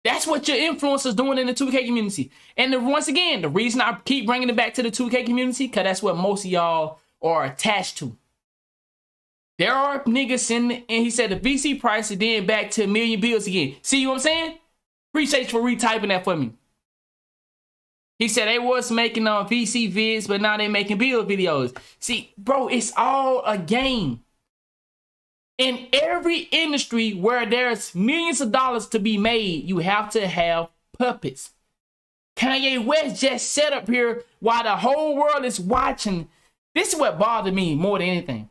Speaker 1: That's what your influencers doing in the 2K community. And once again, the reason I keep bringing it back to the 2K community, because that's what most of y'all are attached to. There are niggas in, and he said the VC price is then back to $1 million bills again. See what I'm saying? Appreciate you for retyping that for me. He said they was making VC vids, but now they making build videos. See, bro, it's all a game. In every industry where there's millions of dollars to be made, you have to have puppets. Kanye West just set up here while the whole world is watching. This is what bothered me more than anything.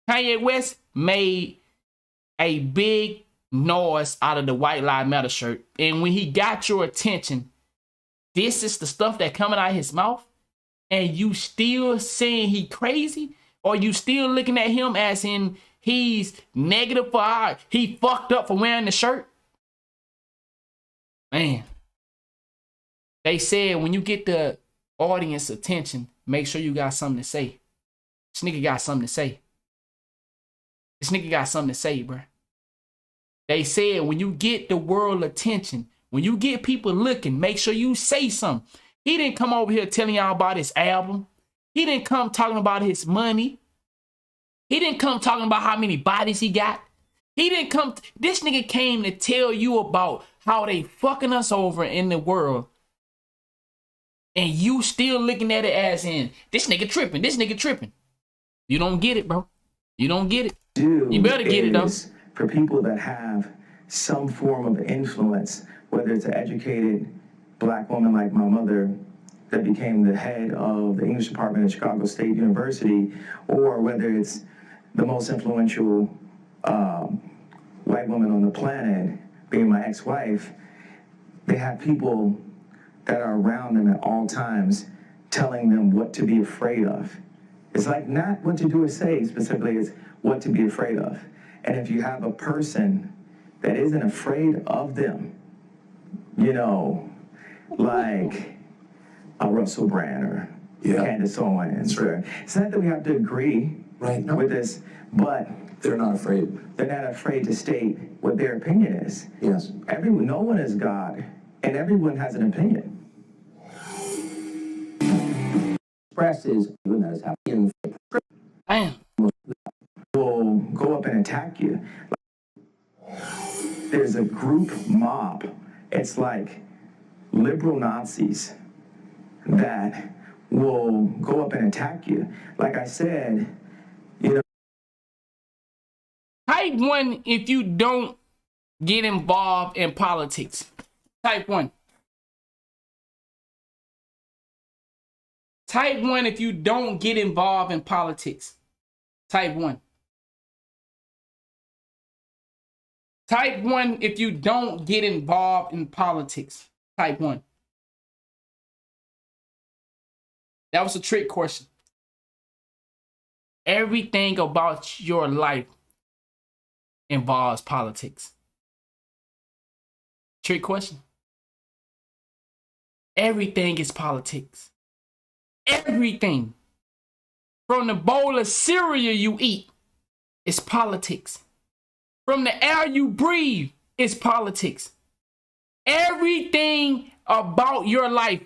Speaker 1: Kanye West made a big noise out of the White Lives Matter shirt. And when he got your attention, this is the stuff that coming out of his mouth, and you still saying he crazy? Or you still looking at him as in he's negative for he fucked up for wearing the shirt? Man. They said when you get the audience attention, make sure you got something to say. This nigga got something to say. This nigga got something to say, bro. They said when you get the world attention, when you get people looking, make sure you say something. He didn't come over here telling y'all about his album. He didn't come talking about his money. He didn't come talking about how many bodies he got. He didn't come. This nigga came to tell you about how they fucking us over in the world. And you still looking at it as in, this nigga tripping, this nigga tripping. You don't get it, bro. You don't get it. You better get it, though.
Speaker 4: For people that have some form of influence, whether it's an educated black woman like my mother that became the head of the English department at Chicago State University, or whether it's the most influential white woman on the planet, being my ex-wife, they have people that are around them at all times telling them what to be afraid of. It's like not what to do or say specifically, it's what to be afraid of. And if you have a person that isn't afraid of them, you know, like a Russell Brand or Candace Owens, it's not that we have to agree
Speaker 9: Right. No.
Speaker 4: with this, but
Speaker 9: They're not afraid.
Speaker 4: they're not afraid to state what their opinion is.
Speaker 9: Yes.
Speaker 4: No one is God, and everyone has an opinion.
Speaker 9: Expresses even that is happening.
Speaker 1: Damn.
Speaker 4: Will go up and attack you. There's a group mob. It's like liberal Nazis that will go up and attack you. Like I said,
Speaker 1: Type 1 if you don't get involved in politics. Type 1. Type 1 if you don't get involved in politics. Type 1. Type 1 if you don't get involved in politics. Type 1. That was a trick question. Everything about your life involves politics. Trick question. Everything is politics. Everything. From the bowl of cereal you eat is politics. From the air you breathe is politics. Everything about your life,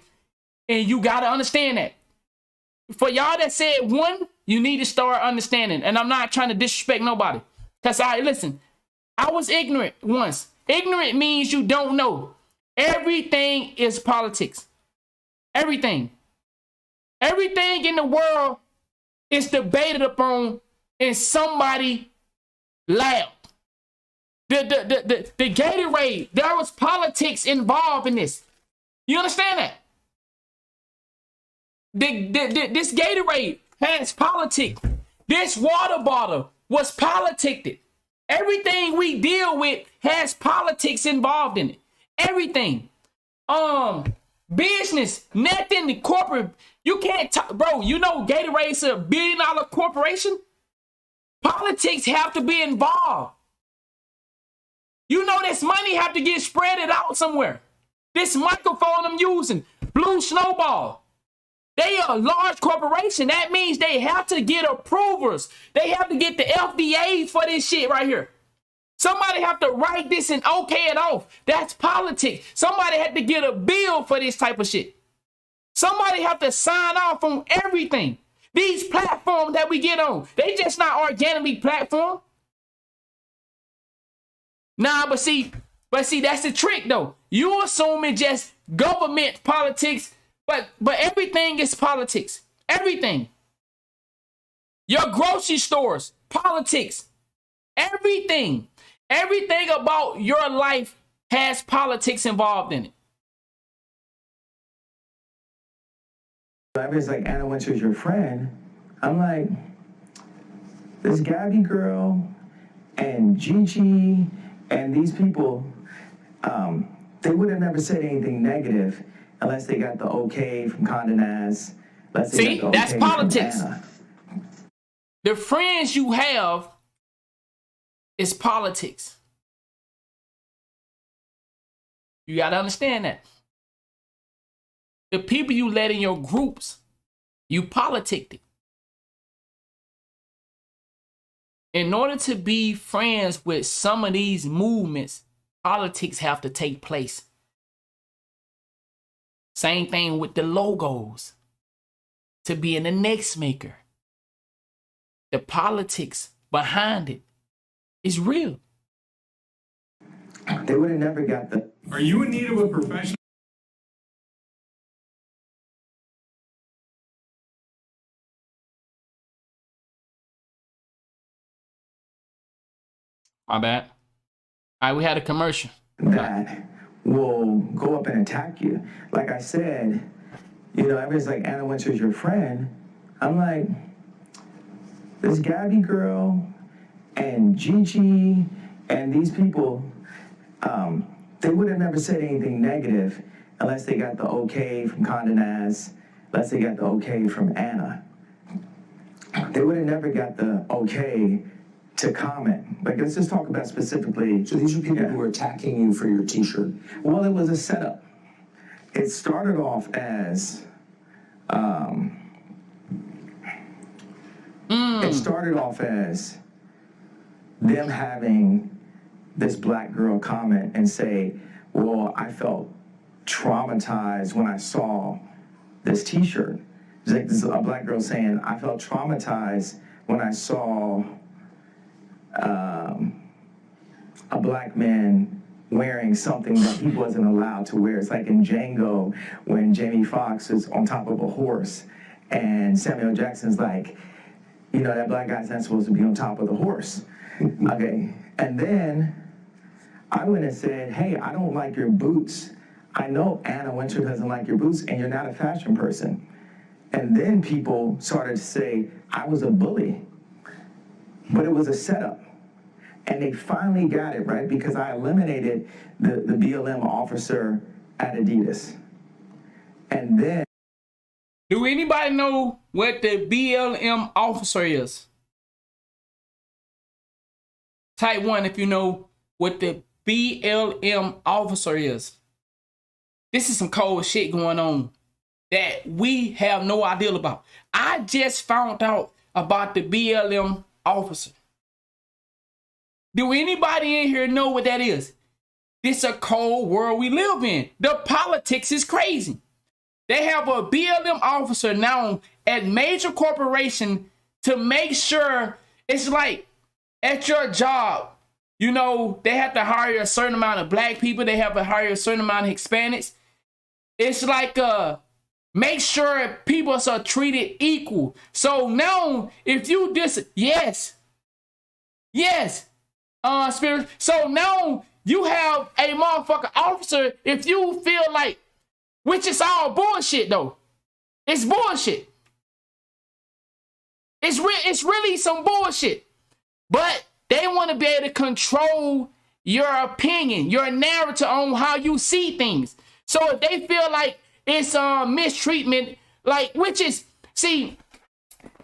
Speaker 1: and you got to understand that. For y'all that said 1, you need to start understanding. And I'm not trying to disrespect nobody. Because listen, I was ignorant once. Ignorant means you don't know. Everything is politics. Everything. Everything in the world is debated upon in somebody lab. The Gatorade, there was politics involved in this. You understand that? This Gatorade has politics. This water bottle was politiced. Everything we deal with has politics involved in it. Everything. Business, nothing, the corporate. You can't talk, bro. You know Gatorade's a $1 billion corporation. Politics have to be involved. You know this money have to get spread it out somewhere. This microphone I'm using, Blue Snowball. They are a large corporation. That means they have to get approvers. They have to get the FDAs for this shit right here. Somebody have to write this and okay it off. That's politics. Somebody had to get a bill for this type of shit. Somebody have to sign off on everything. These platforms that we get on, they just not organically platform. Nah, but see, that's the trick though. You assuming just government politics, but everything is politics. Everything. Your grocery stores, politics. Everything. Everything about your life has politics involved in it.
Speaker 4: It's like Anna Wintour's your friend. I'm like, this Gabby girl and Gigi and these people, they would have never said anything negative unless they got the okay from Condé Nast.
Speaker 1: See, that's politics. The friends you have is politics. You got to understand that. The people you let in your groups, you politicked it. In order to be friends with some of these movements, politics have to take place. Same thing with the logos. To be in the next maker. The politics behind it is real.
Speaker 4: They would have never got the...
Speaker 10: Are you in need of a professional?
Speaker 1: My bad. All right, we had a commercial.
Speaker 4: That will go up and attack you. Like I said, everybody's like, Anna Wintour's your friend. I'm like, this Gabby girl and Gigi and these people, they would have never said anything negative unless they got the okay from Condé Nast, unless they got the okay from Anna. They would have never got the okay to comment. Like, let's just talk about specifically.
Speaker 9: So these are people who are attacking you for your t-shirt.
Speaker 4: Well, it was a setup. It started off as It started off as them having this black girl comment and say, well, I felt traumatized when I saw this t-shirt. It's like this, a black girl saying, I felt traumatized when I saw a black man wearing something that he wasn't allowed to wear. It's like in Django when Jamie Foxx is on top of a horse and Samuel Jackson's like, you know, that black guy's not supposed to be on top of the horse. Okay, and then I went and said, hey, I don't like your boots. I know Anna Wintour doesn't like your boots and you're not a fashion person. And then people started to say, I was a bully, but it was a setup. And they finally got it, right? Because I eliminated the BLM officer at Adidas. And then...
Speaker 1: Do anybody know what the BLM officer is? Type 1 if you know what the BLM officer is. This is some cold shit going on that we have no idea about. I just found out about the BLM officer. Do anybody in here know what that is? This is a cold world we live in. The politics is crazy. They have a BLM officer now at major corporation to make sure it's like at your job, you know, they have to hire a certain amount of black people. They have to hire a certain amount of Hispanics. It's like, make sure people are treated equal. So now, if you yes, Spirit. So now you have a motherfucker officer. If you feel like, which is all bullshit though, it's bullshit. It's really some bullshit. But they want to be able to control your opinion, your narrative on how you see things. So if they feel like it's mistreatment, like, which is, see,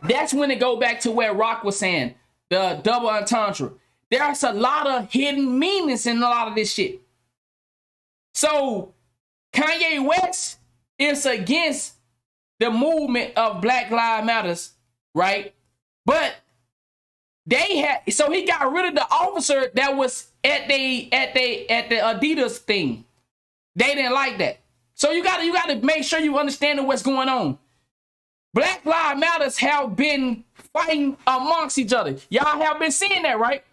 Speaker 1: that's when it go back to where Rock was saying, the double entendre. There's a lot of hidden meanings in a lot of this shit. So Kanye West is against the movement of Black Lives Matters, right? But they had, so he got rid of the officer that was at the Adidas thing. They didn't like that. So you gotta make sure you understand what's going on. Black Lives Matters have been fighting amongst each other. Y'all have been seeing that, right?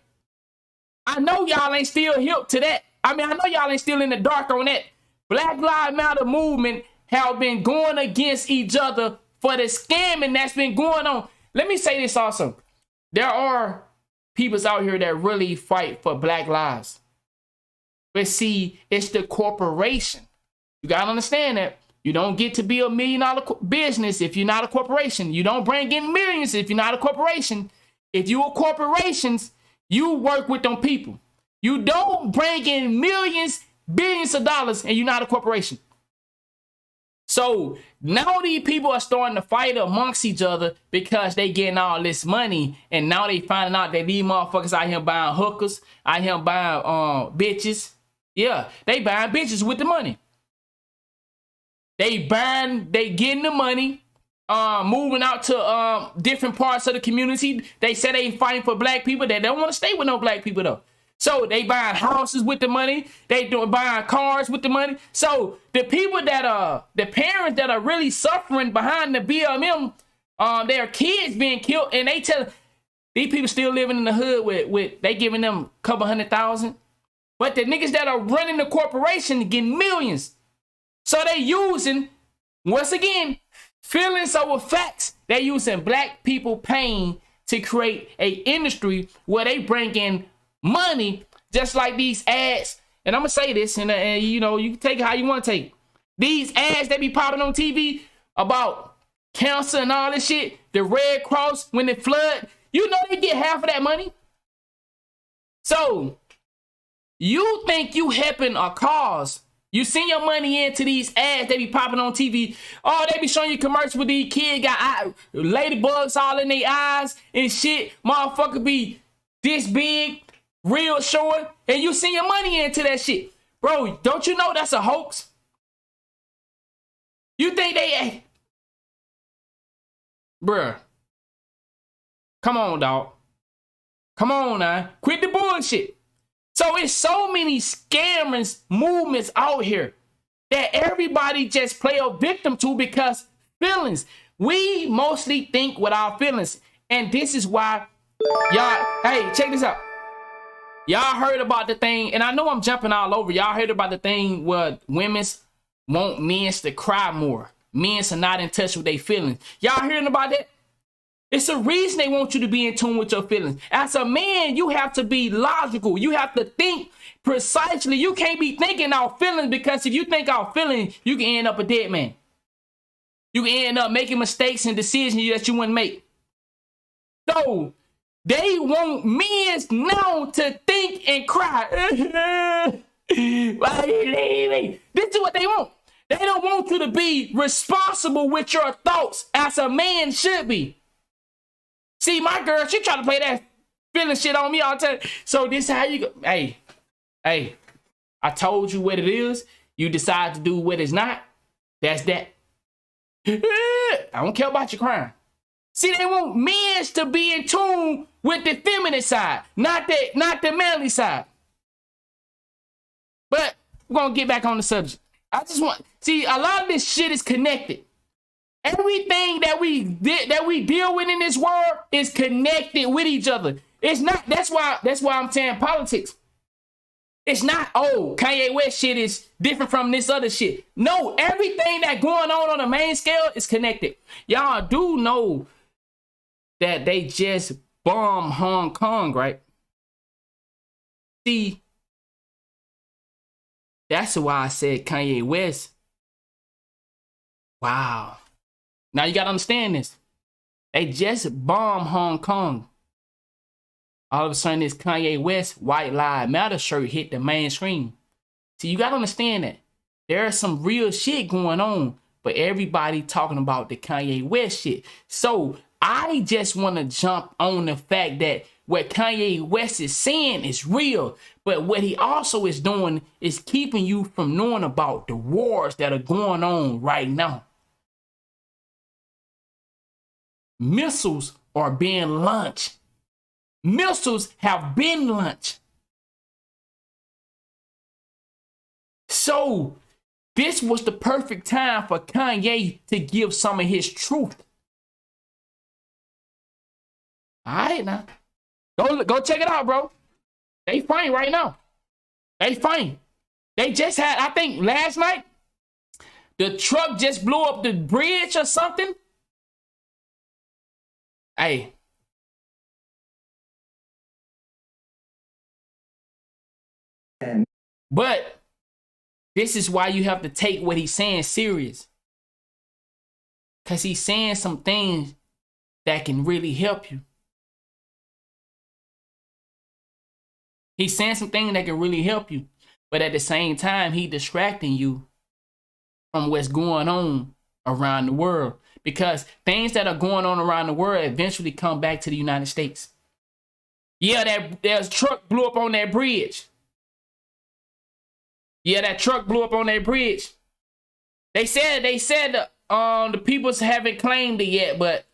Speaker 1: I know y'all ain't still hip to that. I mean, I know y'all ain't still in the dark on that. Black Lives Matter movement have been going against each other for the scamming that's been going on. Let me say this also. There are people out here that really fight for black lives. But see, it's the corporation. You got to understand that. You don't get to be $1 million business if you're not a corporation. You don't bring in millions if you're not a corporation. If you're corporations, you work with them people. You don't bring in millions, billions of dollars, and you're not a corporation. So now these people are starting to fight amongst each other because they getting all this money, and now they finding out that these motherfuckers out here buying hookers, out here buying bitches. Yeah, they buying bitches with the money. They getting the money, moving out to different parts of the community. They say they fighting for black people. They don't want to stay with no black people though. So they buying houses with the money. They buying cars with the money. So the people that the parents that are really suffering behind the BLM, their kids being killed, and they tell these people still living in the hood with they giving them a couple $100,000, but the niggas that are running the corporation getting millions. So they using, once again, feelings over facts. They using black people pain to create a industry where they bring in money, just like these ads. And I'm gonna say this, and you know, you can take it how you want to take it. These ads that be popping on TV about cancer and all this shit, the Red Cross when they flood, you know they get half of that money. So you think you helping a cause? You send your money into these ads they be popping on TV. Oh, they be showing you commercials with these kids got ladybugs all in their eyes and shit. Motherfucker be this big, real short, and you send your money into that shit. Bro, don't you know that's a hoax? You think they... Bruh. Come on, dog. Come on now. Quit the bullshit. So it's so many scammers movements out here that everybody just play a victim to because feelings. We mostly think with our feelings. And this is why y'all, hey, check this out. Y'all heard about the thing, and I know I'm jumping all over. Y'all heard about the thing where women's want men to cry more. Men are not in touch with their feelings. Y'all hearing about that? It's a reason they want you to be in tune with your feelings. As a man, you have to be logical. You have to think precisely. You can't be thinking our feelings, because if you think our feelings, you can end up a dead man. You can end up making mistakes and decisions that you wouldn't make. So they want men now to think and cry. Why you leave me? This is what they want. They don't want you to be responsible with your thoughts as a man should be. See, my girl, she try to play that feeling shit on me all the time. So this is how you go. Hey, I told you what it is. You decide to do what it's not. That's that. I don't care about your crime. See, they want men to be in tune with the feminine side, not the manly side. But we're gonna get back on the subject. I just want see a lot of this shit is connected. Everything that we deal with in this world is connected with each other. It's not. That's why I'm saying politics. It's not, oh, Kanye West shit is different from this other shit. No, everything that going on the main scale is connected. Y'all do know that they just bombed Hong Kong, right? See, that's why I said Kanye West. Wow. Now you got to understand this. They just bombed Hong Kong. All of a sudden, this Kanye West White Lives Matter shirt hit the mainstream. See, you got to understand that. There's some real shit going on, but everybody talking about the Kanye West shit. So I just want to jump on the fact that what Kanye West is saying is real, but what he also is doing is keeping you from knowing about the wars that are going on right now. Missiles are being launched. Missiles have been launched. So this was the perfect time for Kanye to give some of his truth. All right, now. Go check it out, bro. They fighting right now. They fighting. They just had, I think last night, the truck just blew up the bridge or something. Hey. But this is why you have to take what he's saying serious. Because he's saying some things that can really help you. He's saying some things that can really help you. But at the same time, he's distracting you from what's going on around the world. Because things that are going on around the world eventually come back to the United States. Yeah, that truck blew up on that bridge. Yeah, that truck blew up on that bridge. They said the peoples haven't claimed it yet, but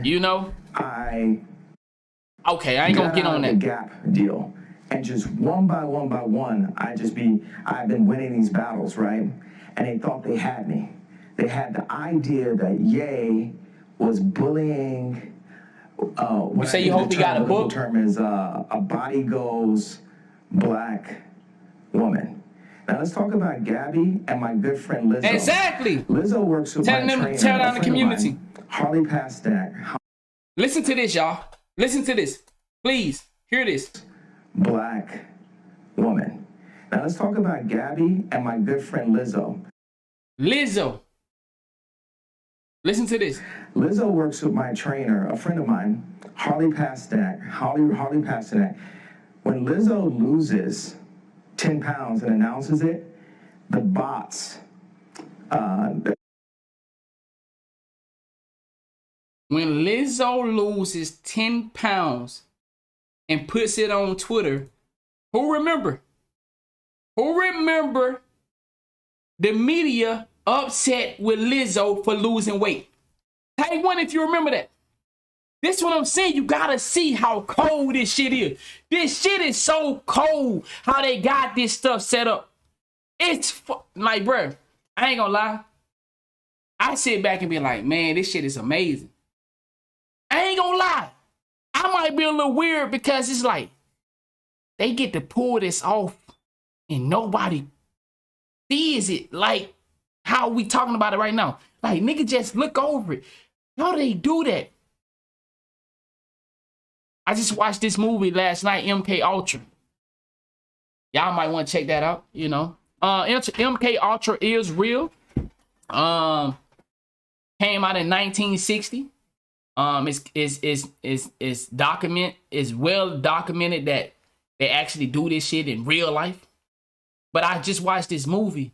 Speaker 1: you know. Okay, I ain't gonna get on that
Speaker 4: gap deal. And just one by one, I've been winning these battles, right? And they thought they had me. They had the idea that Ye was bullying.
Speaker 1: You say you hope he got a book?
Speaker 4: The term is a body goes black woman. Now let's talk about Gabby and my good friend Lizzo.
Speaker 1: Exactly.
Speaker 4: Lizzo works with my trainer,
Speaker 1: tell down the community.
Speaker 4: Harley Pastak.
Speaker 1: Listen to this, y'all. Listen to this. Please, hear this.
Speaker 4: Black woman. Now let's talk about Gabby and my good friend Lizzo.
Speaker 1: Lizzo. Listen to this.
Speaker 4: Lizzo works with my trainer, a friend of mine, Harley Pastak. Harley Pastak. When Lizzo loses 10 pounds and announces it, the bots.
Speaker 1: When Lizzo loses 10 pounds and puts it on Twitter, who remember the media upset with Lizzo for losing weight? Type 1 if you remember that. This is what I'm saying. You gotta see how cold this shit is. This shit is so cold. How they got this stuff set up. It's like, bro, I ain't gonna lie. I sit back and be like, man, this shit is amazing. I ain't gonna lie. I might be a little weird because it's like they get to pull this off and nobody sees it like how we talking about it right now. Like, nigga, just look over it. How do they do that? I just watched this movie last night, MK Ultra. Y'all might want to check that out, you know. MK Ultra is real. Came out in 1960. It's well documented that they actually do this shit in real life. But I just watched this movie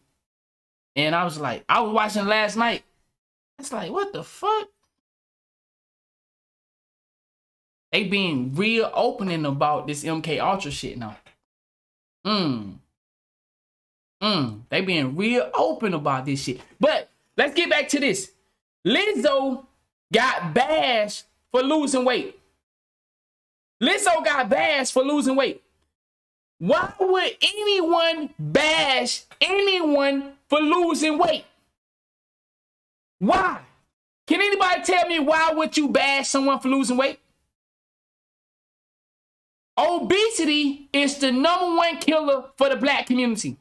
Speaker 1: and I was watching last night. It's like, what the fuck? They being real opening about this MK Ultra shit now. They being real open about this shit. But let's get back to this. Lizzo got bashed for losing weight. Lizzo got bashed for losing weight. Why would anyone bash anyone for losing weight? Why? Can anybody tell me why would you bash someone for losing weight? Obesity is the #1 killer for the black community.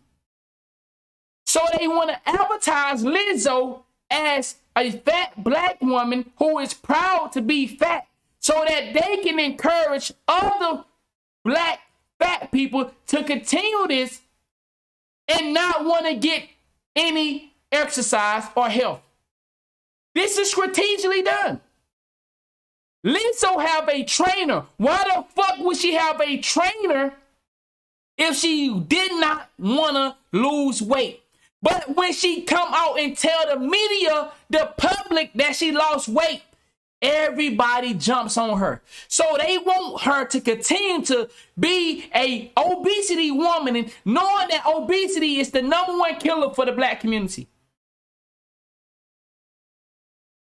Speaker 1: So they want to advertise Lizzo as a fat black woman who is proud to be fat so that they can encourage other black fat people to continue this and not want to get any exercise or health. This is strategically done. Lizzo have a trainer. Why the fuck would she have a trainer if she did not want to lose weight? But when she come out and tell the media, the public, that she lost weight, everybody jumps on her. So they want her to continue to be a obesity woman, and knowing that obesity is the #1 killer for the black community.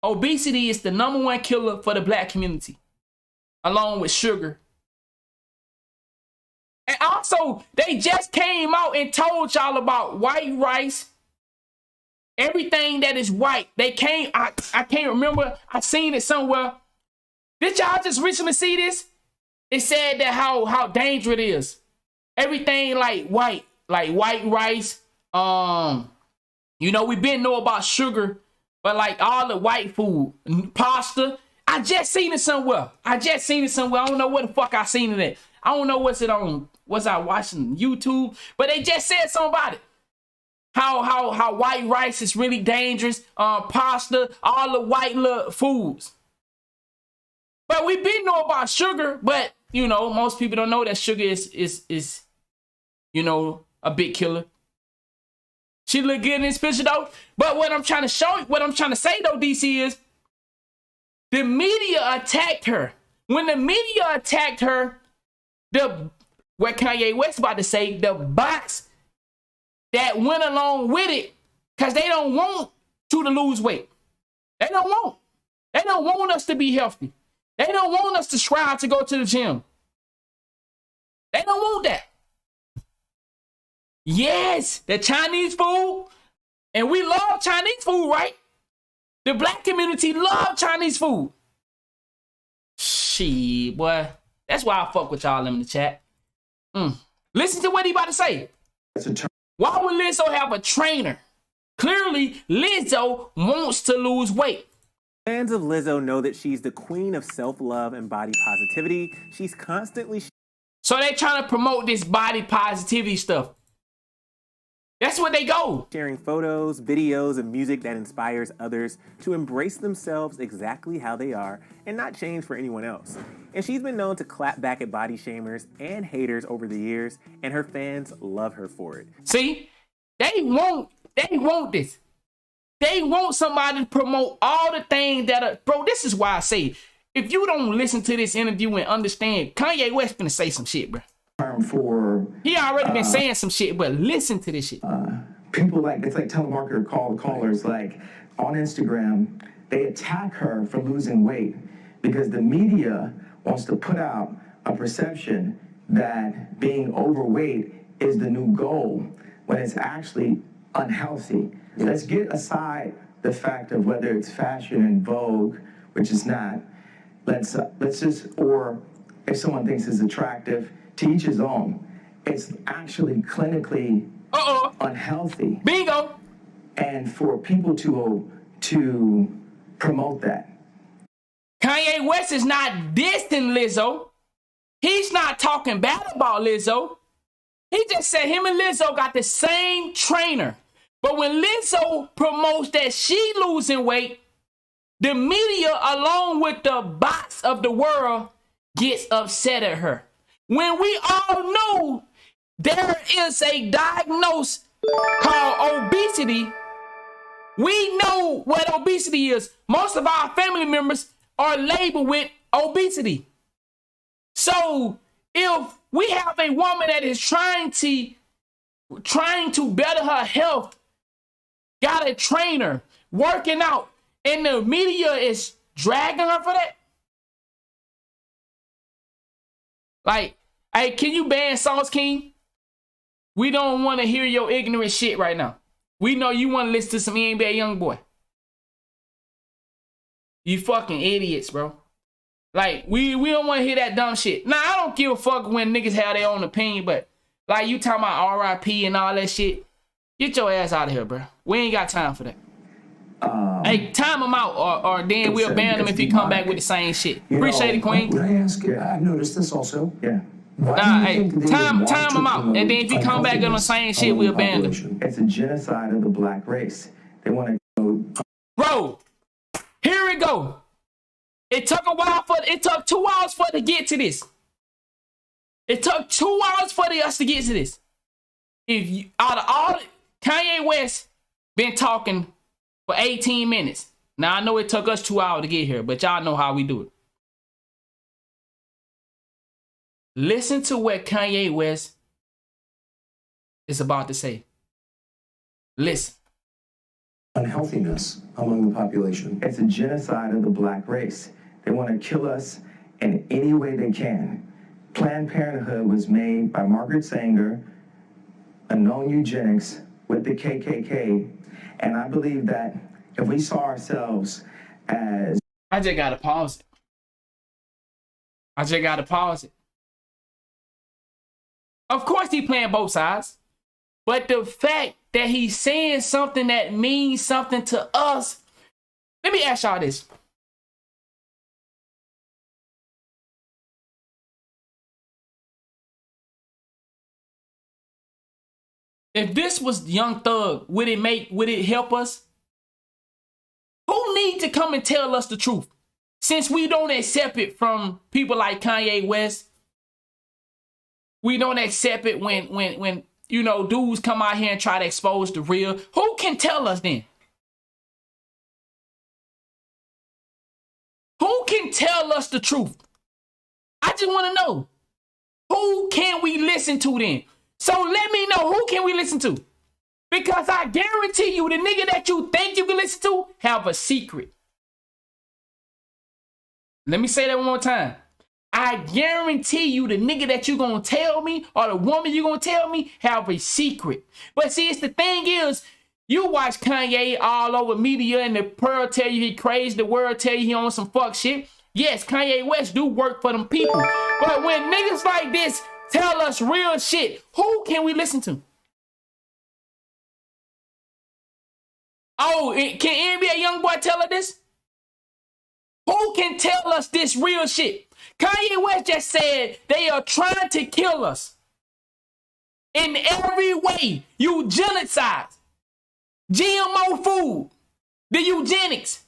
Speaker 1: Obesity is the #1 killer for the black community, along with sugar. And also, they just came out and told y'all about white rice. Everything that is white. They came, I can't remember. I seen it somewhere. Did y'all just recently see this? It said that how dangerous it is. Everything like white rice. You know, we been know about sugar, but like all the white food, pasta. I just seen it somewhere. I don't know where the fuck I seen it at. I don't know what's it on. Was I watching YouTube? But they just said something about it. How white rice is really dangerous. Pasta, all the white little foods. But we been know about sugar, but you know, most people don't know that sugar is you know, a big killer. She look good in this picture though. But what I'm trying to say though, DC, is the media attacked her. When the media attacked her, what Kanye West about to say, the bots that went along with it, because they don't want you to lose weight. They don't want us to be healthy. They don't want us to strive to go to the gym. They don't want that. Yes, the Chinese food, and we love Chinese food, right? The black community love Chinese food. Shit, boy. That's why I fuck with y'all in the chat. Listen to what he about to say. Why would Lizzo have a trainer? Clearly, Lizzo wants to lose weight.
Speaker 10: Fans of Lizzo know that she's the queen of self-love and body positivity. She's constantly...
Speaker 1: So they trying to promote this body positivity stuff. That's what they go.
Speaker 10: Sharing photos, videos, and music that inspires others to embrace themselves exactly how they are and not change for anyone else. And she's been known to clap back at body shamers and haters over the years, and her fans love her for it.
Speaker 1: See, they want this. They want somebody to promote all the things that are, bro, this is why I say, if you don't listen to this interview and understand, Kanye West finna say some shit, bro. He already been saying some shit, but listen to this shit.
Speaker 4: People it's like telemarketer callers, like on Instagram, they attack her for losing weight because the media wants to put out a perception that being overweight is the new goal when it's actually unhealthy. Let's get aside the fact of whether it's fashion and vogue, which is not. Let's just, or if someone thinks it's attractive, to each his own. It's actually clinically unhealthy.
Speaker 1: Bingo.
Speaker 4: And for people to promote that.
Speaker 1: Kanye West is not dissing Lizzo. He's not talking bad about Lizzo. He just said him and Lizzo got the same trainer. But when Lizzo promotes that she losing weight, the media, along with the bots of the world, gets upset at her. When we all know there is a diagnosis called obesity, we know what obesity is. Most of our family members are labeled with obesity. So if we have a woman that is trying to better her health, got a trainer, working out, and the media is dragging her for that, like, hey, can you ban Sauce King? We don't want to hear your ignorant shit right now. We know you want to listen to some NBA Youngboy. You fucking idiots, bro. Like, we don't want to hear that dumb shit. Now, I don't give a fuck when niggas have their own opinion, but like you talking about RIP and all that shit, get your ass out of here, bro. We ain't got time for that. Hey, time him out, or then we'll ban him if he come back with the same shit. Appreciate it, Queen.
Speaker 9: Would I ask you, I've noticed this also.
Speaker 4: Yeah.
Speaker 1: Hey, time him out, and then if he come back on the same shit, we'll ban him.
Speaker 4: It's a genocide of the black race. They want to.
Speaker 1: Bro, here we go. It took a while it took 2 hours for it to get to this. It took 2 hours for us to get to this. If you, out of all, Kanye West been talking for 18 minutes. Now I know it took us 2 hours to get here, but y'all know how we do it. Listen to what Kanye West is about to say. Listen.
Speaker 9: Unhealthiness among the population.
Speaker 4: It's a genocide of the black race. They want to kill us in any way they can. Planned Parenthood was made by Margaret Sanger, a known eugenics with the KKK, and I believe that if we saw ourselves as...
Speaker 1: I just gotta pause it. Of course he playing both sides, but the fact that he's saying something that means something to us, let me ask y'all this. If this was Young Thug, would it help us? Who need to come and tell us the truth? Since we don't accept it from people like Kanye West, we don't accept it when you know, dudes come out here and try to expose the real. Who can tell us then? Who can tell us the truth? I just want to know. Who can we listen to then? So let me know, who can we listen to? Because I guarantee you, the nigga that you think you can listen to have a secret. Let me say that one more time. I guarantee you, the nigga that you gonna tell me, or the woman you gonna tell me, have a secret. But see, it's the thing is, you watch Kanye all over media and the pearl tell you he crazy, the world tell you he on some fuck shit. Yes, Kanye West do work for them people. But when niggas like this tell us real shit, who can we listen to? Oh, can NBA Youngboy tell us this? Who can tell us this real shit? Kanye West just said they are trying to kill us in every way. Eugenicides, GMO food, the eugenics.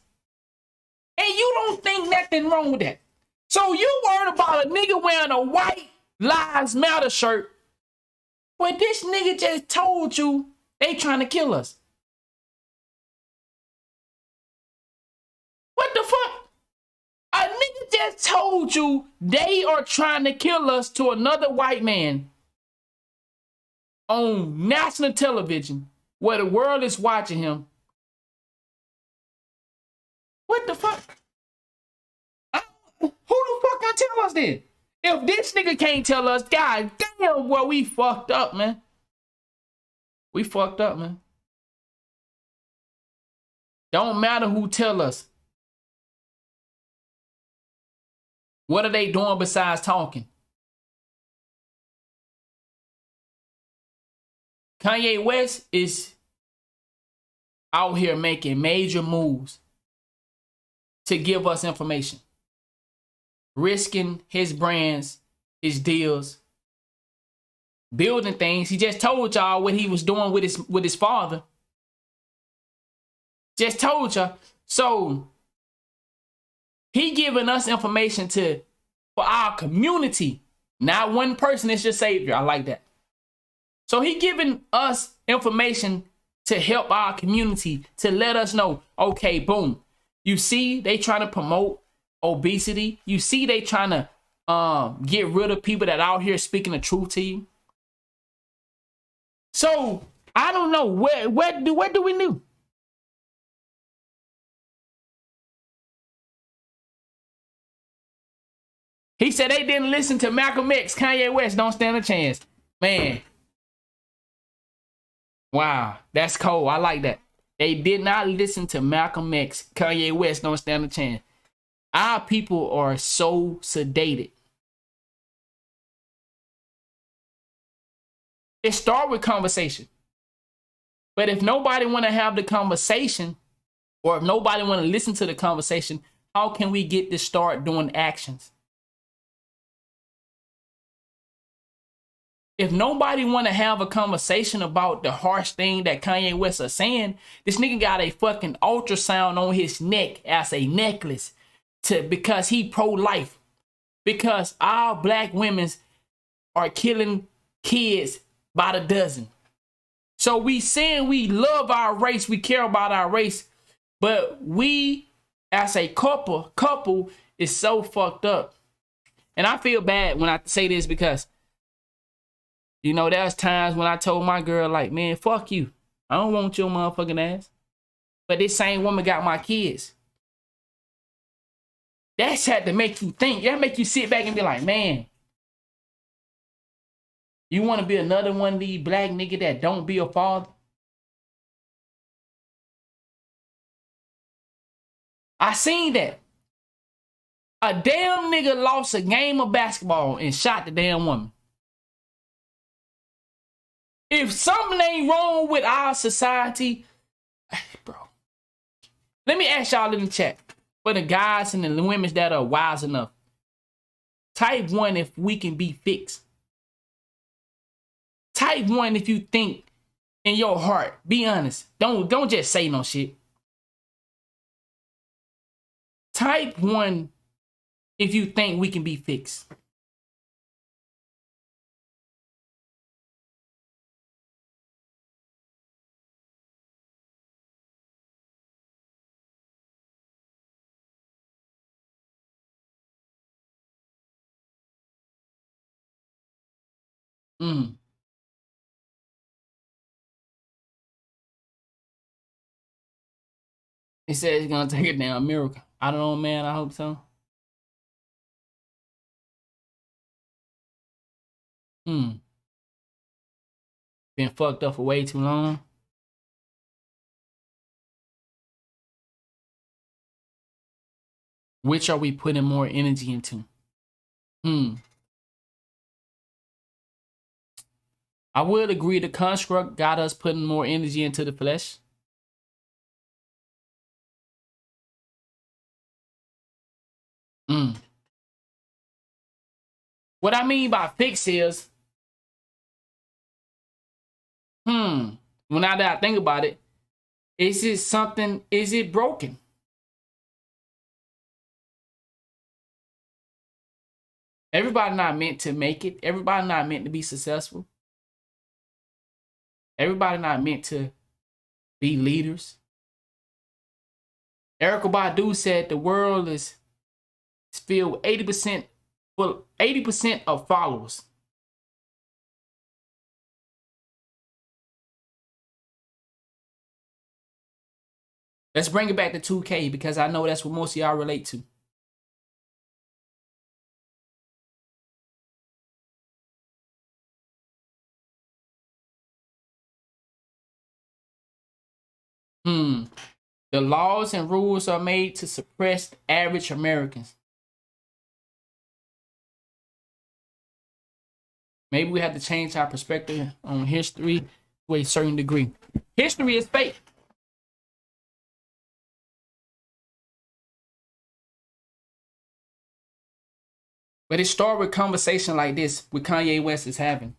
Speaker 1: And you don't think nothing wrong with that. So you worried about a nigga wearing a white Lives Matter shirt, but this nigga just told you they trying to kill us. What the fuck? A nigga just told you they are trying to kill us to another white man on national television where the world is watching him. What the fuck? Who the fuck gonna tell us then? If this nigga can't tell us, god damn, well, we fucked up, man. We fucked up, man. Don't matter who tell us. What are they doing besides talking? Kanye West is out here making major moves to give us information. Risking his brands, his deals, building things. He just told y'all what he was doing with his father. Just told y'all. So he giving us information for our community. Not one person is your savior. I like that. So he giving us information to help our community, to let us know, okay, boom. You see, they trying to promote obesity. You see, they trying to get rid of people that out here speaking the truth to you. So I don't know what do we do? He said they didn't listen to Malcolm X. Kanye West don't stand a chance. Man. Wow, that's cold. I like that. They did not listen to Malcolm X. Kanye West don't stand a chance. Our people are so sedated. It starts with conversation. But if nobody want to have the conversation, or if nobody want to listen to the conversation, how can we get to start doing actions? If nobody want to have a conversation about the harsh thing that Kanye West is saying, this nigga got a fucking ultrasound on his neck as a necklace because he pro-life. Because our black women are killing kids by the dozen. So we saying we love our race, we care about our race, but we as a couple is so fucked up. And I feel bad when I say this because, you know, there's times when I told my girl, like, man, fuck you. I don't want your motherfucking ass. But this same woman got my kids. That's had to make you think. That make you sit back and be like, man, you want to be another one of these black niggas that don't be a father? I seen that. A damn nigga lost a game of basketball and shot the damn woman. If something ain't wrong with our society, bro, let me ask y'all in the chat, for the guys and the women that are wise enough, type 1 if we can be fixed. Type 1 if you think in your heart. Be honest. Don't just say no shit. Type 1 if you think we can be fixed. He said he's gonna take it down. Miracle. I don't know, man. I hope so. Been fucked up for way too long. Which are we putting more energy into? I would agree the construct got us putting more energy into the flesh. What I mean by fix is, well, now that I think about it, is it broken? Everybody not meant to make it. Everybody not meant to be successful. Everybody not meant to be leaders. Erykah Badu said the world is filled 80% of followers. Let's bring it back to 2K because I know that's what most of y'all relate to. The laws and rules are made to suppress average Americans. Maybe we have to change our perspective on history to a certain degree. History is fake. But it started with conversation like this with Kanye West is having.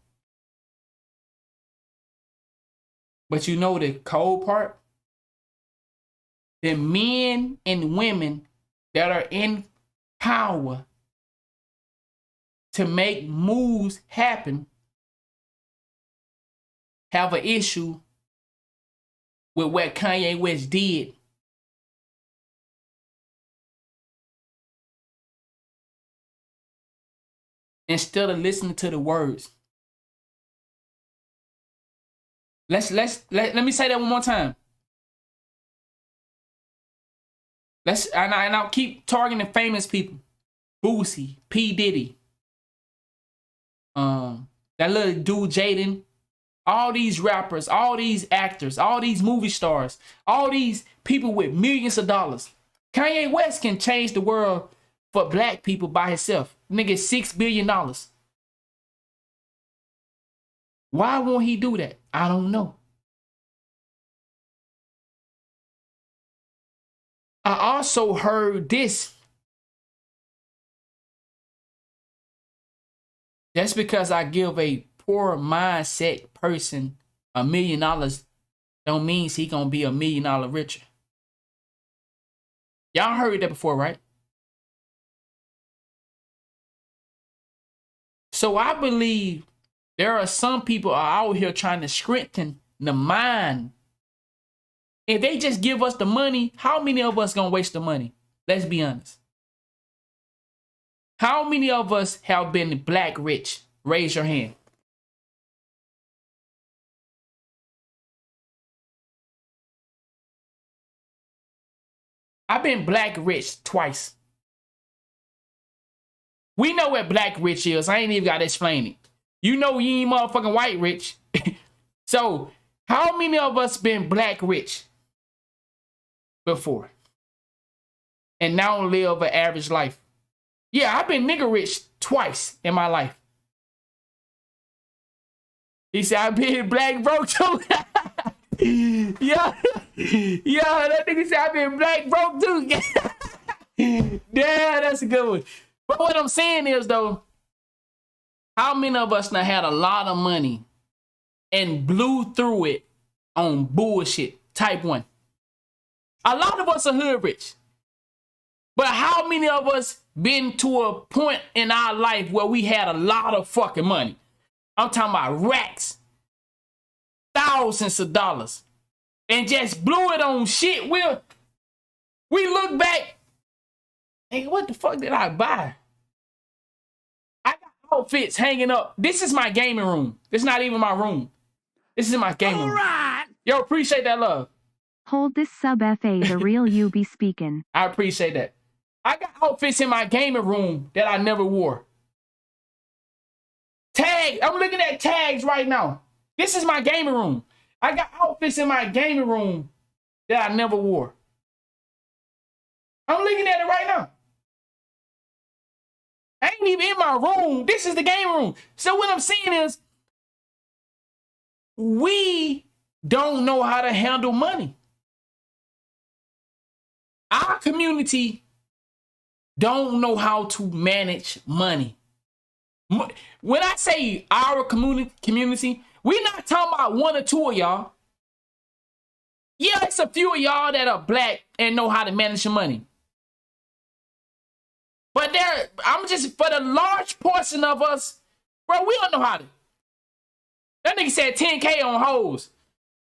Speaker 1: But you know the cold part? The men and women that are in power to make moves happen have an issue with what Kanye West did. Instead of listening to the words. Let me say that one more time. And I'll keep targeting famous people. Boosie, P. Diddy, that little dude Jaden, all these rappers, all these actors, all these movie stars, all these people with millions of dollars. Kanye West can change the world for black people by himself. Nigga, $6 billion. Why won't he do that? I don't know. I also heard this. Just because I give a poor mindset person $1 million don't mean he gonna be $1 million richer. Y'all heard that before, right? So I believe there are some people out here trying to strengthen the mind. If they just give us the money, how many of us gonna waste the money? Let's be honest. How many of us have been black rich? Raise your hand. I've been black rich twice. We know what black rich is. I ain't even got to explain it. You know you ain't motherfucking white rich. So, how many of us been black rich before? And now live an average life? Yeah, I've been nigga rich twice in my life. He said, I've been black broke too. Yeah, that nigga said, I've been black broke too. Yeah, that's a good one. But what I'm saying is, though, how many of us now had a lot of money and blew through it on bullshit? Type 1. A lot of us are hood rich. But how many of us been to a point in our life where we had a lot of fucking money? I'm talking about racks, thousands of dollars, and just blew it on shit. We look back, hey, what the fuck did I buy? I got outfits hanging up. This is my gaming room. This is not even my room. This is my gaming room. Right. Yo, appreciate that love.
Speaker 11: Hold this sub FA, the real you be speaking.
Speaker 1: I appreciate that. I got outfits in my gaming room that I never wore. Tags. I'm looking at tags right now. This is my gaming room. I got outfits in my gaming room that I never wore. I'm looking at it right now. I ain't even in my room. This is the game room. So what I'm saying is, we don't know how to handle money. Our community don't know how to manage money. When I say our community, we're not talking about one or two of y'all. Yeah, it's a few of y'all that are black and know how to manage your money. But I'm just, for the large portion of us, bro, we don't know how to. That nigga said 10K on hoes.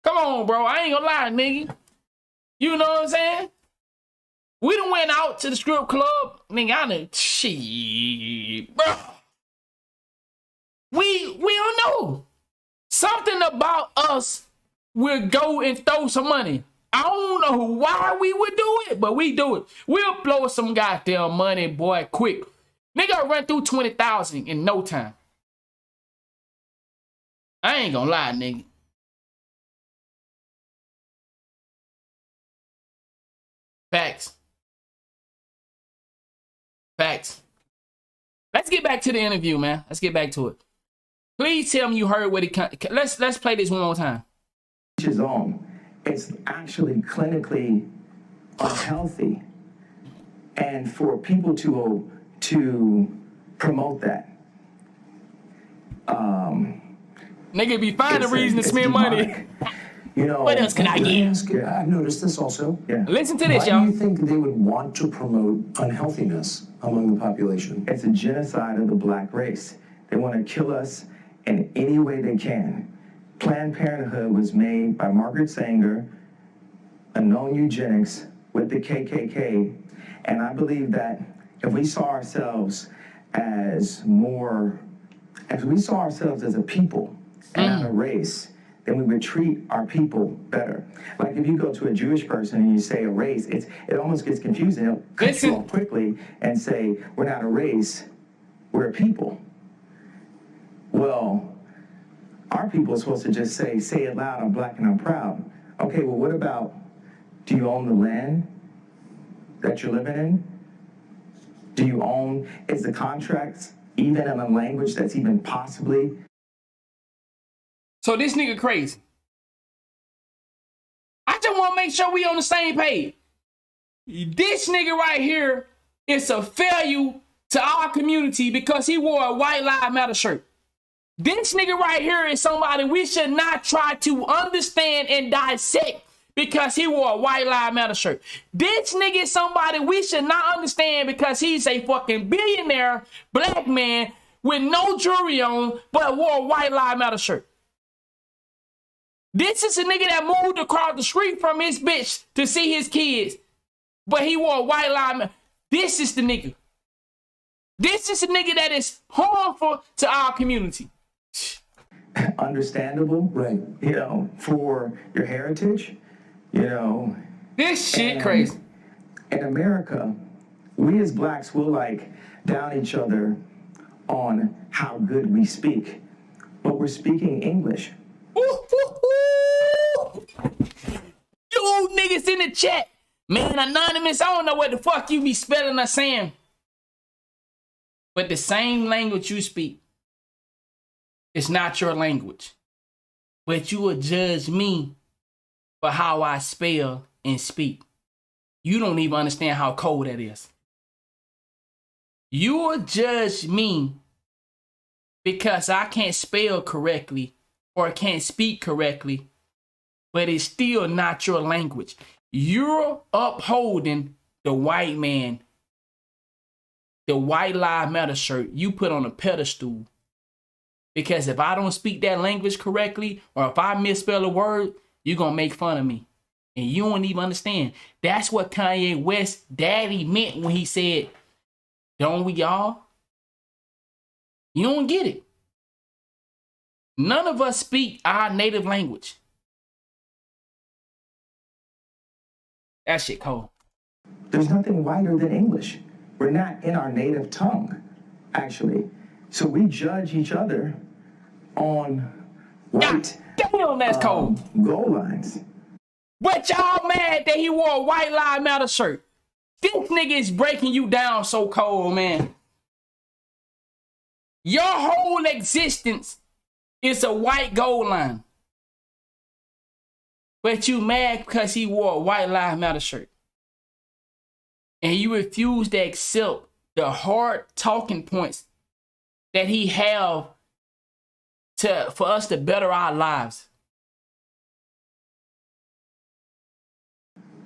Speaker 1: Come on, bro. I ain't gonna lie, nigga. You know what I'm saying? We done went out to the strip club. Nigga, I done, shit, bro. We don't know. Something about us will go and throw some money. I don't know why we would do it, but we do it. We'll blow some goddamn money, boy, quick. Nigga run through 20,000 in no time. I ain't gonna lie, nigga. Facts. Facts. Let's get back to the interview, man. Let's get back to it. Please tell me you heard what it. Let's play this one more time.
Speaker 4: His own. It's actually clinically unhealthy, and for people to promote that.
Speaker 1: Nigga be finding a reason to spend money.
Speaker 4: You know,
Speaker 1: what else can I get?
Speaker 9: I've noticed this also.
Speaker 4: Yeah.
Speaker 1: Listen to this,
Speaker 9: y'all.
Speaker 1: y'all.
Speaker 9: Why do you think they would want to promote unhealthiness among the population?
Speaker 4: It's a genocide of the black race. They want to kill us in any way they can. Planned Parenthood was made by Margaret Sanger, a known eugenics with the KKK, and I believe that if we saw ourselves as a people and not a race, then we would treat our people better. Like if you go to a Jewish person and you say a race, it almost gets confusing. It'll cut you off quickly and say, we're not a race, we're a people. Well, our people are supposed to just say it loud, I'm black and I'm proud. Okay, well, what about, do you own the land that you're living in? Do you own, is the contracts even in a language that's even possibly?
Speaker 1: So this nigga crazy. I just want to make sure we on the same page. This nigga right here is a failure to our community because he wore a White Lives Matter shirt. This nigga right here is somebody we should not try to understand and dissect because he wore a White Lives Matter shirt. This nigga is somebody we should not understand because he's a fucking billionaire black man with no jewelry on but wore a White Lives Matter shirt. This is a nigga that moved across the street from his bitch to see his kids, but he wore a White Lives Matter. This is the nigga. This is a nigga that is harmful to our community.
Speaker 4: Understandable, right? You know, for your heritage, you know.
Speaker 1: This shit crazy.
Speaker 4: In America, we as blacks will like down each other on how good we speak, but we're speaking English.
Speaker 1: You niggas in the chat, man, anonymous, I don't know what the fuck you be spelling or saying, but the same language you speak, it's not your language, but you will judge me for how I spell and speak. You don't even understand how cold that is. You will judge me because I can't spell correctly or can't speak correctly, but it's still not your language. You're upholding the white man, the White Lives Matter shirt you put on a pedestal. Because if I don't speak that language correctly, or if I misspell a word, you're going to make fun of me. And you don't even understand. That's what Kanye West daddy meant when he said, don't we all? You don't get it. None of us speak our native language. That shit cold.
Speaker 4: There's nothing whiter than English. We're not in our native tongue, actually. So we judge each other on white
Speaker 1: damn, that's cold.
Speaker 4: Goal lines.
Speaker 1: But y'all mad that he wore a White Lives Matter shirt. This nigga is breaking you down so cold, man. Your whole existence is a white goal line. But you mad because he wore a White Lives Matter shirt. And you refuse to accept the hard talking points that he have for us to better our lives.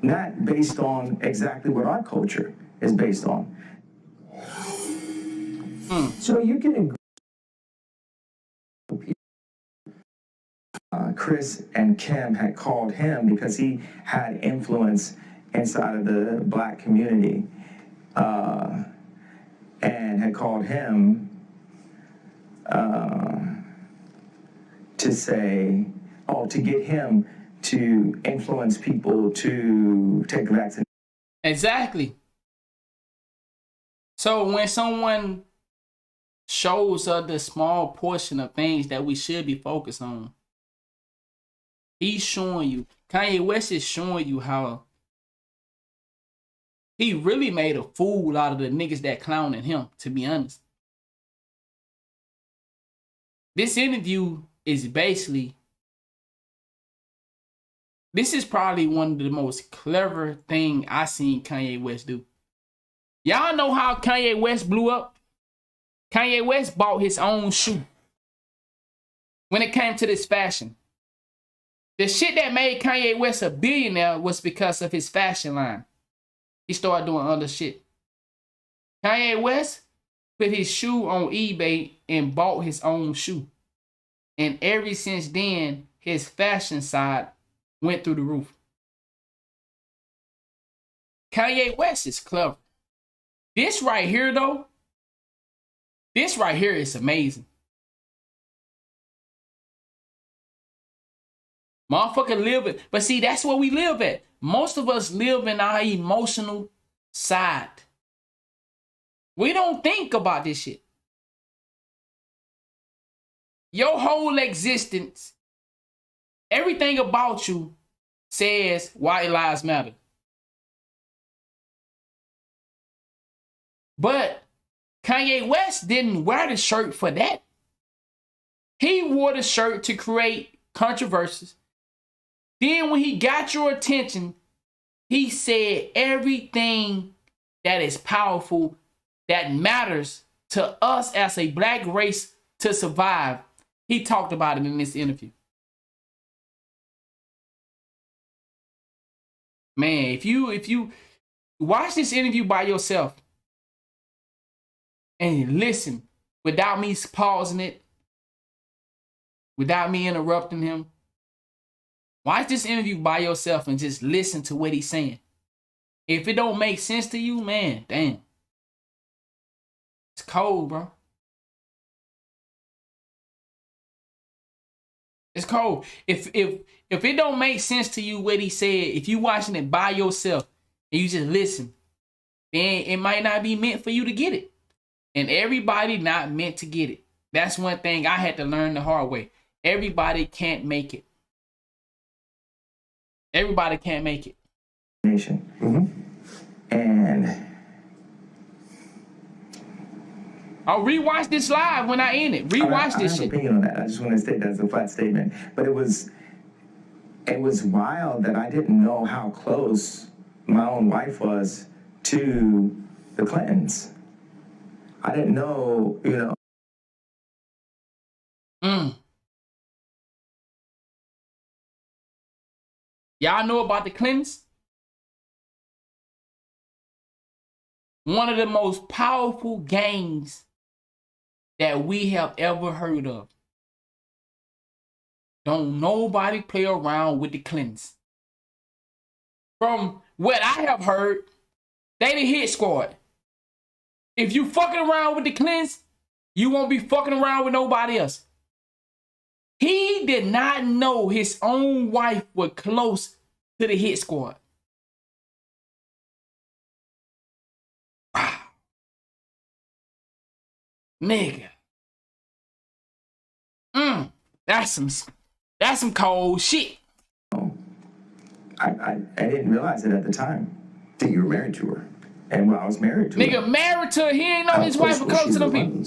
Speaker 4: Not based on exactly what our culture is based on. So you can agree. Chris and Kim had called him because he had influence inside of the black community, and had called him to say, to get him to influence people to take the vaccine.
Speaker 1: Exactly. So when someone shows us the small portion of things that we should be focused on, he's showing you, Kanye West is showing you how he really made a fool out of the niggas that clowning him, to be honest. This interview is basically, this is probably one of the most clever thing I seen Kanye West do. Y'all know how Kanye West blew up? Kanye West bought his own shoe. When it came to this fashion, the shit that made Kanye West a billionaire was because of his fashion line. He started doing other shit. Kanye West put his shoe on eBay and bought his own shoe. And ever since then, his fashion side went through the roof. Kanye West is clever. This right here, though, this right here is amazing. Motherfucker live it. But see, that's where we live at. Most of us live in our emotional side. We don't think about this shit. Your whole existence, everything about you says white lives matter. But Kanye West didn't wear the shirt for that. He wore the shirt to create controversies. Then when he got your attention, he said everything that is powerful, that matters to us as a black race to survive. He talked about it in this interview. Man, if you watch this interview by yourself and listen without me pausing it, without me interrupting him, watch this interview by yourself and just listen to what he's saying. If it don't make sense to you, man, damn. It's cold, bro. It's cold. If it don't make sense to you what he said, if you watching it by yourself and you just listen, then it might not be meant for you to get it. And everybody not meant to get it. That's one thing I had to learn the hard way. Everybody can't make it. Everybody can't make it.
Speaker 4: And
Speaker 1: I'll rewatch this live when I end it. Rewatch this shit.
Speaker 4: I have an opinion on that. I just want to state that as a flat statement. But it was wild that I didn't know how close my own wife was to the Clintons. I didn't know, you know.
Speaker 1: Y'all know about the Clintons? One of the most powerful gangs that we have ever heard of. Don't nobody play around with the Clintons. From what I have heard, they the hit squad. If you fucking around with the Clintons, you won't be fucking around with nobody else. He did not know his own wife was close to the hit squad. Wow. Nigga. That's some cold shit.
Speaker 4: I didn't realize it at the time that you were married to her. And when I was married to her.
Speaker 1: Nigga married to her, he ain't know his wife was close to them people.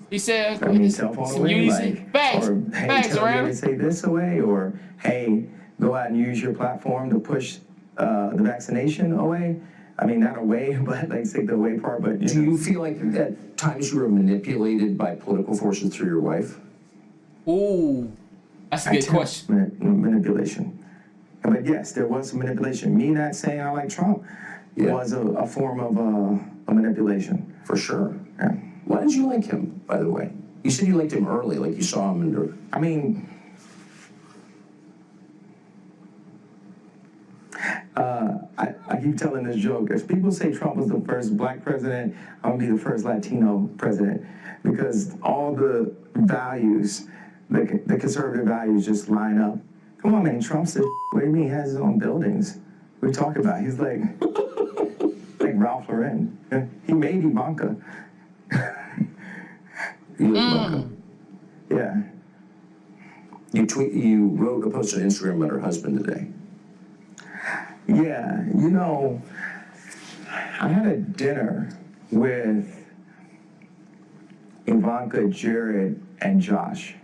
Speaker 1: He said,
Speaker 4: I mean, cell phone away, like,
Speaker 1: facts.
Speaker 4: Or, hey,
Speaker 1: Facts,
Speaker 4: tell
Speaker 1: around.
Speaker 4: me to take this away, or, hey, go out and use your platform to push the vaccination away. I mean, not away, but like take the away part, but
Speaker 9: Do you feel like at times you were manipulated by political forces through your wife?
Speaker 1: Ooh, that's a good question.
Speaker 4: Manipulation. But yes, there was some manipulation. Me not saying I like Trump was a form of a manipulation.
Speaker 9: For sure.
Speaker 4: Yeah.
Speaker 9: Why did you like him, by the way? You said you liked him early, like you saw him in...
Speaker 4: I mean, I keep telling this joke. If people say Trump was the first black president, I'm gonna be the first Latino president, because all the values, the conservative values just line up. Come on, man, Trump said, what do you mean he has his own buildings? We talk about, he's like Ralph Lauren. He made Ivanka. Yeah.
Speaker 9: You wrote a post on Instagram about her husband today.
Speaker 4: Yeah, you know, I had a dinner with Ivanka, Jared, and Josh.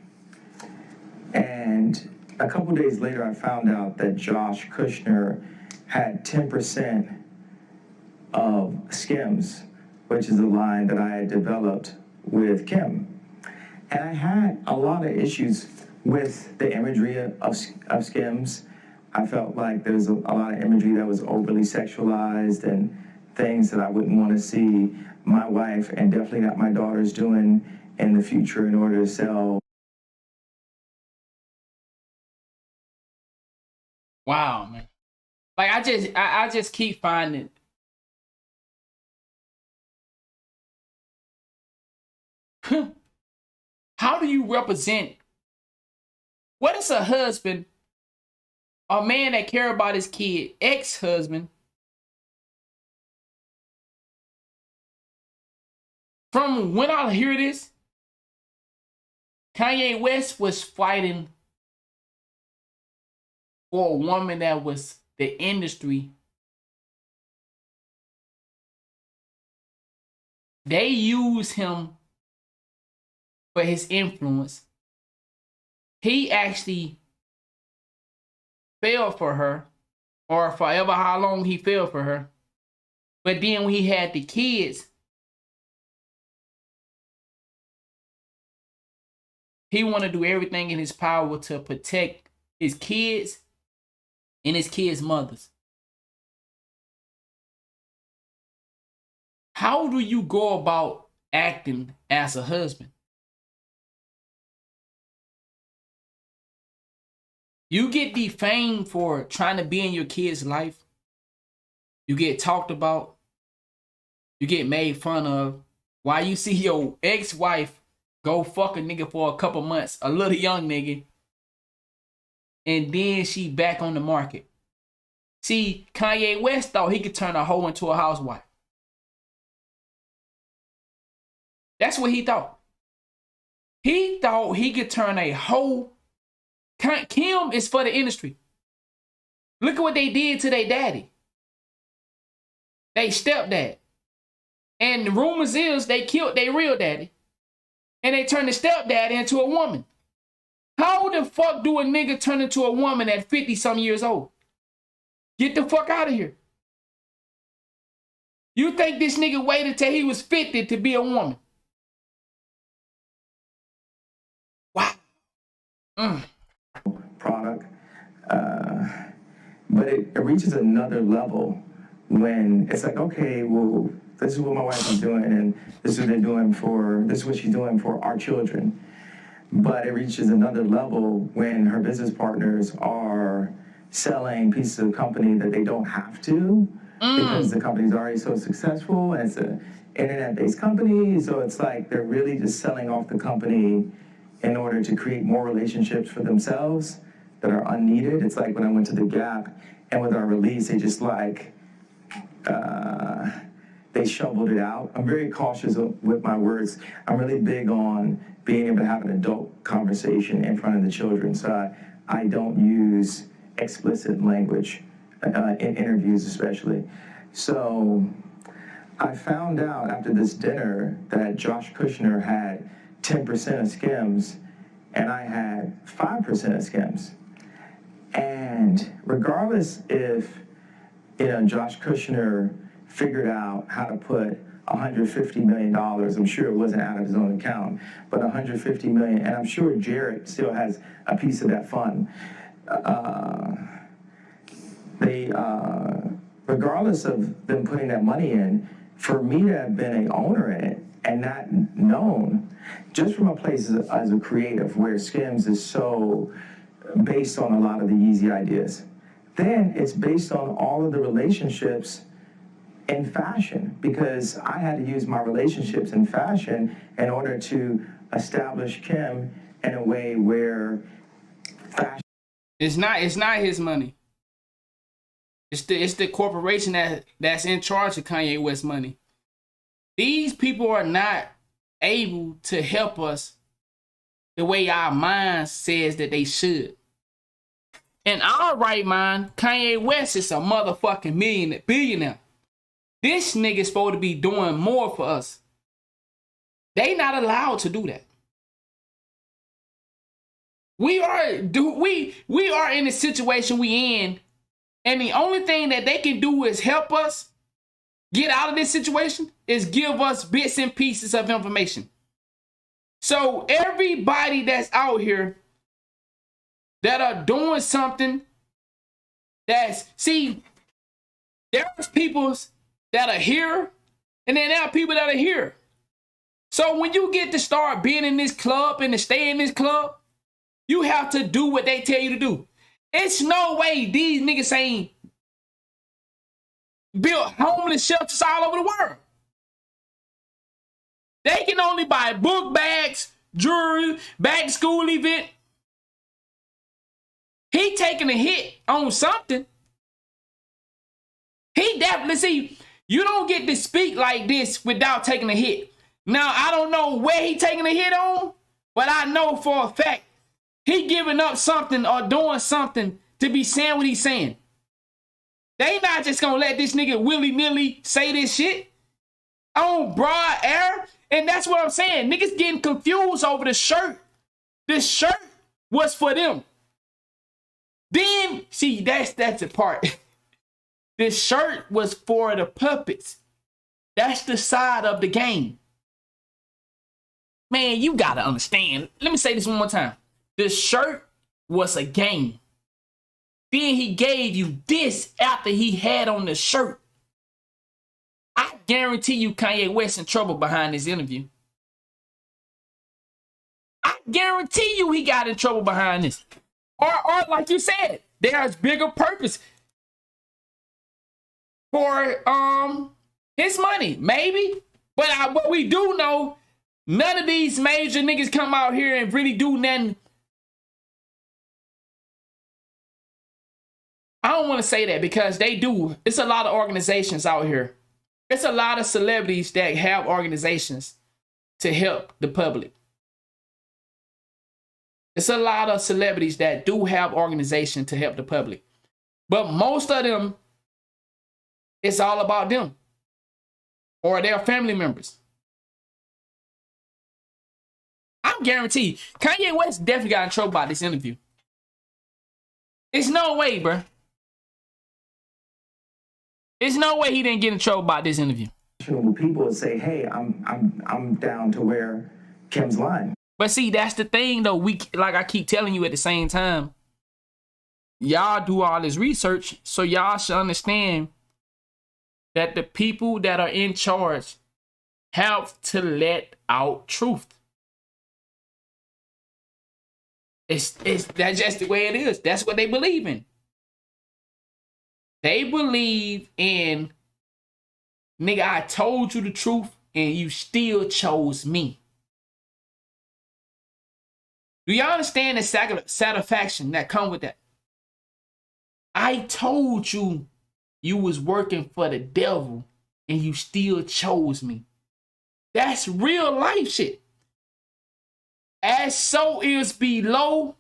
Speaker 4: And a couple days later, I found out that Josh Kushner had 10% of Skims, which is a line that I had developed with Kim. And I had a lot of issues with the imagery of Skims. I felt like there was a lot of imagery that was overly sexualized and things that I wouldn't want to see my wife and definitely not my daughters doing in the future in order to sell.
Speaker 1: Wow, man. Like I just keep finding how do you represent what is a husband, a man that care about his kid, ex-husband, from when I hear this, Kanye West was fighting for a woman that was the industry. They use him for his influence. He actually fell for her, or forever how long he fell for her. But then when he had the kids, he wanted to do everything in his power to protect his kids and his kids' mothers. How do you go about acting as a husband? You get defamed for trying to be in your kid's life. You get talked about. You get made fun of. Why you see your ex-wife go fuck a nigga for a couple months, a little young nigga, and then she back on the market. See, Kanye West thought he could turn a hoe into a housewife. That's what he thought. He thought he could turn a hoe. Kim is for the industry. Look at what they did to their daddy. They stepdad. And the rumors is they killed their real daddy. And they turned the stepdad into a woman. How the fuck do a nigga turn into a woman at 50-some years old? Get the fuck out of here. You think this nigga waited till he was 50 to be a woman? Wow.
Speaker 4: Product. But it reaches another level when it's like, okay, well, this is what my wife is doing, and this is what she's doing for our children. But it reaches another level when her business partners are selling pieces of company that they don't have to because the company's already so successful and it's an internet-based company. So it's like they're really just selling off the company in order to create more relationships for themselves that are unneeded. It's like when I went to the Gap and with our release, they just like, they shoveled it out. I'm very cautious with my words. I'm really big on being able to have an adult conversation in front of the children. So I don't use explicit language in interviews especially. So I found out after this dinner that Josh Kushner had 10% of Skims and I had 5% of Skims. And regardless if Josh Kushner figured out how to put $150 million, I'm sure it wasn't out of his own account, but $150 million, and I'm sure Jared still has a piece of that fund. Regardless of them putting that money in, for me to have been an owner in it and not known, just from a place as a creative where Skims is so based on a lot of the easy ideas, then it's based on all of the relationships in fashion, because I had to use my relationships in fashion in order to establish Kim in a way where fashion.
Speaker 1: It's not his money. It's the corporation that's in charge of Kanye West money. These people are not able to help us the way our mind says that they should. in our right mind, Kanye West is a motherfucking billionaire. This nigga's supposed to be doing more for us. They not allowed to do that. We are in the situation we in, and the only thing that they can do is help us get out of this situation is give us bits and pieces of information. So everybody that's out here that are doing something there's people that are here, and then there are people that are here. So when you get to start being in this club and to stay in this club, you have to do what they tell you to do. It's no way these niggas ain't built homeless shelters all over the world. They can only buy book bags, jewelry, back to school event. He taking a hit on something. He definitely, you don't get to speak like this without taking a hit. Now, I don't know where he taking a hit on, but I know for a fact he giving up something or doing something to be saying what he's saying. They not just gonna let this nigga willy-nilly say this shit on broad air. And that's what I'm saying. Niggas getting confused over the shirt. This shirt was for them. Then, see, that's the part. This shirt was for the puppets. That's the side of the game. Man, you gotta understand. Let me say this one more time. This shirt was a game. Then he gave you this after he had on the shirt. I guarantee you Kanye West in trouble behind this interview. I guarantee you he got in trouble behind this. Or like you said, there's bigger purpose for his money, maybe. But what we do know, none of these major niggas come out here and really do nothing. I don't want to say that because they do. It's a lot of organizations out here. It's a lot of celebrities that have organizations to help the public. It's a lot of celebrities that do have organizations to help the public. But most of them, it's all about them or their family members. I'm guaranteed Kanye West definitely got in trouble by this interview. It's no way, bro. There's no way he didn't get in trouble by this interview.
Speaker 4: People would say, "Hey, I'm down to where Kim's line."
Speaker 1: But see, that's the thing, though. Like I keep telling you at the same time, y'all do all this research, so y'all should understand that the people that are in charge have to let out truth. That's just the way it is. That's what they believe in. They believe in, nigga, I told you the truth and you still chose me. Do y'all understand the satisfaction that come with that? I told you you was working for the devil and you still chose me. That's real life shit. As so is below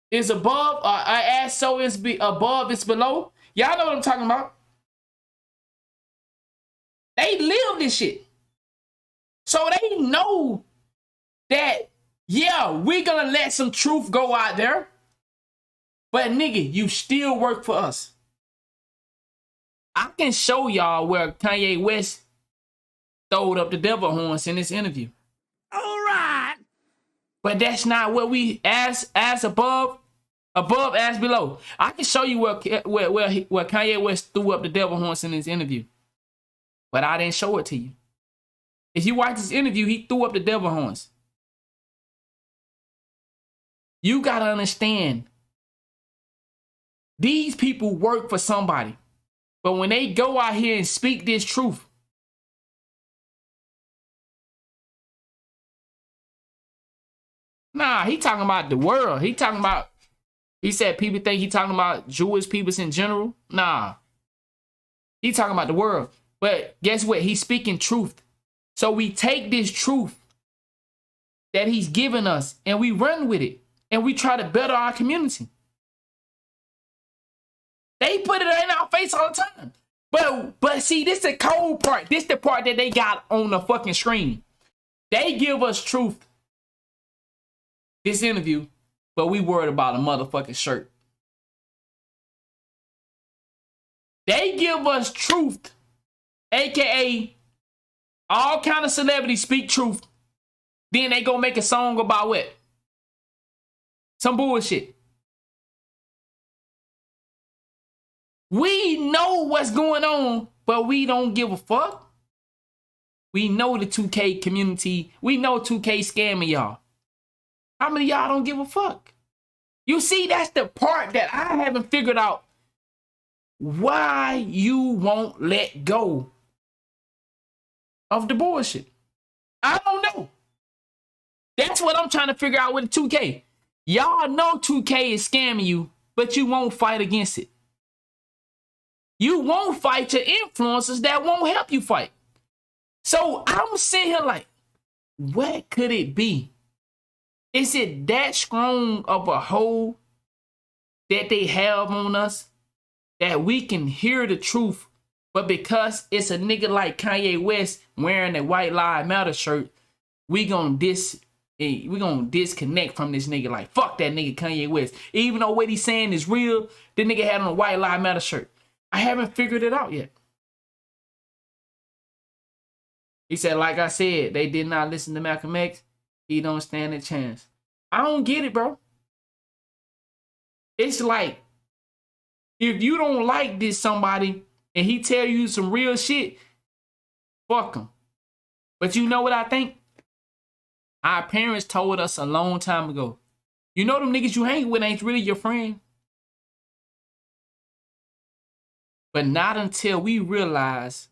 Speaker 1: is above, or as so is above is below. Y'all know what I'm talking about. They live this shit. So they know that, yeah, we're gonna let some truth go out there. But nigga, you still work for us. I can show y'all where Kanye West throwed up the devil horns in this interview.
Speaker 5: All right.
Speaker 1: But that's not what we as above as below. I can show you where Kanye West threw up the devil horns in his interview. But I didn't show it to you. If you watch this interview, he threw up the devil horns. You gotta understand, these people work for somebody. But when they go out here and speak this truth, nah, he talking about the world. He said people think he talking about Jewish people in general. Nah. He talking about the world. But guess what? He's speaking truth. So we take this truth that he's given us and we run with it. And we try to better our community. They put it in our face all the time. But see, this the cold part. This the part that they got on the fucking screen. They give us truth. This interview, but we worried about a motherfucking shirt. They give us truth, aka all kind of celebrities speak truth. Then they go make a song about what? Some bullshit. We know what's going on, but we don't give a fuck. We know the 2K community. We know 2K scamming y'all. How many of y'all don't give a fuck? You see, that's the part that I haven't figured out. Why you won't let go of the bullshit. I don't know. That's what I'm trying to figure out with 2K. Y'all know 2K is scamming you, but you won't fight against it. You won't fight your influencers that won't help you fight. So I'm sitting here like, what could it be? Is it that strong of a hold that they have on us that we can hear the truth, but because it's a nigga like Kanye West wearing a White Lives Matter shirt, we gonna disconnect from this nigga? Like, fuck that nigga Kanye West. Even though what he's saying is real, the nigga had on a White Lives Matter shirt. I haven't figured it out yet. He said, like I said, they did not listen to Malcolm X. He don't stand a chance. I don't get it, bro. It's like, if you don't like this somebody and he tell you some real shit, fuck him. But you know what I think? Our parents told us a long time ago, you know them niggas you hang with ain't really your friend. But not until we realize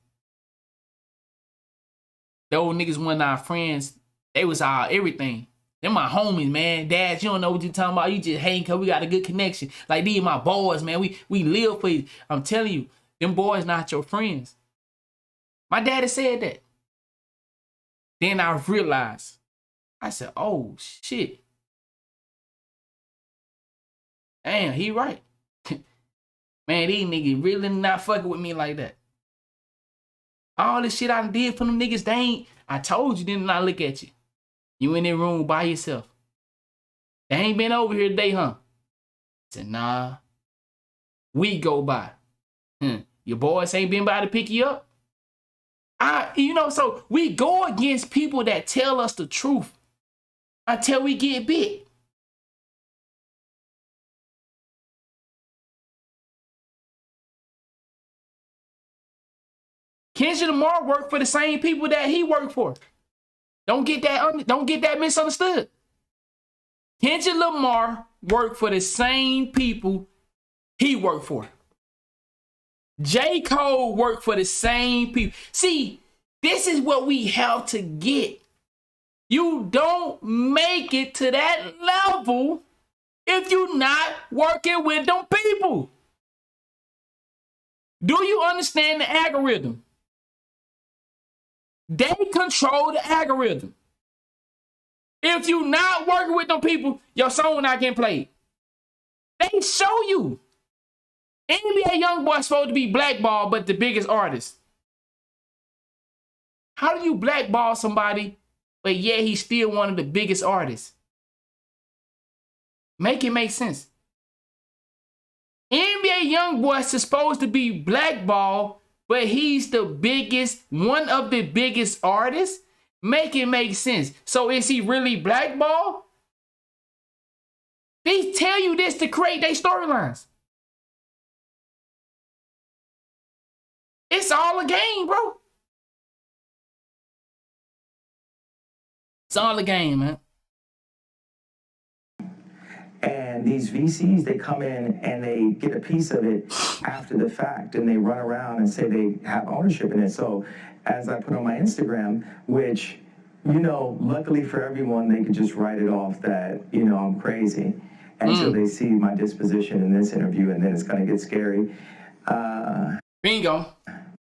Speaker 1: those niggas weren't our friends, they was our everything. They're my homies, man. Dad, you don't know what you talking about. You just hang because we got a good connection. Like, these my boys, man. We live for you. I'm telling you, them boys not your friends. My daddy said that. Then I realized, I said, oh, shit. Damn, he right. Man, these niggas really not fucking with me like that. All this shit I did for them niggas, they ain't. I told you, didn't I look at you? You in that room by yourself. They ain't been over here today, huh? I said, nah. We go by. Your boys ain't been by to pick you up. So we go against people that tell us the truth until we get bit. Kendrick Lamar worked for the same people that he worked for. Don't get that misunderstood. Kendrick Lamar worked for the same people he worked for. J. Cole worked for the same people. See, this is what we have to get. You don't make it to that level if you're not working with them people. Do you understand the algorithm? They control the algorithm. If you not working with them people, your song not getting played. They show you. NBA YoungBoy supposed to be blackballed, but the biggest artist. How do you blackball somebody, but yeah, he's still one of the biggest artists? Make it make sense. NBA YoungBoy is supposed to be blackballed, but he's the biggest, one of the biggest artists. Make it make sense. So is he really blackballed? They tell you this to create their storylines. It's all a game, bro. It's all a game, man.
Speaker 4: And these VCs, they come in and they get a piece of it after the fact, and they run around and say they have ownership in it. So as I put on my Instagram, which, luckily for everyone, they could just write it off that, I'm crazy until they see my disposition in this interview, and then it's going to get scary.
Speaker 1: Bingo.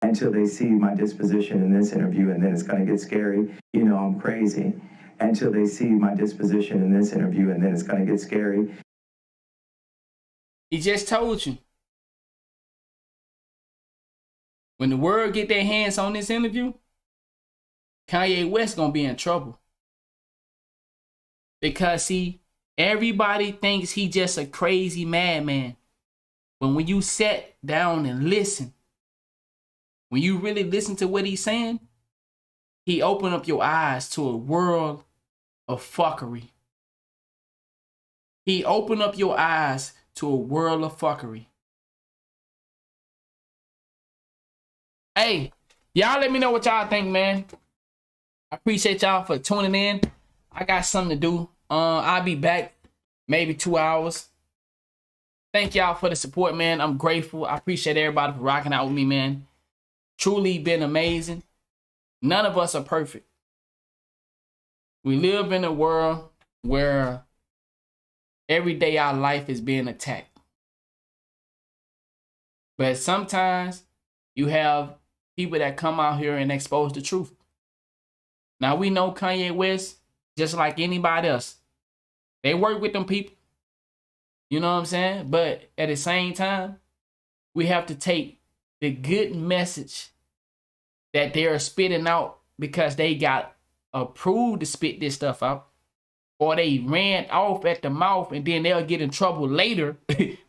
Speaker 4: Until they see my disposition in this interview, and then it's going to get scary. I'm crazy. Until they see my disposition in this interview, and then it's going to get scary.
Speaker 1: He just told you. When the world get their hands on this interview, Kanye West gonna be in trouble. Because see, everybody thinks he just a crazy madman. But when you sit down and listen, when you really listen to what he's saying, he opened up your eyes to a world of fuckery. He opened up your eyes to a world of fuckery. Hey, y'all let me know what y'all think, man. I appreciate y'all for tuning in. I got something to do. I'll be back maybe 2 hours. Thank y'all for the support, man. I'm grateful. I appreciate everybody for rocking out with me, man. Truly been amazing. None of us are perfect. We live in a world where every day our life is being attacked. But sometimes you have people that come out here and expose the truth. Now we know Kanye West, just like anybody else, they work with them people. You know what I'm saying? But at the same time, we have to take the good message that they're spitting out because they got approved to spit this stuff out, or they ran off at the mouth and then they'll get in trouble later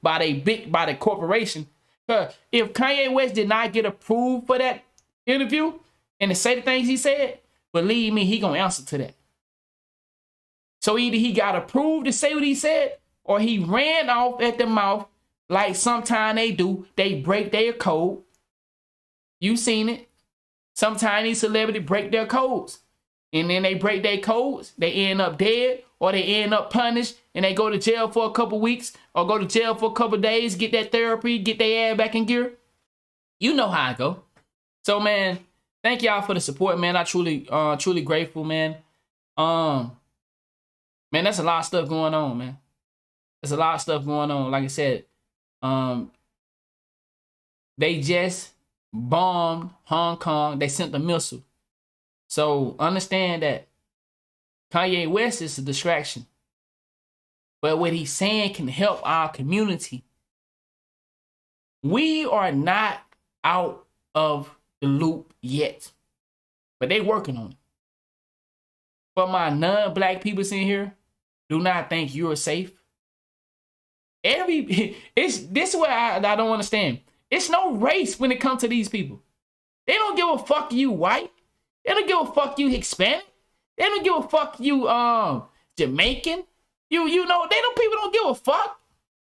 Speaker 1: by the corporation. If Kanye West did not get approved for that interview and to say the things he said, believe me, he gonna answer to that. So either he got approved to say what he said, or he ran off at the mouth like sometimes they do. They break their code. You seen it. Sometimes these celebrities break their codes. And then they break their codes. They end up dead, or they end up punished, and they go to jail for a couple weeks, or go to jail for a couple days, get that therapy, get their ass back in gear. You know how I go. So, man, thank y'all for the support, man. I truly grateful, man. Man, that's a lot of stuff going on, man. There's a lot of stuff going on. Like I said, they just bombed Hong Kong. They sent the missile. So understand that Kanye West is a distraction. But what he's saying can help our community. We are not out of the loop yet. But they working on it. For my non-black people in here, do not think you're safe. This is what I don't understand. It's no race when it comes to these people. They don't give a fuck you white. They don't give a fuck you Hispanic. They don't give a fuck you Jamaican. You know, people don't give a fuck.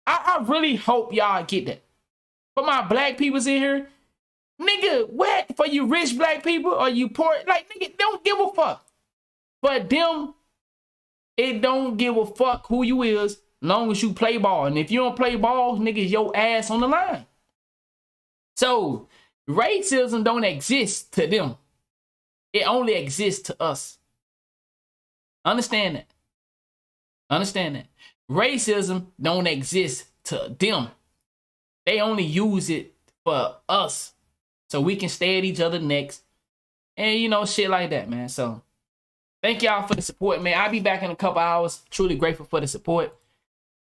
Speaker 1: I really hope y'all get that. For my black peoples in here, nigga, what? For you rich black people or you poor, like nigga, don't give a fuck. But them, it don't give a fuck who you is, long as you play ball. And if you don't play ball, nigga, your ass on the line. So racism don't exist to them. It only exists to us. Understand that. Understand that. Racism don't exist to them. They only use it for us. So we can stay at each other's necks. And you know, shit like that, man. So thank y'all for the support, man. I'll be back in a couple hours. Truly grateful for the support.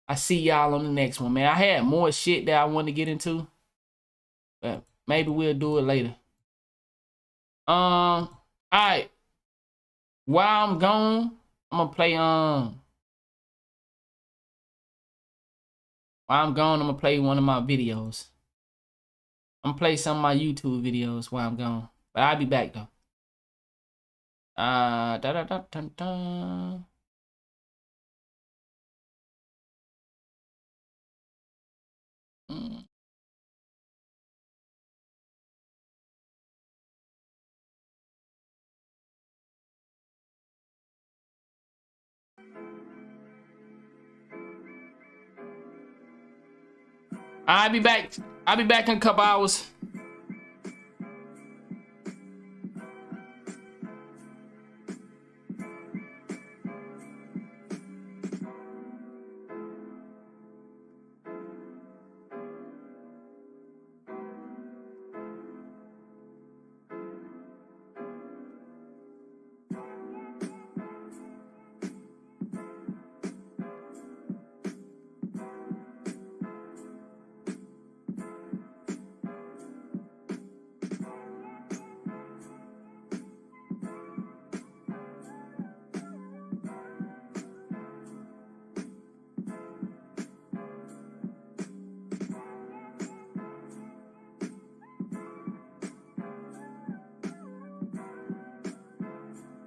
Speaker 1: I see y'all on the next one, man. I had more shit that I wanted to get into, but maybe we'll do it later. All right. While I'm gone, I'm gonna play while I'm gone, I'm gonna play one of my videos. I'm gonna play some of my YouTube videos while I'm gone. But I'll be back though. Da da da da da. I'll be back in a couple hours.